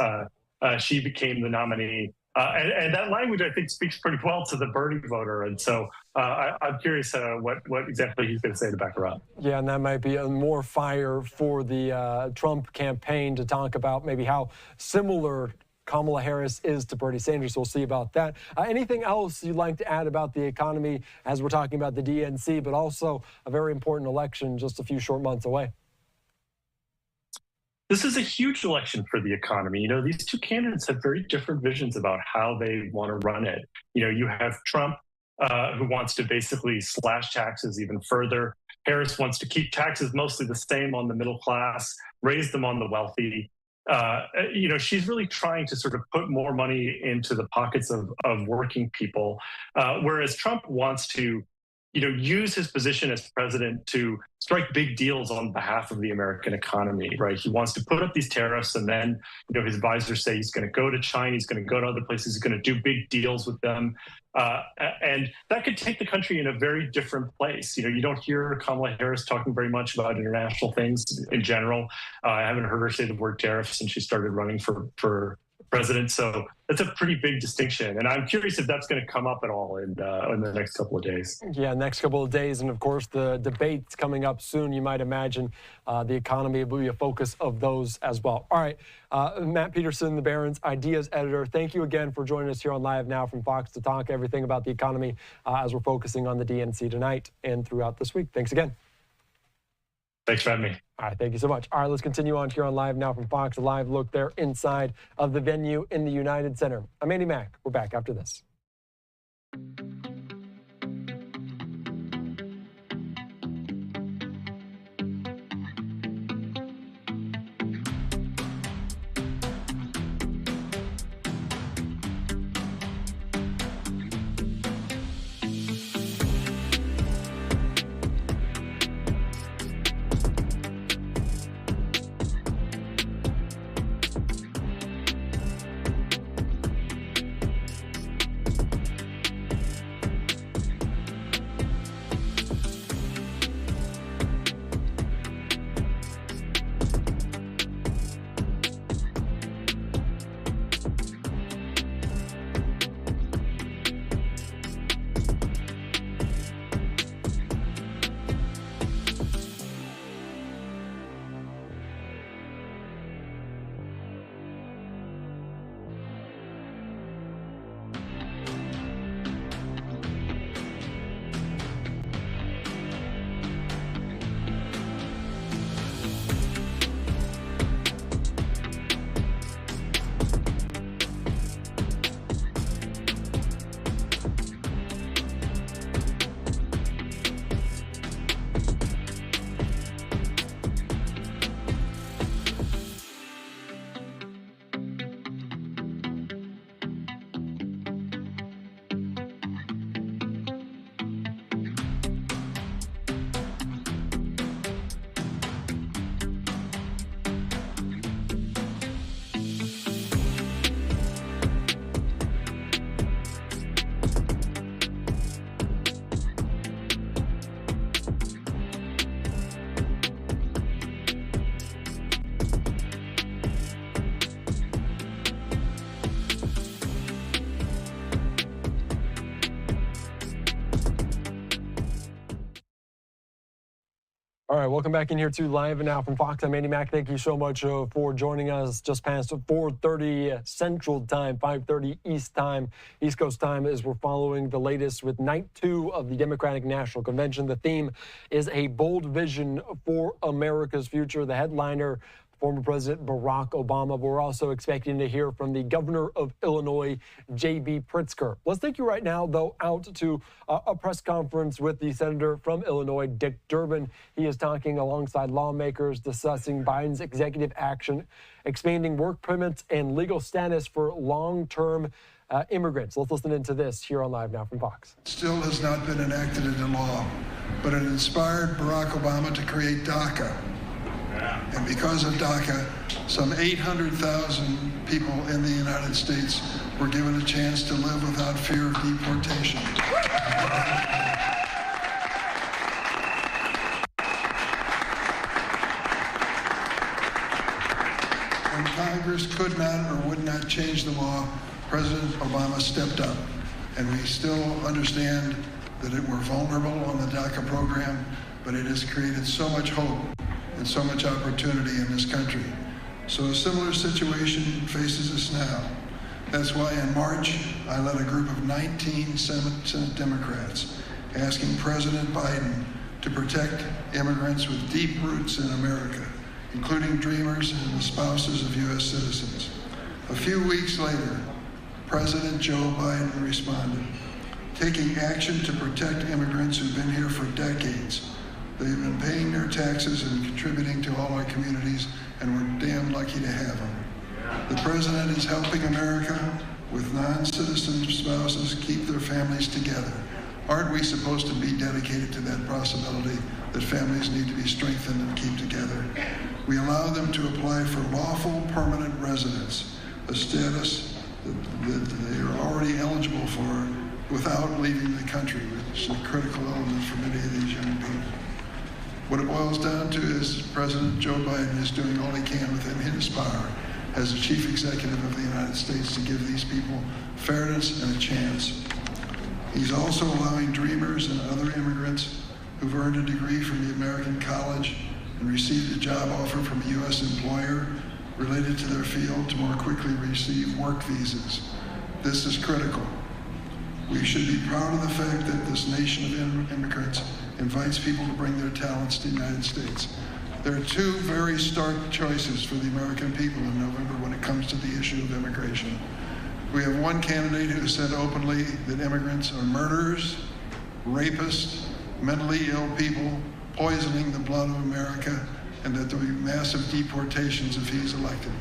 she became the nominee. And that language, I think, speaks pretty well to the Bernie voter. And so I'm curious what exactly he's going to say to back her up. Yeah, and that might be more fire for the Trump campaign to talk about maybe how similar Kamala Harris is to Bernie Sanders. We'll see about that. Anything else you'd like to add about the economy as we're talking about the DNC, but also a very important election just a few short months away? This is a huge election for the economy. These two candidates have very different visions about how they want to run it. You have Trump, who wants to basically slash taxes even further. Harris wants to keep taxes mostly the same on the middle class, raise them on the wealthy. She's really trying to sort of put more money into the pockets of working people, whereas Trump wants to use his position as president to strike big deals on behalf of the American economy, right? He wants to put up these tariffs, and then, his advisors say he's going to go to China, he's going to go to other places, he's going to do big deals with them. And that could take the country in a very different place. You don't hear Kamala Harris talking very much about international things in general. I haven't heard her say the word tariff since she started running for president. So that's a pretty big distinction. And I'm curious if that's going to come up at all in the next couple of days. Yeah, next couple of days. And of course, the debates coming up soon, you might imagine the economy will be a focus of those as well. All right, Matt Peterson, the Barron's Ideas editor, thank you again for joining us here on Live Now from Fox to talk everything about the economy as we're focusing on the DNC tonight and throughout this week. Thanks again. Thanks for having me. All right, thank you so much. All right, let's continue on here on Live Now from Fox, a live look there inside of the venue in the United Center. I'm Andy Mack. We're back after this. All right, welcome back in here to Live Now from Fox. I'm Andy Mack. Thank you so much for joining us. Just past 4:30 Central Time, 5:30 East Coast time, as we're following the latest with night 2 of the Democratic National Convention. The theme is a bold vision for America's future. The headliner, former President Barack Obama. But we're also expecting to hear from the governor of Illinois, J.B. Pritzker. Let's take you right now, though, out to a press conference with the senator from Illinois, Dick Durbin. He is talking alongside lawmakers discussing Biden's executive action, expanding work permits and legal status for long-term immigrants. Let's listen into this here on Live Now from Fox. Still has not been enacted into law, but it inspired Barack Obama to create DACA. And because of DACA, some 800,000 people in the United States were given a chance to live without fear of deportation. When Congress could not or would not change the law, President Obama stepped up. And we still understand that we're vulnerable on the DACA program, but it has created so much hope and so much opportunity in this country. So a similar situation faces us now. That's why in March, I led a group of 19 Senate Democrats asking President Biden to protect immigrants with deep roots in America, including dreamers and the spouses of U.S. citizens. A few weeks later, President Joe Biden responded, taking action to protect immigrants who've been here for decades. They've been paying their taxes and contributing to all our communities, and we're damn lucky to have them. The president is helping America with non-citizen spouses keep their families together. Aren't we supposed to be dedicated to that possibility that families need to be strengthened and keep together? We allow them to apply for lawful permanent residence, a status that they are already eligible for without leaving the country, which is a critical element for many of these young people. What it boils down to is President Joe Biden is doing all he can within his power as the chief executive of the United States to give these people fairness and a chance. He's also allowing dreamers and other immigrants who've earned a degree from the American college and received a job offer from a U.S. employer related to their field to more quickly receive work visas. This is critical. We should be proud of the fact that this nation of immigrants invites people to bring their talents to the United States. There are 2 very stark choices for the American people in November when it comes to the issue of immigration. We have one candidate who said openly that immigrants are murderers, rapists, mentally ill people, poisoning the blood of America, and that there will be massive deportations if he's elected.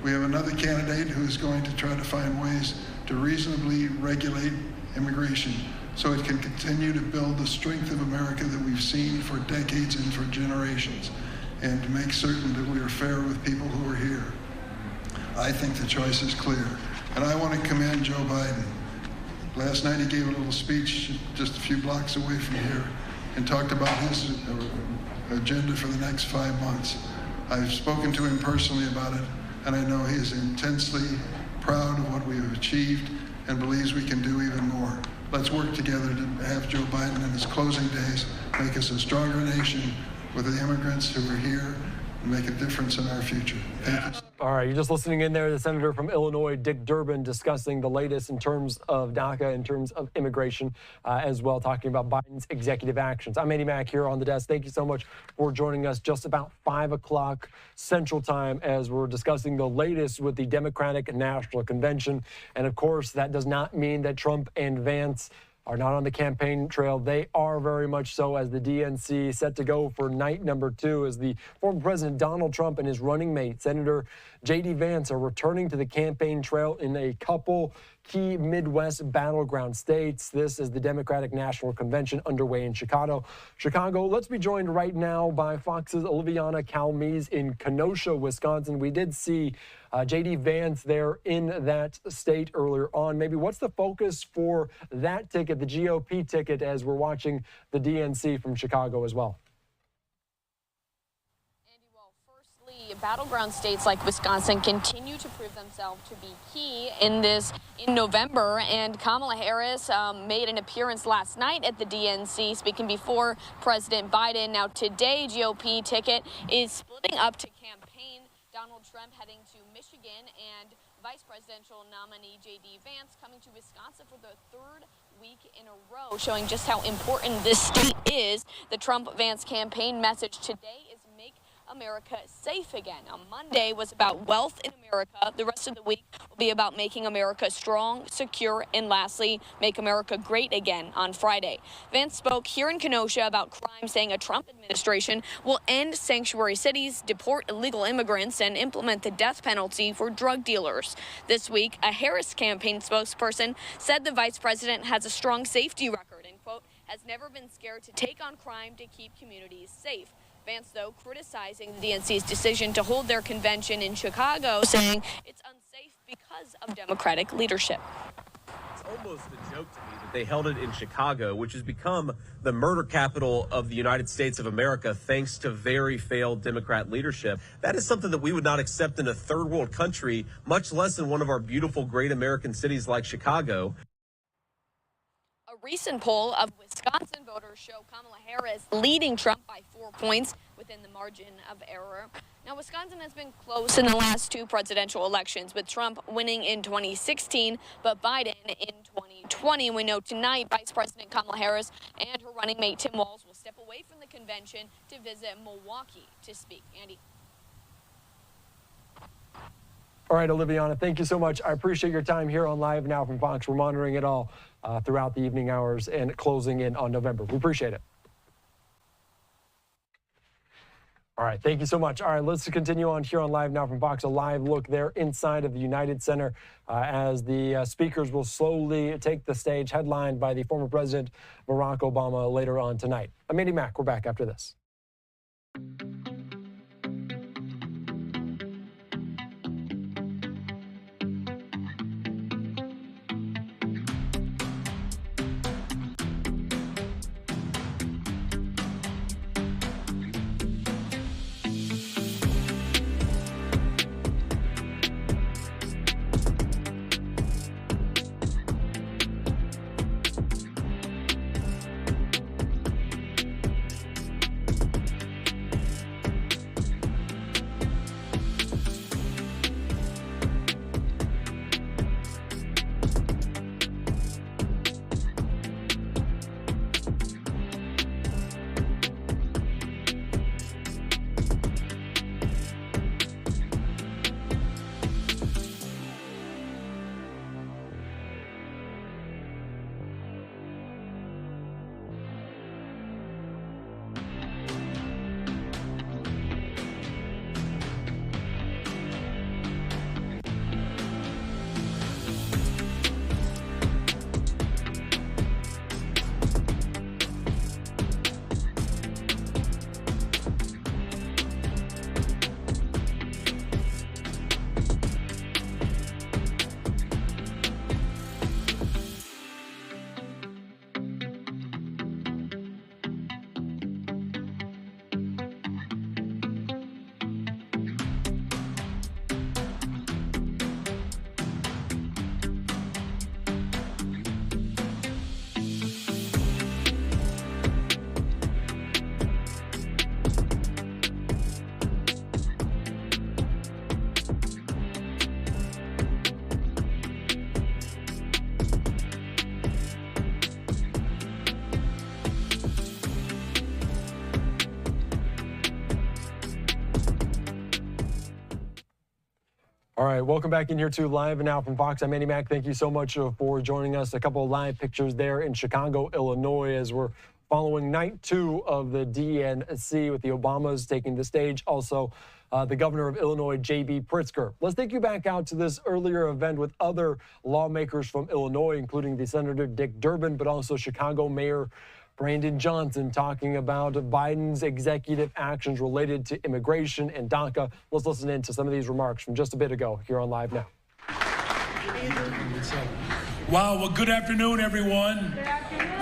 We have another candidate who is going to try to find ways to reasonably regulate immigration so it can continue to build the strength of America that we've seen for decades and for generations, and to make certain that we are fair with people who are here. I think the choice is clear, and I want to commend Joe Biden. Last night he gave a little speech just a few blocks away from here and talked about his agenda for the next 5 months. I've spoken to him personally about it, and I know he is intensely proud of what we have achieved and believes we can do even more. Let's work together to have Joe Biden in his closing days make us a stronger nation with the immigrants who are here and make a difference in our future. Thank you. All right, you're just listening in there, the senator from Illinois, Dick Durbin, discussing the latest in terms of DACA, in terms of immigration, as well, talking about Biden's executive actions. I'm Andy Mack here on the desk. Thank you so much for joining us just about 5 o'clock Central Time as we're discussing the latest with the Democratic National Convention. And of course, that does not mean that Trump and Vance are not on the campaign trail. They are very much so, as the DNC set to go for night number 2 as the former President Donald Trump and his running mate, Senator JD Vance, are returning to the campaign trail in a couple key Midwest battleground states. This is the Democratic National Convention underway in Chicago. Let's be joined right now by Fox's Oliviana Calmes in Kenosha, Wisconsin. We did see JD Vance there in that state earlier on. Maybe what's the focus for that ticket, the GOP ticket, as we're watching the DNC from Chicago as well? battleground states like Wisconsin continue to prove themselves to be key in November. And Kamala Harris made an appearance last night at the DNC, speaking before President Biden. Now today, GOP ticket is splitting up to campaign Donald Trump heading to Michigan and Vice Presidential nominee JD Vance coming to Wisconsin for the third week in a row, showing just how important this state is. The Trump-Vance campaign message today is make America safe again. Now, Monday was about wealth in America. The rest of the week will be about making America strong, secure, and lastly, make America great again on Friday. Vance spoke here in Kenosha about crime, saying a Trump administration will end sanctuary cities, deport illegal immigrants, and implement the death penalty for drug dealers. This week, a Harris campaign spokesperson said the vice president has a strong safety record and, quote, has never been scared to take on crime to keep communities safe. Vance, though, criticizing the DNC's decision to hold their convention in Chicago, saying it's unsafe because of Democratic leadership. It's almost a joke to me that they held it in Chicago, which has become the murder capital of the United States of America, thanks to very failed Democrat leadership. That is something that we would not accept in a third world country, much less in one of our beautiful, great American cities like Chicago. A recent poll of Wisconsin voters show Kamala Harris leading Trump by 4 points within the margin of error. Now, Wisconsin has been close in the last two presidential elections, with Trump winning in 2016, but Biden in 2020. We know tonight Vice President Kamala Harris and her running mate Tim Walz will step away from the convention to visit Milwaukee to speak. Andy. All right, Oliviana, thank you so much. I appreciate your time here on Live Now from Fox. We're monitoring it all throughout the evening hours and closing in on November. We appreciate it. All right, thank you so much. All right, let's continue on here on Live Now from Fox. A live look there inside of the United Center as the speakers will slowly take the stage, headlined by the former President Barack Obama later on tonight. I'm Andy Mack. We're back after this. All right, welcome back in here to Live Now from Fox. I'm Andy Mack. Thank you so much for joining us. A couple of live pictures there in Chicago, Illinois, as we're following night 2 of the DNC with the Obamas taking the stage. Also, the governor of Illinois, J.B. Pritzker. Let's take you back out to this earlier event with other lawmakers from Illinois, including the Senator Dick Durbin, but also Chicago Mayor Brandon Johnson, talking about Biden's executive actions related to immigration and DACA. Let's listen in to some of these remarks from just a bit ago here on Live Now. Wow, well, good afternoon, everyone.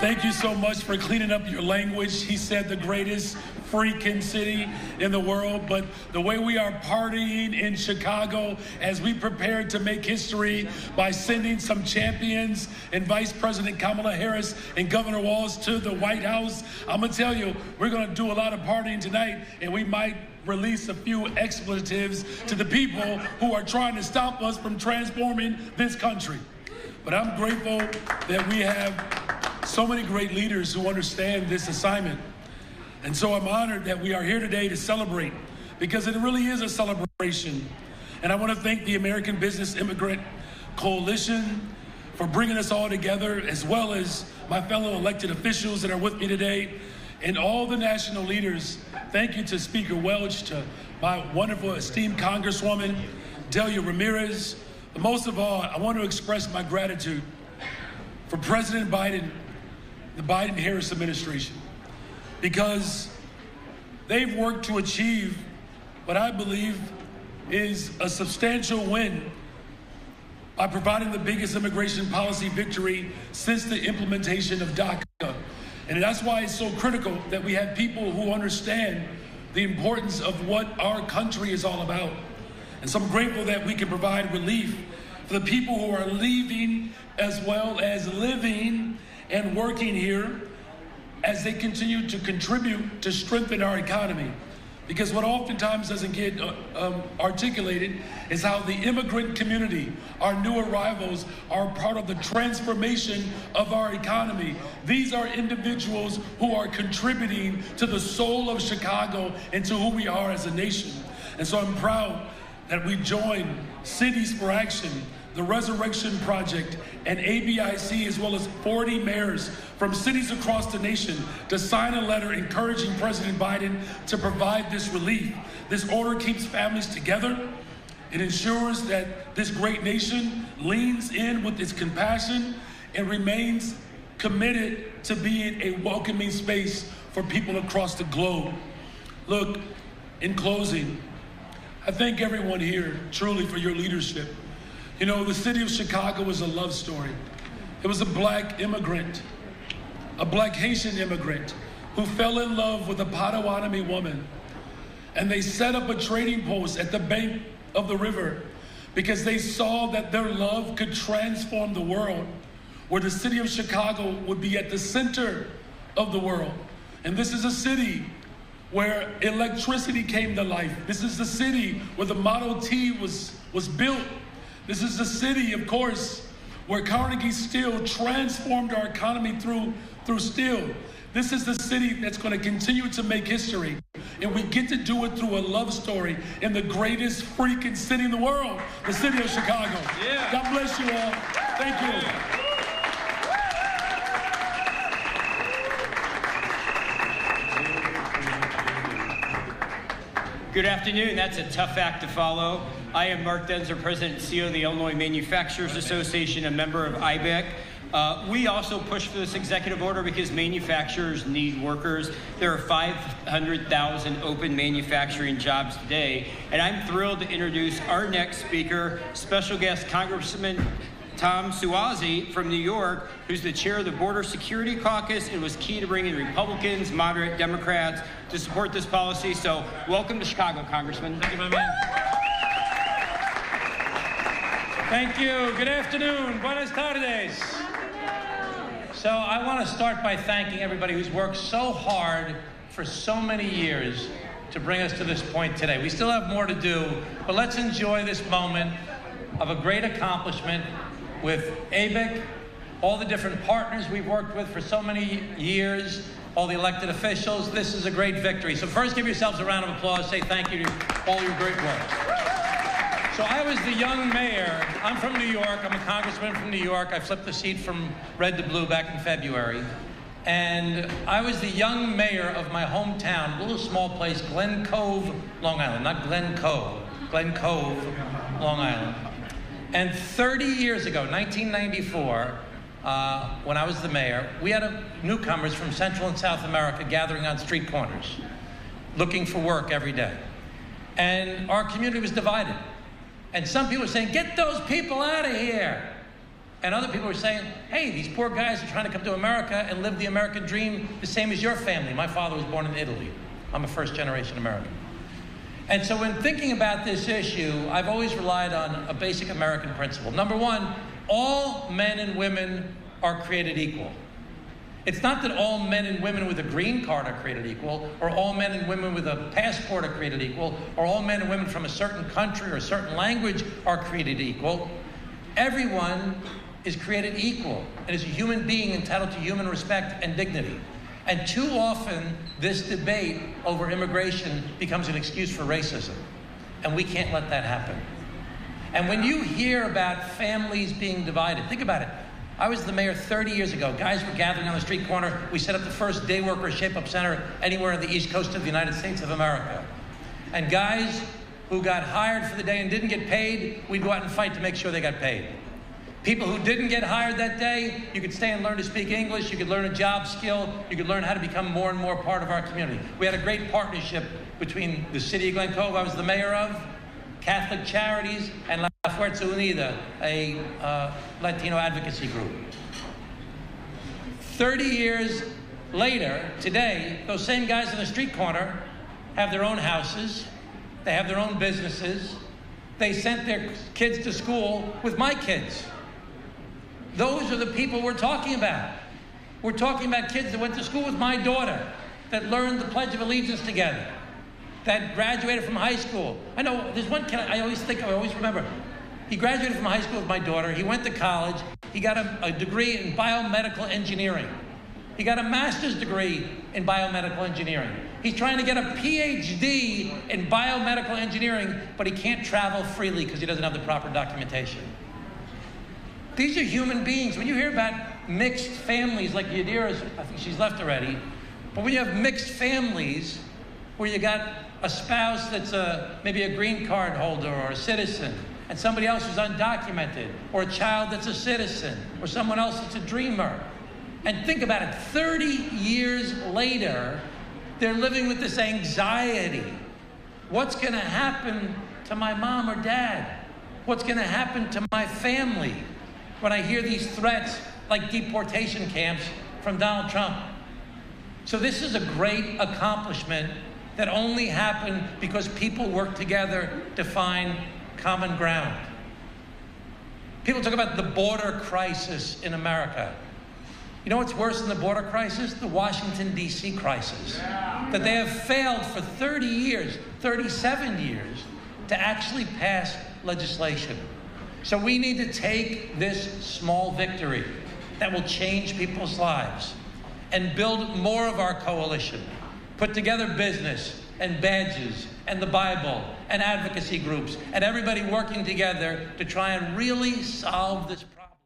Thank you so much for cleaning up your language. He said the greatest freaking city in the world, but the way we are partying in Chicago as we prepare to make history by sending some champions and Vice President Kamala Harris and Governor Walz to the White House, I'm gonna tell you, we're gonna do a lot of partying tonight, and we might release a few expletives to the people who are trying to stop us from transforming this country. But I'm grateful that we have so many great leaders who understand this assignment. And so I'm honored that we are here today to celebrate, because it really is a celebration. And I want to thank the American Business Immigrant Coalition for bringing us all together, as well as my fellow elected officials that are with me today, and all the national leaders. Thank you to Speaker Welch, to my wonderful esteemed Congresswoman, Delia Ramirez. But most of all, I want to express my gratitude for President Biden, the Biden-Harris administration, because they've worked to achieve what I believe is a substantial win by providing the biggest immigration policy victory since the implementation of DACA. And that's why it's so critical that we have people who understand the importance of what our country is all about. And so I'm grateful that we can provide relief for the people who are leaving, as well as living and working here, as they continue to contribute to strengthen our economy. Because what oftentimes doesn't get articulated is how the immigrant community, our new arrivals, are part of the transformation of our economy. These are individuals who are contributing to the soul of Chicago and to who we are as a nation. And so I'm proud that we join Cities for Action, the Resurrection Project, and ABIC, as well as 40 mayors from cities across the nation, to sign a letter encouraging President Biden to provide this relief. This order keeps families together. It ensures that this great nation leans in with its compassion and remains committed to being a welcoming space for people across the globe. Look, in closing, I thank everyone here truly for your leadership. You know, the city of Chicago was a love story. It was a black immigrant, a black Haitian immigrant, who fell in love with a Potawatomi woman. And they set up a trading post at the bank of the river because they saw that their love could transform the world, where the city of Chicago would be at the center of the world. And this is a city where electricity came to life. This is the city where the Model T was built. This is the city, of course, where Carnegie Steel transformed our economy through steel. This is the city that's going to continue to make history. And we get to do it through a love story in the greatest freaking city in the world, the city of Chicago. Yeah. God bless you all. Thank you. Good afternoon. That's a tough act to follow. I am Mark Denzer, President and CEO of the Illinois Manufacturers Association, a member of IBEC. We also push for this executive order because manufacturers need workers. There are 500,000 open manufacturing jobs today, and I'm thrilled to introduce our next speaker, special guest Congressman Tom Swazi from New York, who's the chair of the Border Security Caucus and was key to bringing Republicans, moderate Democrats to support this policy. So welcome to Chicago, Congressman. Thank you, my man. Thank you. Good afternoon. Buenas tardes. So I want to start by thanking everybody who's worked so hard for so many years to bring us to this point today. We still have more to do, but let's enjoy this moment of a great accomplishment with ABEC, all the different partners we've worked with for so many years, all the elected officials. This is a great victory. So first, give yourselves a round of applause. Say thank you to all your great work. So I was the young mayor. I'm from New York. I'm a congressman from New York. I flipped the seat from red to blue back in February. And I was the young mayor of my hometown, a little small place, Glen Cove, Long Island. Not Glen Cove, Glen Cove, Long Island. And 30 years ago, 1994, when I was the mayor, we had newcomers from Central and South America gathering on street corners, looking for work every day. And our community was divided. And some people were saying, get those people out of here. And other people were saying, hey, these poor guys are trying to come to America and live the American dream the same as your family. My father was born in Italy. I'm a first-generation American. And so when thinking about this issue, I've always relied on a basic American principle. Number one, all men and women are created equal. It's not that all men and women with a green card are created equal, or all men and women with a passport are created equal, or all men and women from a certain country or a certain language are created equal. Everyone is created equal and is a human being entitled to human respect and dignity. And too often, this debate over immigration becomes an excuse for racism. And we can't let that happen. And when you hear about families being divided, think about it. I was the mayor 30 years ago. Guys were gathering on the street corner. We set up the first day worker shape-up center anywhere on the East Coast of the United States of America. And guys who got hired for the day and didn't get paid, we'd go out and fight to make sure they got paid. People who didn't get hired that day, you could stay and learn to speak English, you could learn a job skill, you could learn how to become more and more part of our community. We had a great partnership between the city of Glen Cove, I was the mayor of, Catholic Charities, and La Fuerza Unida, a Latino advocacy group. 30 years later, today, those same guys on the street corner have their own houses, they have their own businesses, they sent their kids to school with my kids. Those are the people we're talking about. We're talking about kids that went to school with my daughter, that learned the Pledge of Allegiance together, that graduated from high school. I know there's one kid I always remember. He graduated from high school with my daughter. He went to college. He got a degree in biomedical engineering. He got a master's degree in biomedical engineering. He's trying to get a PhD in biomedical engineering, but he can't travel freely because he doesn't have the proper documentation. These are human beings. When you hear about mixed families, like Yadira's, I think she's left already, but when you have mixed families where you got a spouse that's maybe a green card holder or a citizen, and somebody else who's undocumented, or a child that's a citizen, or someone else that's a dreamer. And think about it, 30 years later, they're living with this anxiety. What's gonna happen to my mom or dad? What's gonna happen to my family when I hear these threats like deportation camps from Donald Trump? So this is a great accomplishment that only happened because people work together to find common ground. People talk about the border crisis in America. You know what's worse than the border crisis? The Washington, D.C. crisis. That they have failed for 30 years, 37 years, to actually pass legislation. So we need to take this small victory that will change people's lives and build more of our coalition. Put together business and badges and the Bible and advocacy groups and everybody working together to try and really solve this problem.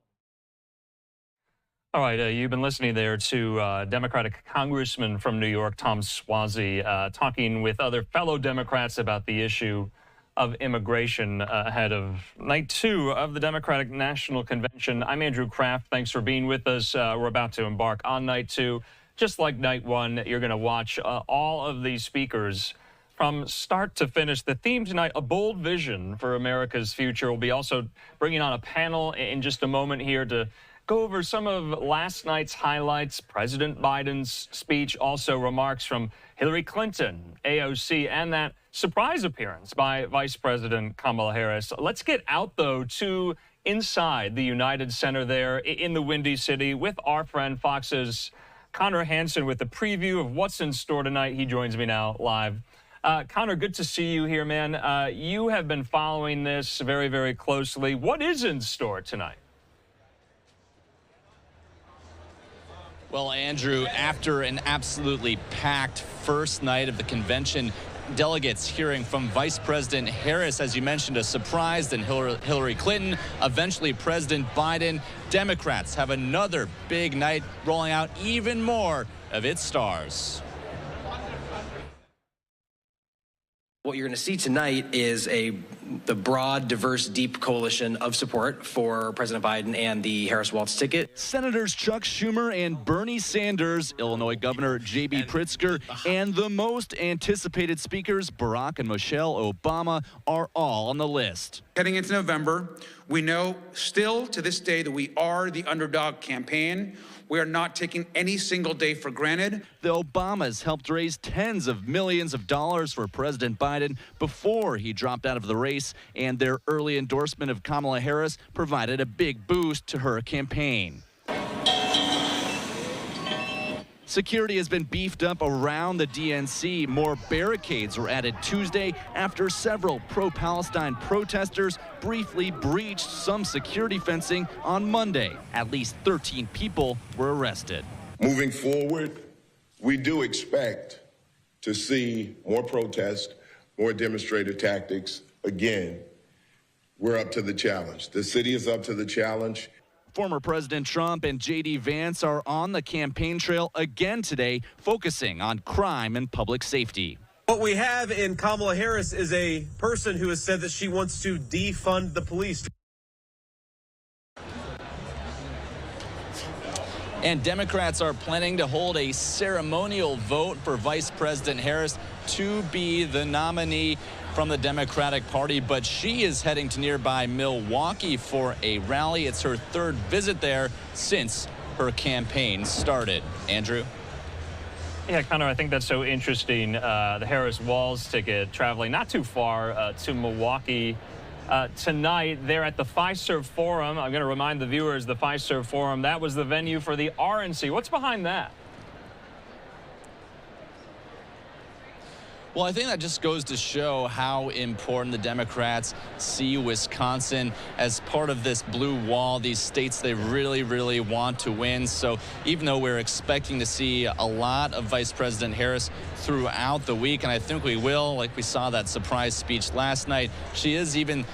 All right, you've been listening there to Democratic Congressman from New York, Tom Swazi, talking with other fellow Democrats about the issue of immigration ahead of night 2 of the Democratic National Convention. I'm Andrew Kraft. Thanks for being with us. We're about to embark on night 2. Just like night 1, you're going to watch all of these speakers from start to finish. The theme tonight, a bold vision for America's future. We'll be also bringing on a panel in just a moment here to go over some of last night's highlights, President Biden's speech, also remarks from Hillary Clinton, AOC, and that surprise appearance by Vice President Kamala Harris. Let's get out, though, to inside the United Center there in the Windy City with our friend Fox's Connor Hansen with a preview of what's in store tonight. He joins me now live. Connor, good to see you here, man. You have been following this very, very closely. What is in store tonight? Well, Andrew, after an absolutely packed first night of the convention, delegates hearing from Vice President Harris, as you mentioned, a surprise, then Hillary Clinton, eventually President Biden. Democrats have another big night, rolling out even more of its stars. What you're going to see tonight is the broad, diverse, deep coalition of support for President Biden and the Harris-Walz ticket. Senators Chuck Schumer and Bernie Sanders, Illinois Governor J.B. Pritzker, and the most anticipated speakers, Barack and Michelle Obama, are all on the list. Heading into November, we know still to this day that we are the underdog campaign. We are not taking any single day for granted. The Obamas helped raise tens of millions of dollars for President Biden before he dropped out of the race, and their early endorsement of Kamala Harris provided a big boost to her campaign. Security has been beefed up around the DNC. More barricades were added Tuesday after several pro-Palestine protesters briefly breached some security fencing on Monday. At least 13 people were arrested. Moving forward, we do expect to see more protest, more demonstrative tactics. Again, we're up to the challenge. The city is up to the challenge. Former President Trump and JD Vance are on the campaign trail again today, focusing on crime and public safety. What we have in Kamala Harris is a person who has said that she wants to defund the police. And Democrats are planning to hold a ceremonial vote for Vice President Harris to be the nominee from the Democratic Party, but she is heading to nearby Milwaukee for a rally. It's her third visit there since her campaign started. Andrew? Yeah, Connor, I think that's so interesting. The Harris-Walz ticket traveling not too far to Milwaukee tonight. They're at the Fiserv Forum. I'm going to remind the viewers, the Fiserv Forum, that was the venue for the RNC. What's behind that? Well, I think that just goes to show how important the Democrats see Wisconsin as part of this blue wall, these states they really, really want to win. So even though we're expecting to see a lot of Vice President Harris throughout the week, and I think we will, like we saw that surprise speech last night, she is even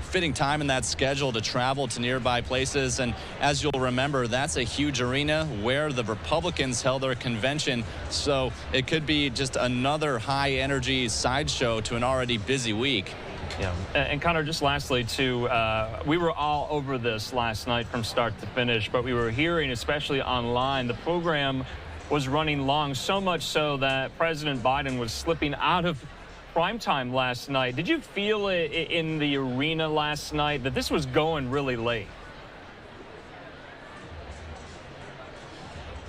fitting time in that schedule to travel to nearby places. And as you'll remember, that's a huge arena where the Republicans held their convention. So it could be just another high energy sideshow to an already busy week. Yeah, and Connor, just lastly, too, we were all over this last night from start to finish, but we were hearing, especially online, the program was running long, so much so that President Biden was slipping out of primetime last night. Did you feel it in the arena last night that this was going really late?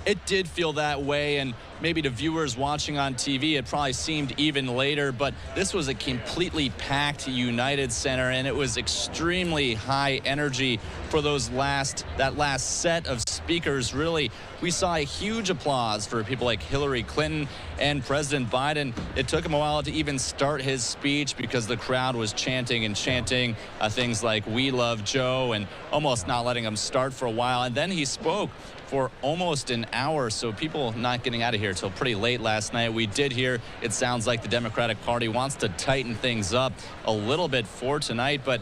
It did feel that way, and maybe to viewers watching on TV, it probably seemed even later, but this was a completely packed United Center, and it was extremely high energy for that last set of speakers. Really, we saw a huge applause for people like Hillary Clinton and President Biden. It took him a while to even start his speech because the crowd was chanting and chanting things like "We love Joe" and almost not letting him start for a while. And then he spoke for almost an hour, so people not getting out of here till pretty late last night. We did hear it sounds like the Democratic Party wants to tighten things up a little bit for tonight, but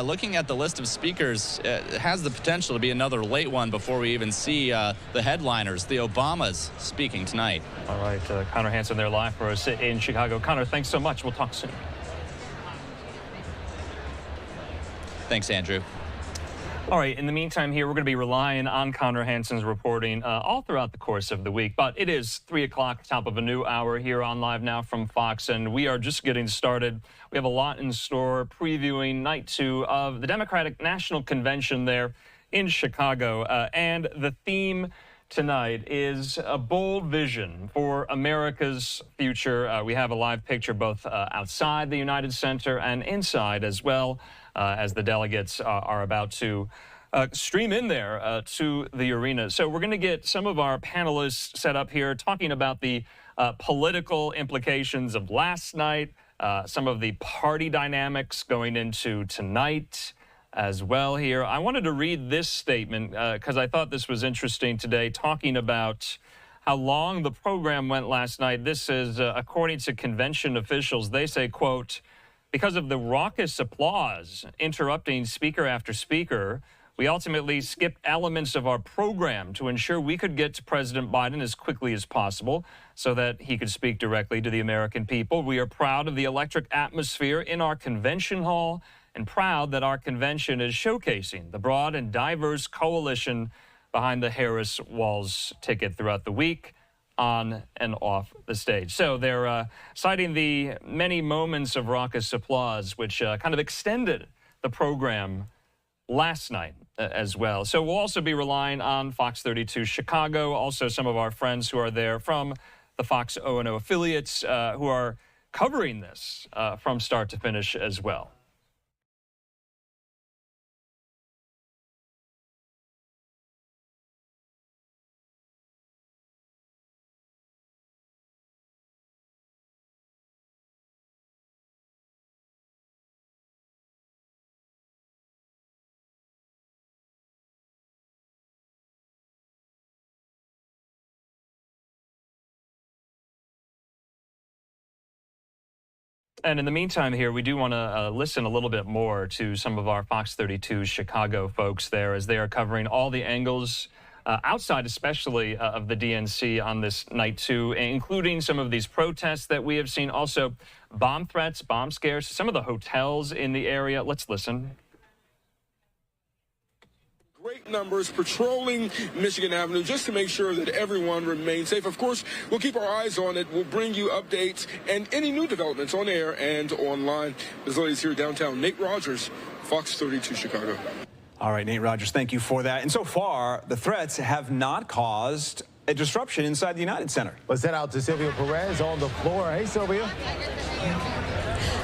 looking at the list of speakers, it has the potential to be another late one before we even see the headliners, the Obamas, speaking tonight. All right, Connor Hansen there live for us in Chicago. Connor, thanks so much. We'll talk soon. Thanks, Andrew. All right, in the meantime here, we're going to be relying on Connor Hansen's reporting all throughout the course of the week. But it is 3 o'clock, top of a new hour here on Live Now from Fox, and we are just getting started. We have a lot in store, previewing night 2 of the Democratic National Convention there in Chicago. And the theme tonight is a bold vision for America's future. We have a live picture both outside the United Center and inside as well, as the delegates are about to stream in there to the arena. So we're going to get some of our panelists set up here talking about the political implications of last night, some of the party dynamics going into tonight as well here. I wanted to read this statement because I thought this was interesting today, talking about how long the program went last night. This is according to convention officials. They say, quote, "Because of the raucous applause interrupting speaker after speaker, we ultimately skipped elements of our program to ensure we could get to President Biden as quickly as possible so that he could speak directly to the American people. We are proud of the electric atmosphere in our convention hall and proud that our convention is showcasing the broad and diverse coalition behind the Harris-Walz ticket throughout the week, on and off the stage." So they're citing the many moments of raucous applause, which kind of extended the program last night as well. So we'll also be relying on Fox 32 Chicago, also some of our friends who are there from the Fox O&O affiliates who are covering this from start to finish as well. And in the meantime here, we do want to listen a little bit more to some of our Fox 32 Chicago folks there as they are covering all the angles outside especially of the DNC on this night too, including some of these protests that we have seen, also bomb threats, bomb scares, some of the hotels in the area. Let's listen. Great numbers patrolling Michigan Avenue just to make sure that everyone remains safe. Of course, we'll keep our eyes on it. We'll bring you updates and any new developments on air and online. As always, here downtown, Nate Rogers, Fox 32 Chicago. All right, Nate Rogers, thank you for that. And so far, the threats have not caused a disruption inside the United Center. Let's head out to Sylvia Perez on the floor. Hey, Sylvia.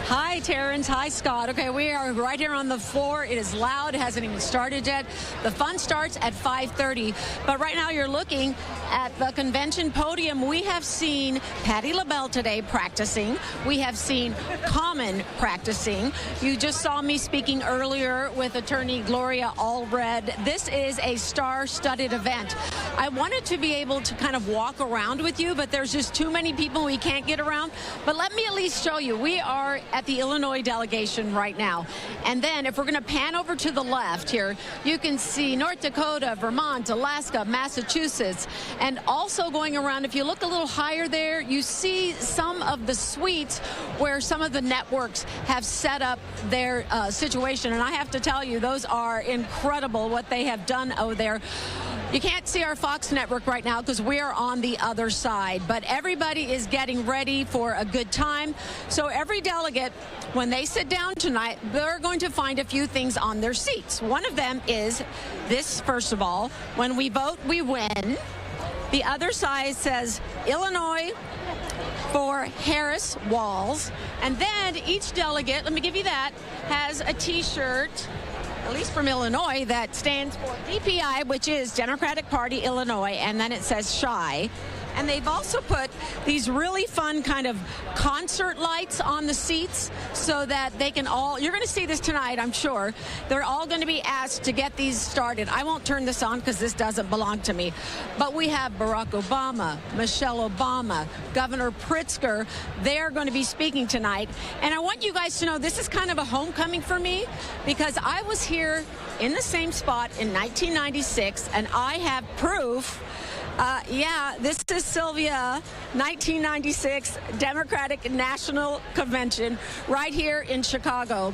Hi, Terrence. Hi, Scott. Okay, we are right here on the floor. It is loud. It hasn't even started yet. The fun starts at 5:30. But right now you're looking at the convention podium. We have seen Patti LaBelle today practicing. We have seen Common practicing. You just saw me speaking earlier with attorney Gloria Allred. This is a star-studded event. I wanted to be able to kind of walk around with you, but there's just too many people we can't get around. But let me at least show you. We are at the Illinois delegation right now. And then if we're going to pan over to the left here, you can see North Dakota, Vermont, Alaska, Massachusetts, and also going around, if you look a little higher there, you see some of the suites where some of the networks have set up their situation. And I have to tell you, those are incredible what they have done over there. You can't see our Fox network right now because we are on the other side, but everybody is getting ready for a good time. So every delegate, when they sit down tonight, they're going to find a few things on their seats. One of them is this, first of all, when we vote, we win. The other side says Illinois for Harris Walz. And then each delegate, let me give you that, has a T-shirt, at least from Illinois, that stands for DPI, which is Democratic Party Illinois, and then it says SHI. And they've also put these really fun kind of concert lights on the seats so that they can all, you're going to see this tonight, I'm sure. They're all going to be asked to get these started. I won't turn this on because this doesn't belong to me. But we have Barack Obama, Michelle Obama, Governor Pritzker. They're going to be speaking tonight. And I want you guys to know this is kind of a homecoming for me because I was here in the same spot in 1996, and I have proof. Yeah, this is Sylvia, 1996 Democratic National Convention right here in Chicago.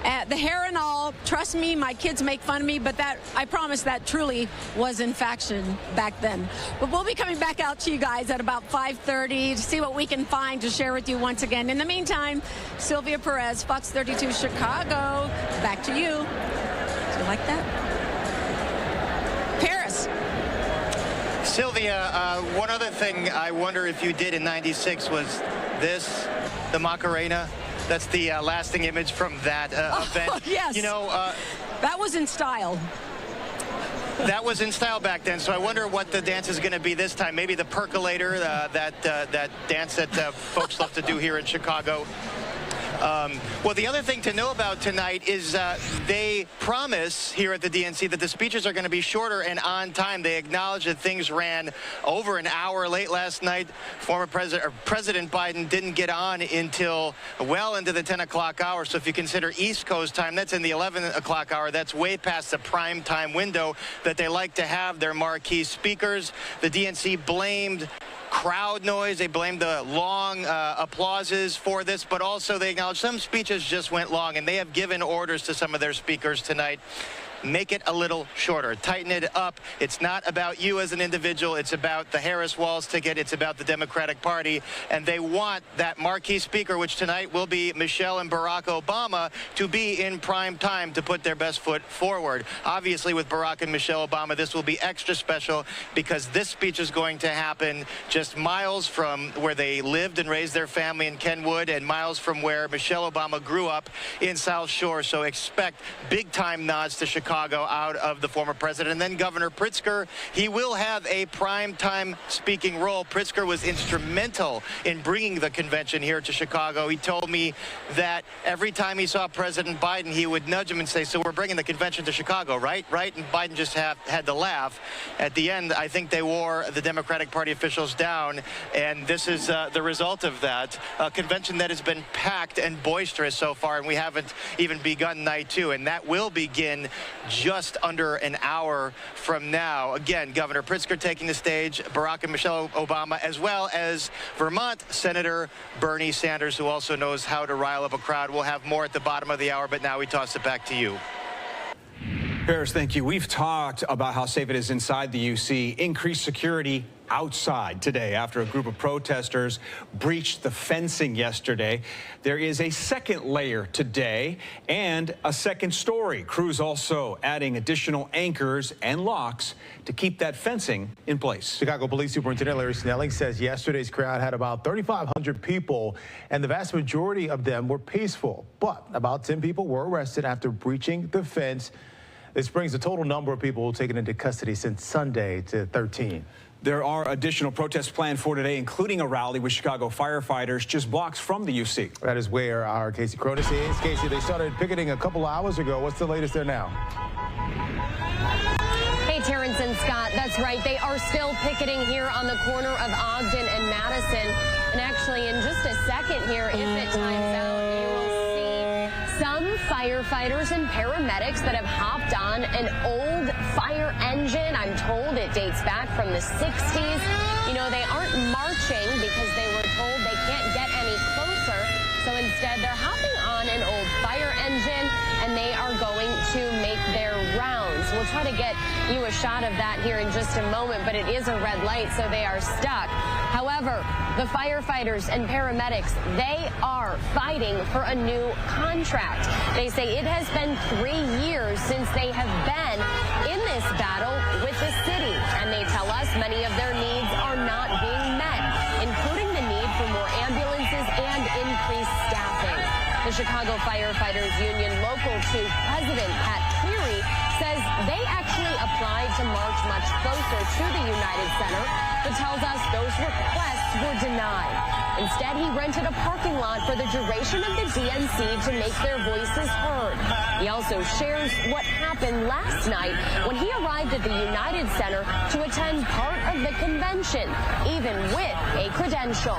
The hair and all, trust me, my kids make fun of me, but that, I promise, that truly was in fashion back then. But we'll be coming back out to you guys at about 5:30 to see what we can find to share with you once again. In the meantime, Sylvia Perez, Fox 32 Chicago, back to you. Do you like that? Paris. Sylvia, one other thing I wonder if you did in '96 was this, the Macarena. That's the lasting image from that event. Yes. You know, that was in style. That was in style back then, so I wonder what the dance is going to be this time. Maybe the percolator, that dance that folks love to do here in Chicago. Well, the other thing to know about tonight is they promise here at the DNC that the speeches are going to be shorter and on time. They acknowledge that things ran over an hour late last night. Former President Biden didn't get on until well into the 10 o'clock hour. So if you consider East Coast time, that's in the 11 o'clock hour. That's way past the prime time window that they like to have their marquee speakers. The DNC blamed crowd noise. They blamed the long applauses for this, but also they acknowledge some speeches just went long, and they have given orders to some of their speakers tonight make it a little shorter. Tighten it up. It's not about you as an individual. It's about the Harris-Walz ticket. It's about the Democratic Party. And they want that marquee speaker, which tonight will be Michelle and Barack Obama, to be in prime time to put their best foot forward. Obviously, with Barack and Michelle Obama, this will be extra special because this speech is going to happen just miles from where they lived and raised their family in Kenwood and miles from where Michelle Obama grew up in South Shore. So expect big-time nods to Chicago out of the former president. And then Governor Pritzker, he will have a prime-time speaking role. Pritzker was instrumental in bringing the convention here to Chicago. He told me that every time he saw President Biden, he would nudge him and say, so we're bringing the convention to Chicago, right? Right? And Biden just had to laugh. At the end, I think they wore the Democratic Party officials down, and this is the result of that. A convention that has been packed and boisterous so far, and we haven't even begun night two, and that will begin just under an hour from now. Again, Governor Pritzker taking the stage, Barack and Michelle Obama, as well as Vermont Senator Bernie Sanders, who also knows how to rile up a crowd. We'll have more at the bottom of the hour, but now we toss it back to you. Paris, thank you. We've talked about how safe it is inside the UC, increased security outside today after a group of protesters breached the fencing yesterday. There is a second layer today and a second story. Crews also adding additional anchors and locks to keep that fencing in place. Chicago Police Superintendent Larry Snelling says yesterday's crowd had about 3,500 people, and the vast majority of them were peaceful. But about 10 people were arrested after breaching the fence. This brings the total number of people taken into custody since Sunday to 13. There are additional protests planned for today, including a rally with Chicago firefighters just blocks from the UC. That is where our Casey Cronus is. Casey, they started picketing a couple hours ago. What's the latest there now? Hey, Terrence and Scott, that's right. They are still picketing here on the corner of Ogden and Madison. And actually, in just a second here, if it times out, you will see some firefighters and paramedics that have hopped on an old fire engine. I'm told it dates back from the 60s. You know, they aren't marching because they were told they can't get any closer. So instead, they're hopping on an old fire engine, and they are going to make their rounds. We'll try to get you a shot of that here in just a moment, but it is a red light, so they are stuck. However, the firefighters and paramedics, they are fighting for a new contract. They say it has been 3 years since they have been in this battle with the city, and they tell us many of their needs are not being met, including the need for more ambulances and increased staffing. The Chicago Firefighters Union Local 2 President Pat Cleary says they actually applied to march much closer to the United Center, but tells us those requests were denied. Instead, he rented a parking lot for the duration of the DNC to make their voices heard. He also shares what happened last night when he arrived at the United Center to attend part of the convention, even with a credential.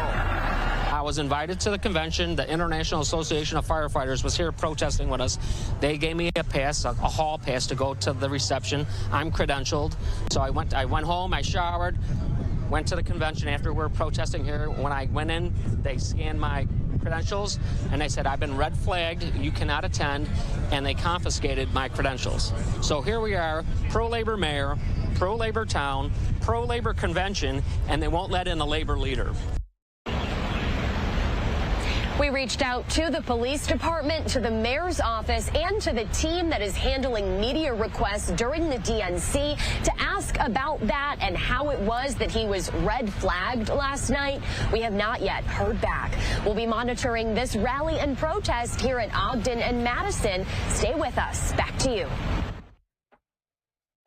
I was invited to the convention. The International Association of Firefighters was here protesting with us. They gave me a pass, a hall pass to go to the reception. I'm credentialed. So I went home, I showered, went to the convention after we were protesting here. When I went in, they scanned my credentials, and they said, I've been red flagged, you cannot attend, and they confiscated my credentials. So here we are, pro-labor mayor, pro-labor town, pro-labor convention, and they won't let in a labor leader. We reached out to the police department, to the mayor's office, and to the team that is handling media requests during the DNC to ask about that and how it was that he was red flagged last night. We have not yet heard back. We'll be monitoring this rally and protest here at Ogden and Madison. Stay with us. Back to you.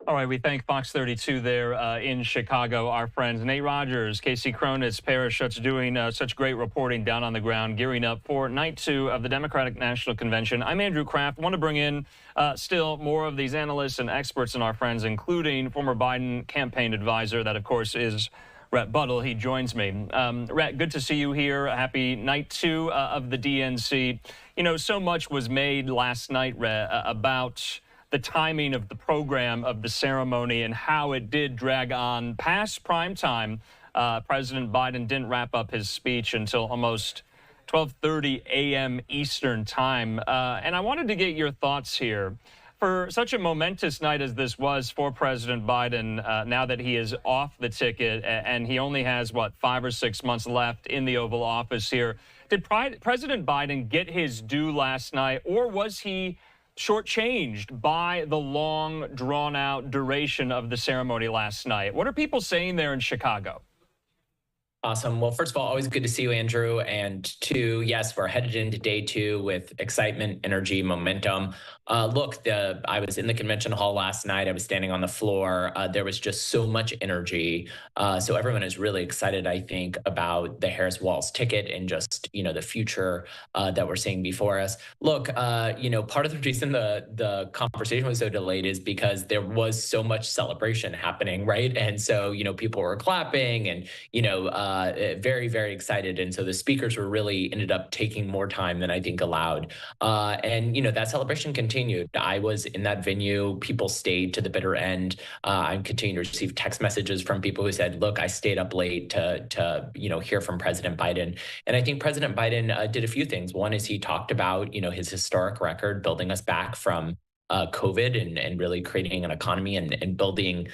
All right, we thank Fox 32 there in Chicago, our friends Nate Rogers, Casey Cronus, Paris Schutz doing such great reporting down on the ground, gearing up for night 2 of the Democratic National Convention. I'm Andrew Kraft. I want to bring in still more of these analysts and experts and our friends, including former Biden campaign advisor, that of course is Rhett Buttle. He joins me. Rhett, good to see you here. Happy night 2 of the DNC. You know, so much was made last night, Rhett, about the timing of the program, of the ceremony, and how it did drag on past prime time. President Biden didn't wrap up his speech until almost 12:30 a.m. Eastern time. And I wanted to get your thoughts here. For such a momentous night as this was for President Biden, now that he is off the ticket and he only has, what, 5 or 6 months left in the Oval Office here, did President Biden get his due last night, or was he shortchanged by the long, drawn-out duration of the ceremony last night? What are people saying there in Chicago? Awesome. Well, first of all, always good to see you, Andrew. And two, yes, we're headed into day 2 with excitement, energy, momentum. Look, I was in the convention hall last night. I was standing on the floor. There was just so much energy. So everyone is really excited, I think, about the Harris-Walz ticket and just, the future that we're seeing before us. Look, part of the reason the conversation was so delayed is because there was so much celebration happening, right? And so, people were clapping and, very, very excited. And so the speakers were really ended up taking more time than I think allowed. And, that celebration continued. I was in that venue. People stayed to the bitter end. I'm continuing to receive text messages from people who said, look, I stayed up late to hear from President Biden. And I think President Biden did a few things. One is he talked about, his historic record, building us back from COVID and really creating an economy and building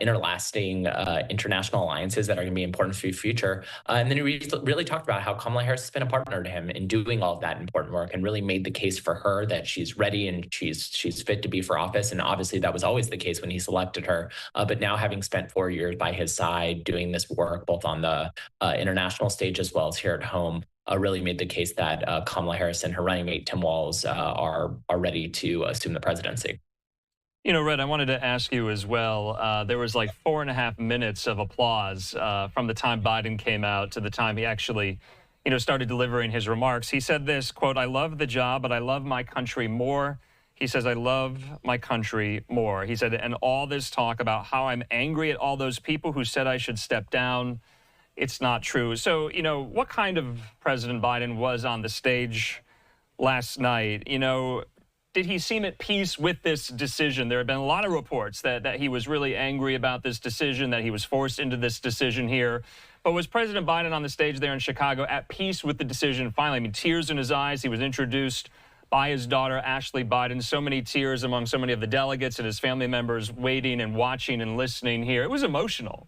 interlasting international alliances that are going to be important for the future. And then he really talked about how Kamala Harris has been a partner to him in doing all of that important work and really made the case for her that she's ready and she's fit to be for office. And obviously that was always the case when he selected her. But now having spent 4 years by his side doing this work, both on the international stage as well as here at home, really made the case that Kamala Harris and her running mate, Tim Walz, are ready to assume the presidency. Red, I wanted to ask you as well. There was like 4.5 minutes of applause from the time Biden came out to the time he actually, started delivering his remarks. He said this, quote, "I love the job, but I love my country more." He says, "I love my country more." He said, and all this talk about how I'm angry at all those people who said I should step down, it's not true. So, what kind of President Biden was on the stage last night? Did he seem at peace with this decision? There have been a lot of reports that he was really angry about this decision, that he was forced into this decision here. But was President Biden on the stage there in Chicago at peace with the decision finally? I mean, tears in his eyes. He was introduced by his daughter, Ashley Biden. So many tears among so many of the delegates and his family members waiting and watching and listening here. It was emotional.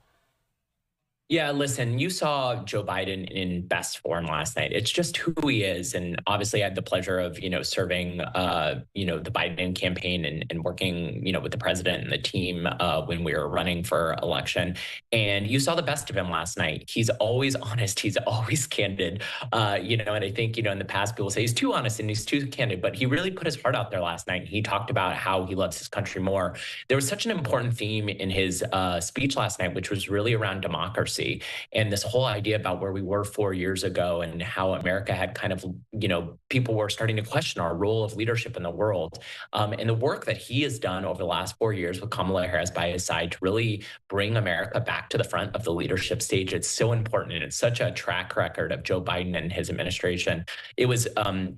Yeah, listen, you saw Joe Biden in best form last night. It's just who he is. And obviously I had the pleasure of, serving, the Biden campaign and working, with the president and the team when we were running for election. And you saw the best of him last night. He's always honest. He's always candid, and I think, in the past people say he's too honest and he's too candid, but he really put his heart out there last night. He talked about how he loves his country more. There was such an important theme in his speech last night, which was really around democracy. And this whole idea about where we were 4 years ago and how America had kind of, people were starting to question our role of leadership in the world. And the work that he has done over the last 4 years with Kamala Harris by his side to really bring America back to the front of the leadership stage. It's so important. And it's such a track record of Joe Biden and his administration. It was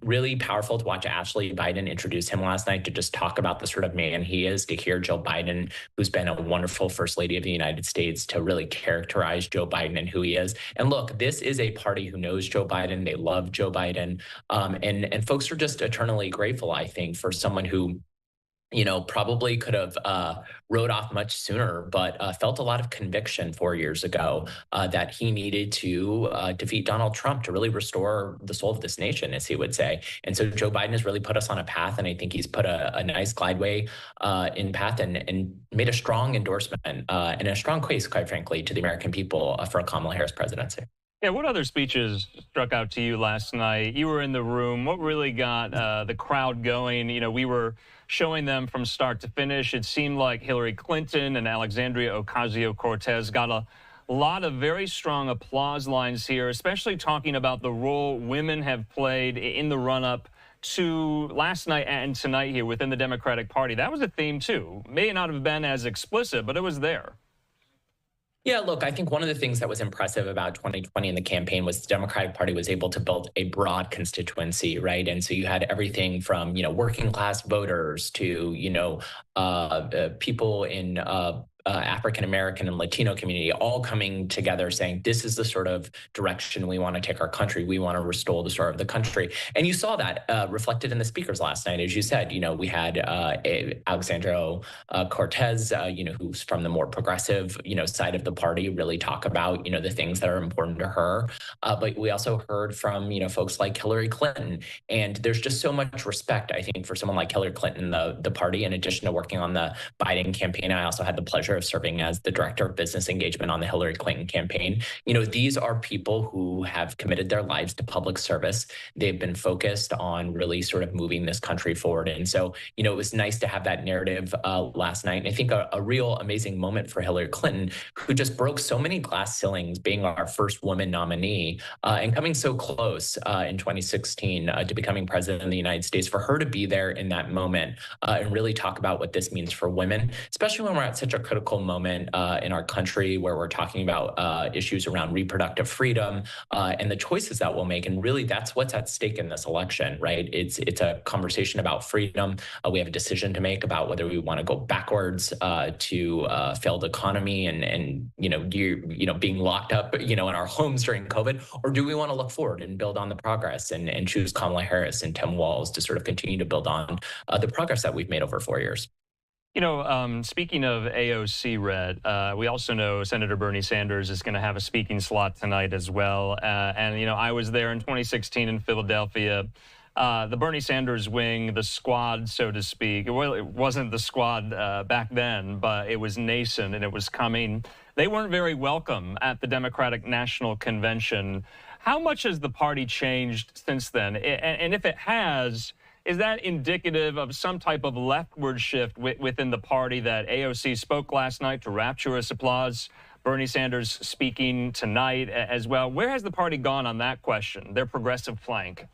really powerful to watch Ashley Biden introduce him last night, to just talk about the sort of man he is, to hear Joe Biden, who's been a wonderful First Lady of the United States, to really characterize Joe Biden and who he is. And look, this is a party who knows Joe Biden. They love Joe Biden. And folks are just eternally grateful, I think, for someone who, probably could have wrote off much sooner, but felt a lot of conviction 4 years ago that he needed to defeat Donald Trump to really restore the soul of this nation, as he would say. And so Joe Biden has really put us on a path, and I think he's put a nice glideway in path and made a strong endorsement and a strong case, quite frankly, to the American people for a Kamala Harris presidency. Yeah, what other speeches struck out to you last night? You were in the room. What really got the crowd going? We were showing them from start to finish. It seemed like Hillary Clinton and Alexandria Ocasio-Cortez got a lot of very strong applause lines here, especially talking about the role women have played in the run-up to last night and tonight here within the Democratic Party. That was a theme, too. May not have been as explicit, but it was there. Yeah, look, I think one of the things that was impressive about 2020 in the campaign was the Democratic Party was able to build a broad constituency, right? And so you had everything from, working class voters to, people in African-American and Latino community all coming together saying, this is the sort of direction we want to take our country. We want to restore the sort of the country. And you saw that reflected in the speakers last night. As you said, we had Alexandria Cortez, who's from the more progressive, side of the party, really talk about, the things that are important to her. But we also heard from, folks like Hillary Clinton. And there's just so much respect, I think, for someone like Hillary Clinton, the party. In addition to working on the Biden campaign, I also had the pleasure of serving as the director of business engagement on the Hillary Clinton campaign. These are people who have committed their lives to public service. They've been focused on really sort of moving this country forward. And so, it was nice to have that narrative last night. And I think a real amazing moment for Hillary Clinton, who just broke so many glass ceilings, being our first woman nominee and coming so close in 2016 to becoming president of the United States, for her to be there in that moment and really talk about what this means for women, especially when we're at such a critical moment in our country where we're talking about issues around reproductive freedom and the choices that we'll make. And really, that's what's at stake in this election, right? It's a conversation about freedom. We have a decision to make about whether we want to go backwards to a failed economy and being locked up, in our homes during COVID, or do we want to look forward and build on the progress and choose Kamala Harris and Tim Walz to sort of continue to build on the progress that we've made over 4 years. Speaking of AOC, Red, we also know Senator Bernie Sanders is going to have a speaking slot tonight as well. And I was there in 2016 in Philadelphia. The Bernie Sanders wing, the squad, so to speak, well, it wasn't the squad back then, but it was nascent and it was coming. They weren't very welcome at the Democratic National Convention. How much has the party changed since then? And if it has, is that indicative of some type of leftward shift within the party that AOC spoke last night to rapturous applause? Bernie Sanders speaking tonight as well. Where has the party gone on that question, their progressive flank?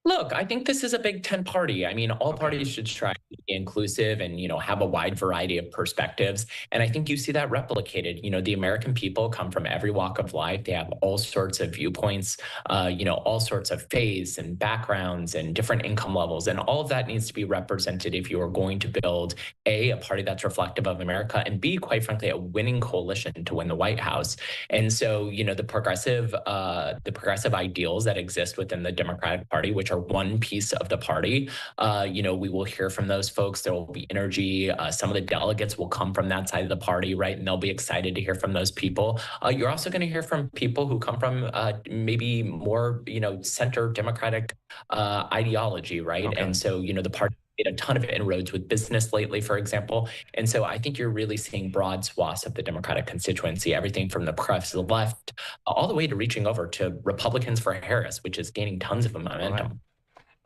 Look, I think this is a Big Tent party. I mean, all parties should try to be inclusive and, have a wide variety of perspectives. And I think you see that replicated. The American people come from every walk of life. They have all sorts of viewpoints, all sorts of faiths and backgrounds and different income levels. And all of that needs to be represented if you are going to build, A, party that's reflective of America, and B, quite frankly, a winning coalition to win the White House. And so, the progressive ideals that exist within the Democratic Party, which are one piece of the party. We will hear from those folks. There will be energy. Some of the delegates will come from that side of the party, right? And they'll be excited to hear from those people. You're also going to hear from people who come from maybe more, center Democratic ideology, right? Okay. And so, the party made a ton of inroads with business lately, for example. And so I think you're really seeing broad swaths of the Democratic constituency, everything from the progressive left all the way to reaching over to Republicans for Harris, which is gaining tons of momentum.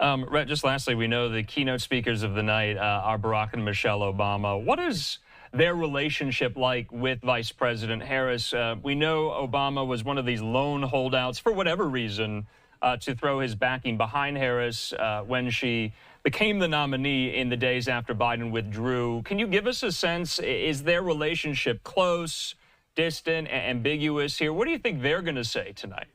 Rhett, just lastly, we know the keynote speakers of the night are Barack and Michelle Obama. What is their relationship like with Vice President Harris? We know Obama was one of these lone holdouts, for whatever reason, to throw his backing behind Harris when she became the nominee in the days after Biden withdrew. Can you give us a sense? Is their relationship close, distant, ambiguous here? What do you think they're going to say tonight?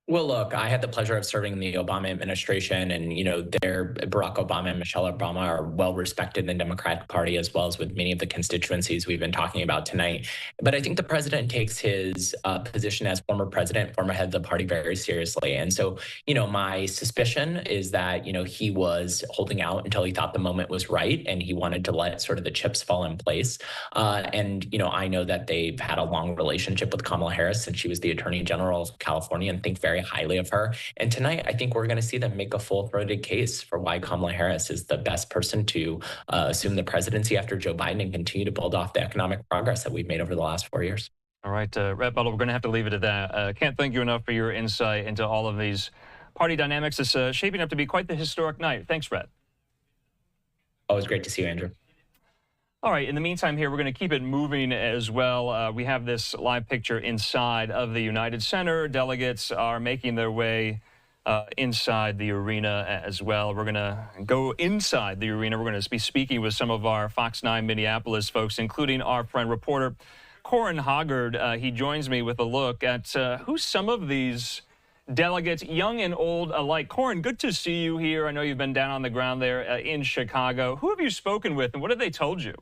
Well, look, I had the pleasure of serving in the Obama administration, and, Barack Obama and Michelle Obama are well respected in the Democratic Party, as well as with many of the constituencies we've been talking about tonight. But I think the president takes his position as former president, former head of the party very seriously. And so, my suspicion is that, he was holding out until he thought the moment was right, and he wanted to let sort of the chips fall in place. And, I know that they've had a long relationship with Kamala Harris since she was the Attorney General of California, and think very highly of her. And tonight, I think we're going to see them make a full-throated case for why Kamala Harris is the best person to assume the presidency after Joe Biden and continue to build off the economic progress that we've made over the last 4 years. All right, Rhett Butler, we're going to have to leave it at that. Can't thank you enough for your insight into all of these party dynamics. It's shaping up to be quite the historic night. Thanks, Rhett. Always great to see you, Andrew. All right, in the meantime here, we're going to keep it moving as well. We have this live picture inside of the United Center. Delegates are making their way inside the arena as well. We're going to go inside the arena. We're going to be speaking with some of our Fox 9 Minneapolis folks, including our friend reporter Corin Hoggard. He joins me with a look at who some of these delegates, young and old alike. Corin, good to see you here. I know you've been down on the ground there in Chicago. Who have you spoken with, and what have they told you?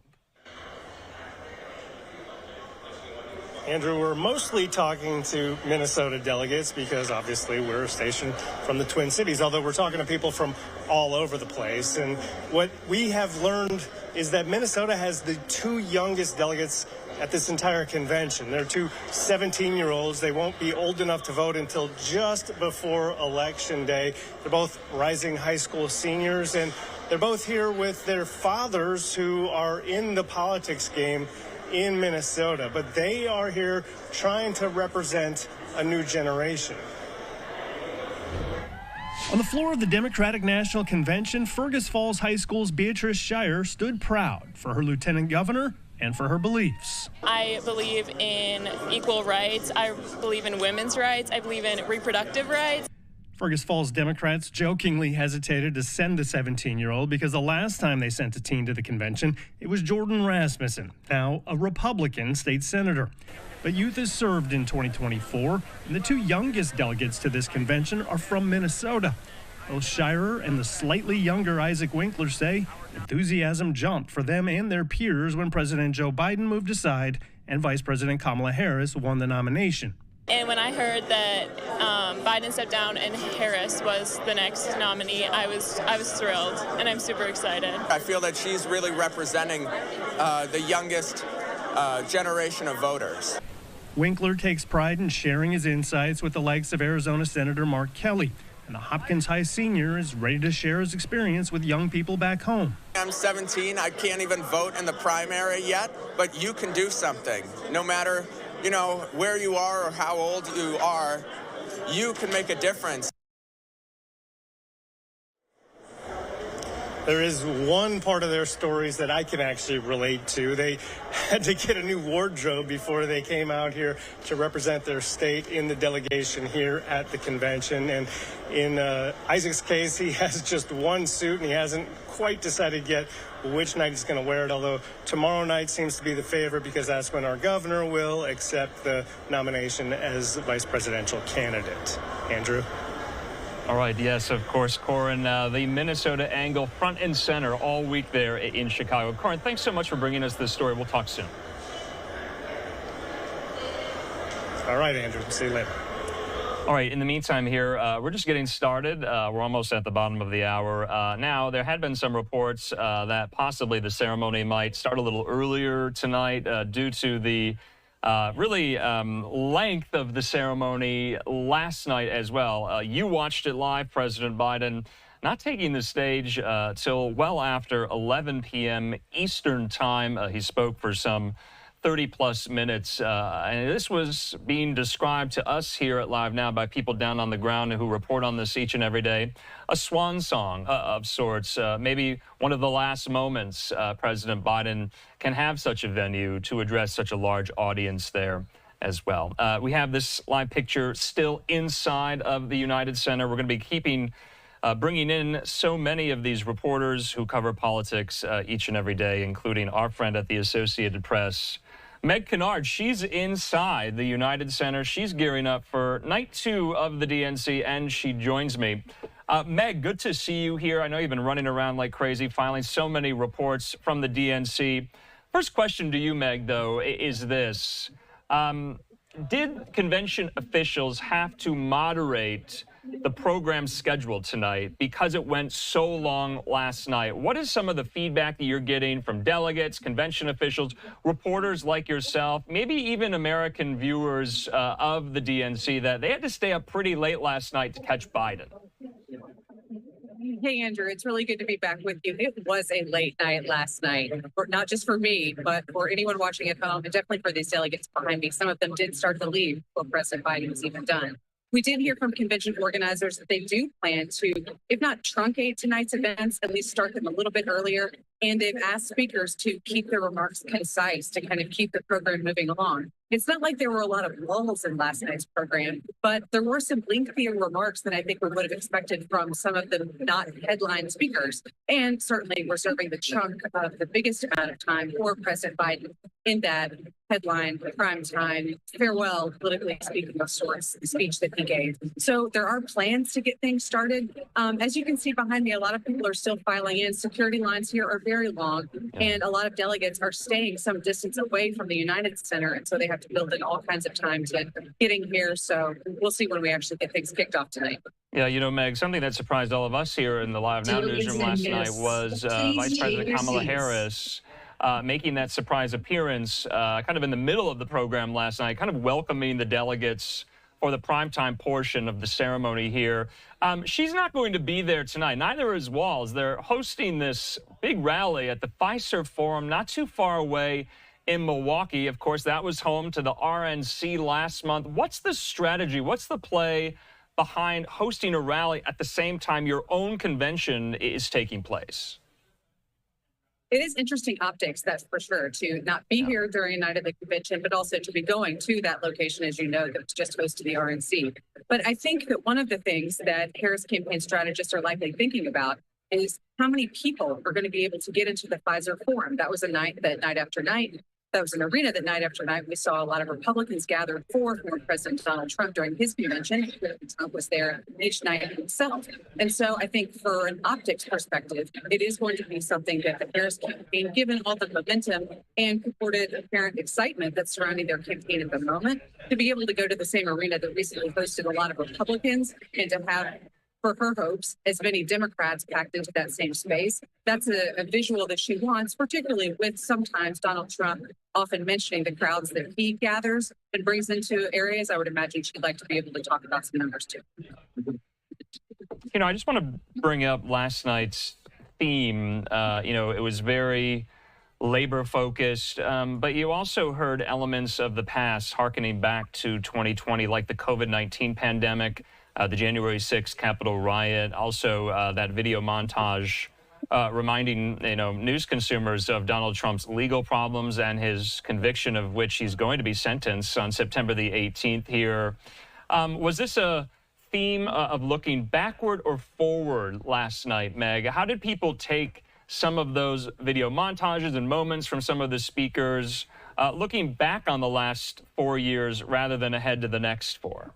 Andrew, we're mostly talking to Minnesota delegates because obviously we're a station from the Twin Cities, although we're talking to people from all over the place. And what we have learned is that Minnesota has the two youngest delegates at this entire convention. They're two 17-year-olds. They won't be old enough to vote until just before Election Day. They're both rising high school seniors, and they're both here with their fathers who are in the politics game in Minnesota, but they are here trying to represent a new generation. On the floor of the Democratic National Convention, Fergus Falls High School's Beatrice Shire stood proud for her lieutenant governor and for her beliefs. I believe in equal rights. I believe in women's rights. I believe in reproductive rights. Fergus Falls Democrats jokingly hesitated to send the 17-year-old because the last time they sent a teen to the convention, it was Jordan Rasmussen, now a Republican state senator. But youth is served in 2024, and the two youngest delegates to this convention are from Minnesota. Both Shirer and the slightly younger Isaac Winkler say enthusiasm jumped for them and their peers when President Joe Biden moved aside and Vice President Kamala Harris won the nomination. And when I heard that Biden stepped down and Harris was the next nominee, I was thrilled, and I'm super excited. I feel that she's really representing the youngest generation of voters. Winkler takes pride in sharing his insights with the likes of Arizona Senator Mark Kelly, and the Hopkins High senior is ready to share his experience with young people back home. I'm 17. I can't even vote in the primary yet, but you can do something. No matter, you know, where you are or how old you are, you can make a difference. There is one part of their stories that I can actually relate to. They had to get a new wardrobe before they came out here to represent their state in the delegation here at the convention. And in Isaac's case, he has just one suit, and he hasn't quite decided yet which night he's going to wear it, although tomorrow night seems to be the favorite because that's when our governor will accept the nomination as vice presidential candidate. Andrew? All right, yes, of course, Corin, the Minnesota angle front and center all week there in Chicago. Corin, thanks so much for bringing us this story. We'll talk soon. All right, Andrew. See you later. All right, in the meantime here, we're just getting started. We're almost at the bottom of the hour. Now, there had been some reports that possibly the ceremony might start a little earlier tonight due to the length of the ceremony last night as well. You watched it live, President Biden not taking the stage till well after 11 p.m. Eastern time. He spoke for some 30-plus minutes, and this was being described to us here at Live Now by people down on the ground who report on this each and every day. A swan song of sorts, maybe one of the last moments President Biden can have such a venue to address such a large audience there as well. We have this live picture still inside of the United Center. We're going to be keeping bringing in so many of these reporters who cover politics each and every day, including our friend at the Associated Press, Meg Kennard. She's inside the United Center. She's gearing up for night 2 of the DNC, and she joins me. Meg, good to see you here. I know you've been running around like crazy, filing so many reports from the DNC. First question to you, Meg, though, is this. Did convention officials have to moderate the program schedule tonight because it went so long last night? What is some of the feedback that you're getting from delegates, convention officials, reporters like yourself, maybe even American viewers of the DNC, that they had to stay up pretty late last night to catch Biden? Hey, Andrew, it's really good to be back with you. It was a late night last night, not just for me, but for anyone watching at home, and definitely for these delegates behind me. Some of them did start to leave before President Biden was even done. We did hear from convention organizers that they do plan to, if not truncate tonight's events, at least start them a little bit earlier. And they've asked speakers to keep their remarks concise, to kind of keep the program moving along. It's not like there were a lot of lulls in last night's program, but there were some lengthier remarks than I think we would have expected from some of the not headline speakers, and certainly reserving the chunk of the biggest amount of time for President Biden in that headline, prime time, farewell, politically speaking of sorts, speech that he gave. So there are plans to get things started. As you can see behind me, a lot of people are still filing in. Security lines here are very long, and a lot of delegates are staying some distance away from the United Center, and so they have to build in all kinds of time to getting here. So we'll see when we actually get things kicked off tonight. Yeah, you know, Meg, something that surprised all of us here in the LiveNOW newsroom last night was Vice President Kamala Harris making that surprise appearance kind of in the middle of the program last night, kind of welcoming the delegates for the primetime portion of the ceremony here. She's not going to be there tonight. Neither is Walz. They're hosting this big rally at the Fiserv Forum not too far away in Milwaukee. Of course, that was home to the RNC last month. What's the strategy? What's the play behind hosting a rally at the same time your own convention is taking place? It is interesting optics, that's for sure, to not be here during the night of the convention, but also to be going to that location, as you know, that's just close to the RNC. But I think that one of the things that Harris campaign strategists are likely thinking about is how many people are going to be able to get into the Fiserv Forum. That was a night that night after night. That was an arena that night after night we saw a lot of Republicans gathered for former President Donald Trump during his convention. Trump was there each night himself. And so I think for an optics perspective, it is going to be something that the Harris campaign, given all the momentum and purported apparent excitement that's surrounding their campaign at the moment, to be able to go to the same arena that recently hosted a lot of Republicans and to have, for her hopes, as many Democrats packed into that same space. That's a visual that she wants, particularly with sometimes Donald Trump often mentioning the crowds that he gathers and brings into areas. I would imagine she'd like to be able to talk about some numbers too. You know, I just want to bring up last night's theme. You know, it was very labor focused, but you also heard elements of the past harkening back to 2020, like the COVID-19 pandemic, the January 6th Capitol riot, also that video montage reminding news consumers of Donald Trump's legal problems and his conviction, of which he's going to be sentenced on September the 18th here. Was this a theme of looking backward or forward last night, Meg? How did people take some of those video montages and moments from some of the speakers, looking back on the last 4 years rather than ahead to the next 4?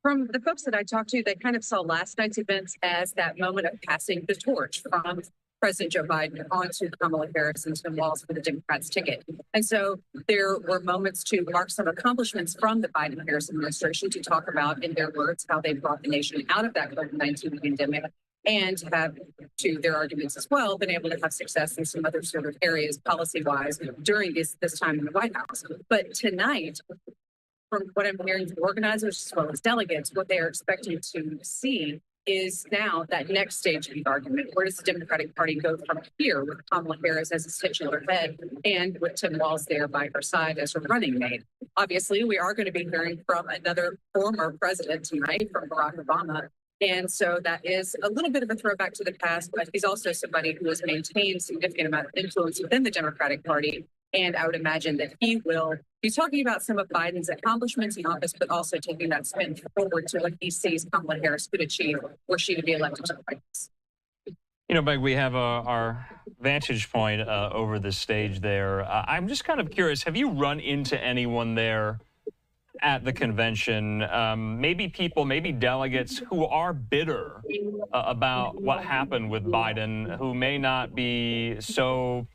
From the folks that I talked to, they kind of saw last night's events as that moment of passing the torch from President Joe Biden onto Kamala Harris and Tim Walz for the Democrats' ticket. And so there were moments to mark some accomplishments from the Biden-Harris administration, to talk about, in their words, how they brought the nation out of that COVID-19 pandemic, and have, to their arguments as well, been able to have success in some other sort of areas policy-wise during this time in the White House. But tonight, from what I'm hearing from organizers as well as delegates, what they are expecting to see is now that next stage of the argument. Where does the Democratic Party go from here, with Kamala Harris as its titular head and with Tim Walz there by her side as her running mate? Obviously, we are going to be hearing from another former president tonight, from Barack Obama. And so that is a little bit of a throwback to the past, but he's also somebody who has maintained significant amount of influence within the Democratic Party. And I would imagine that he will be talking about some of Biden's accomplishments in office, but also taking that spin forward to what he sees Kamala Harris could achieve were she to be elected to the White House. You know, Meg, we have our vantage point over the stage there. I'm just kind of curious, have you run into anyone there at the convention, maybe people, maybe delegates who are bitter about what happened with Biden, who may not be so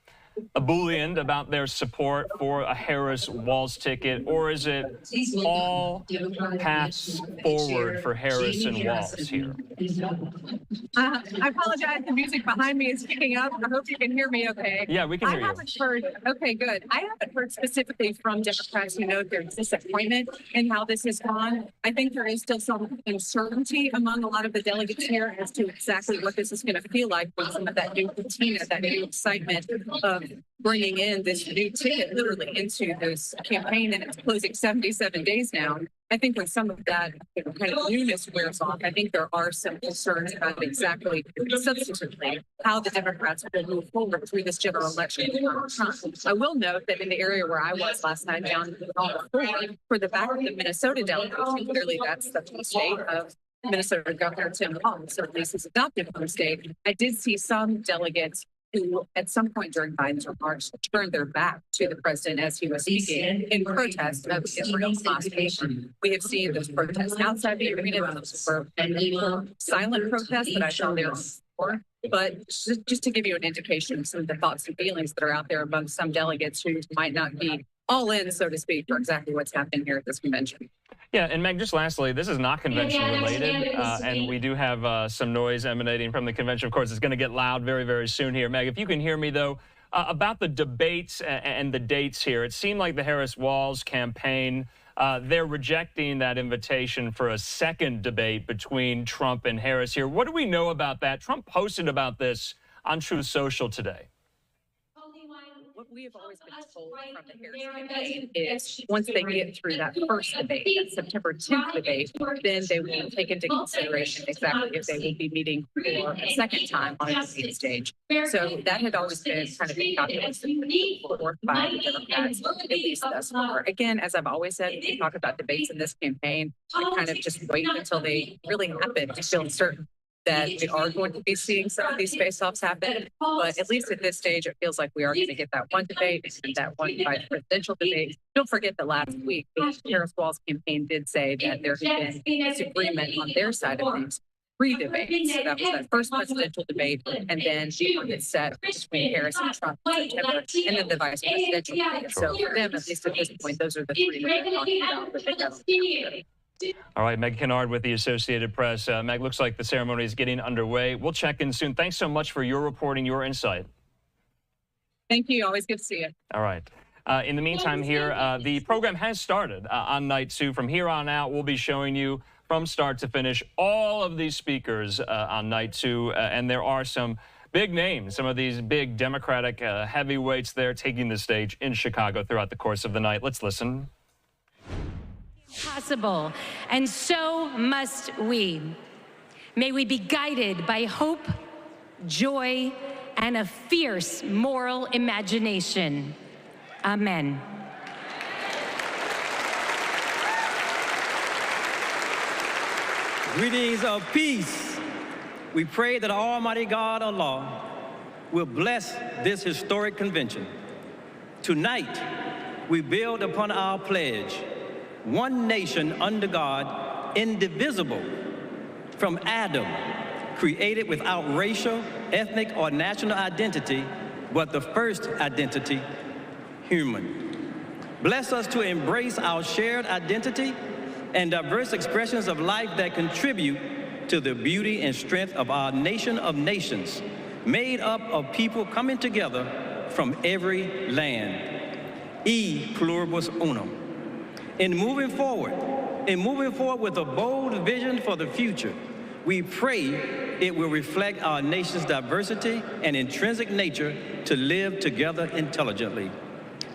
ebullient about their support for a Harris-Walz ticket, or is it all paths forward for Harris and Walz here? I apologize. The music behind me is picking up. I hope you can hear me okay. Yeah, we can hear you. I haven't heard. Okay, good. I haven't heard specifically from Democrats who know there's disappointment in how this has gone. I think there is still some uncertainty among a lot of the delegates here as to exactly what this is going to feel like with some of that new patina, that new excitement of bringing in this new ticket literally into this campaign, and it's closing 77 days now. I think when some of that kind of newness wears off, I think there are some concerns about exactly substantively how the Democrats will move forward through this general election. I will note that in the area where I was last night, down on the floor, for the back of the Minnesota delegates, clearly that's the home state of Minnesota Governor Tim Walz, or at least his adopted home state. I did see some delegates who at some point during Biden's remarks turned their back to the president as he was speaking in protest of Israel's occupation. We have seen those protests outside the arena. Those were silent protests that I saw there before. But just to give you an indication of some of the thoughts and feelings that are out there among some delegates who might not be all in, so to speak, for exactly what's happening here at this convention. Yeah, and Meg, just lastly, this is not convention related, and we do have some noise emanating from the convention. Of course, it's going to get loud very, very soon here. Meg, if you can hear me, though, about the debates and the dates here, it seemed like the Harris-Walz campaign, they're rejecting that invitation for a second debate between Trump and Harris here. What do we know about that? Trump posted about this on Truth Social today. What we have always been told from the Harris campaign is once they get through that first debate, that September 10th debate, then they will take into consideration exactly if they will be meeting for a second time on a debate stage. So that had always been kind of a calculus for by the Democrats, at least thus far. Again, as I've always said, when we talk about debates in this campaign, we kind of just wait until they really happen to feel certain that we are going to be seeing some of these face-offs happen. But at least at this stage, it feels like we are going to get that one debate and that one vice presidential debate. Don't forget that last week, the Harris-Walz campaign did say that there had been disagreement on their side of things. 3 debates. So that was that first presidential debate, and then the one that's set between Harris and Trump in September, and then the vice presidential debate. So for them, at least at this point, those are the 3 that they're talking about that they have. All right, Meg Kennard with the Associated Press. Meg, looks like the ceremony is getting underway. We'll check in soon. Thanks so much for your reporting, your insight. Thank you. Always good to see you. All right. In the meantime here, the program has started on night 2. From here on out, we'll be showing you from start to finish all of these speakers on night 2. And there are some big names, some of these big Democratic heavyweights there taking the stage in Chicago throughout the course of the night. Let's listen. Possible, and so must we. May we be guided by hope, joy, and a fierce moral imagination. Amen. Greetings of peace. We pray that Almighty God, Allah, will bless this historic convention. Tonight, we build upon our pledge, one nation under God, indivisible, from Adam, created without racial, ethnic, or national identity, but the first identity, human. Bless us to embrace our shared identity and diverse expressions of life that contribute to the beauty and strength of our nation of nations, made up of people coming together from every land. E pluribus unum. In moving forward with a bold vision for the future, we pray it will reflect our nation's diversity and intrinsic nature to live together intelligently.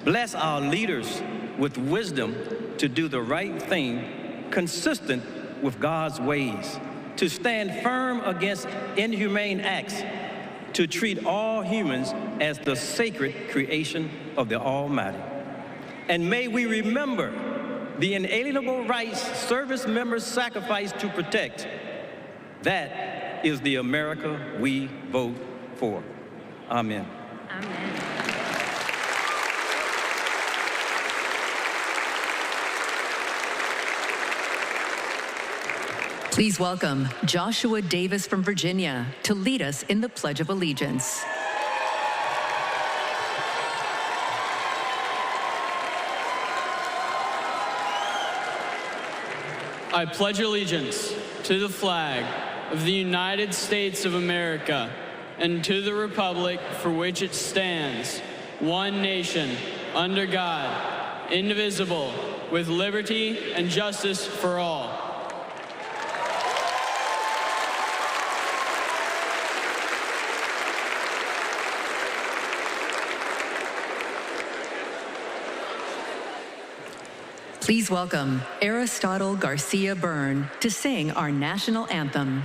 Bless our leaders with wisdom to do the right thing, consistent with God's ways, to stand firm against inhumane acts, to treat all humans as the sacred creation of the Almighty. And may we remember the inalienable rights service members sacrifice to protect. That is the America we vote for. Amen. Amen. Please welcome Joshua Davis from Virginia to lead us in the Pledge of Allegiance. I pledge allegiance to the flag of the United States of America and to the republic for which it stands, one nation, under God, indivisible, with liberty and justice for all. Please welcome Aristotle Garcia Byrne to sing our national anthem.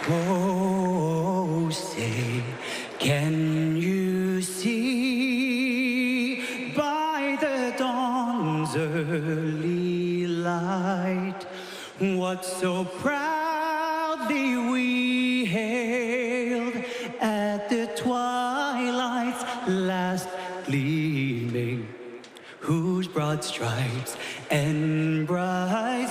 Oh, say, can you see by the dawn's early light what so proudly we hailed at the twilight's last gleaming, whose broad stripes and bright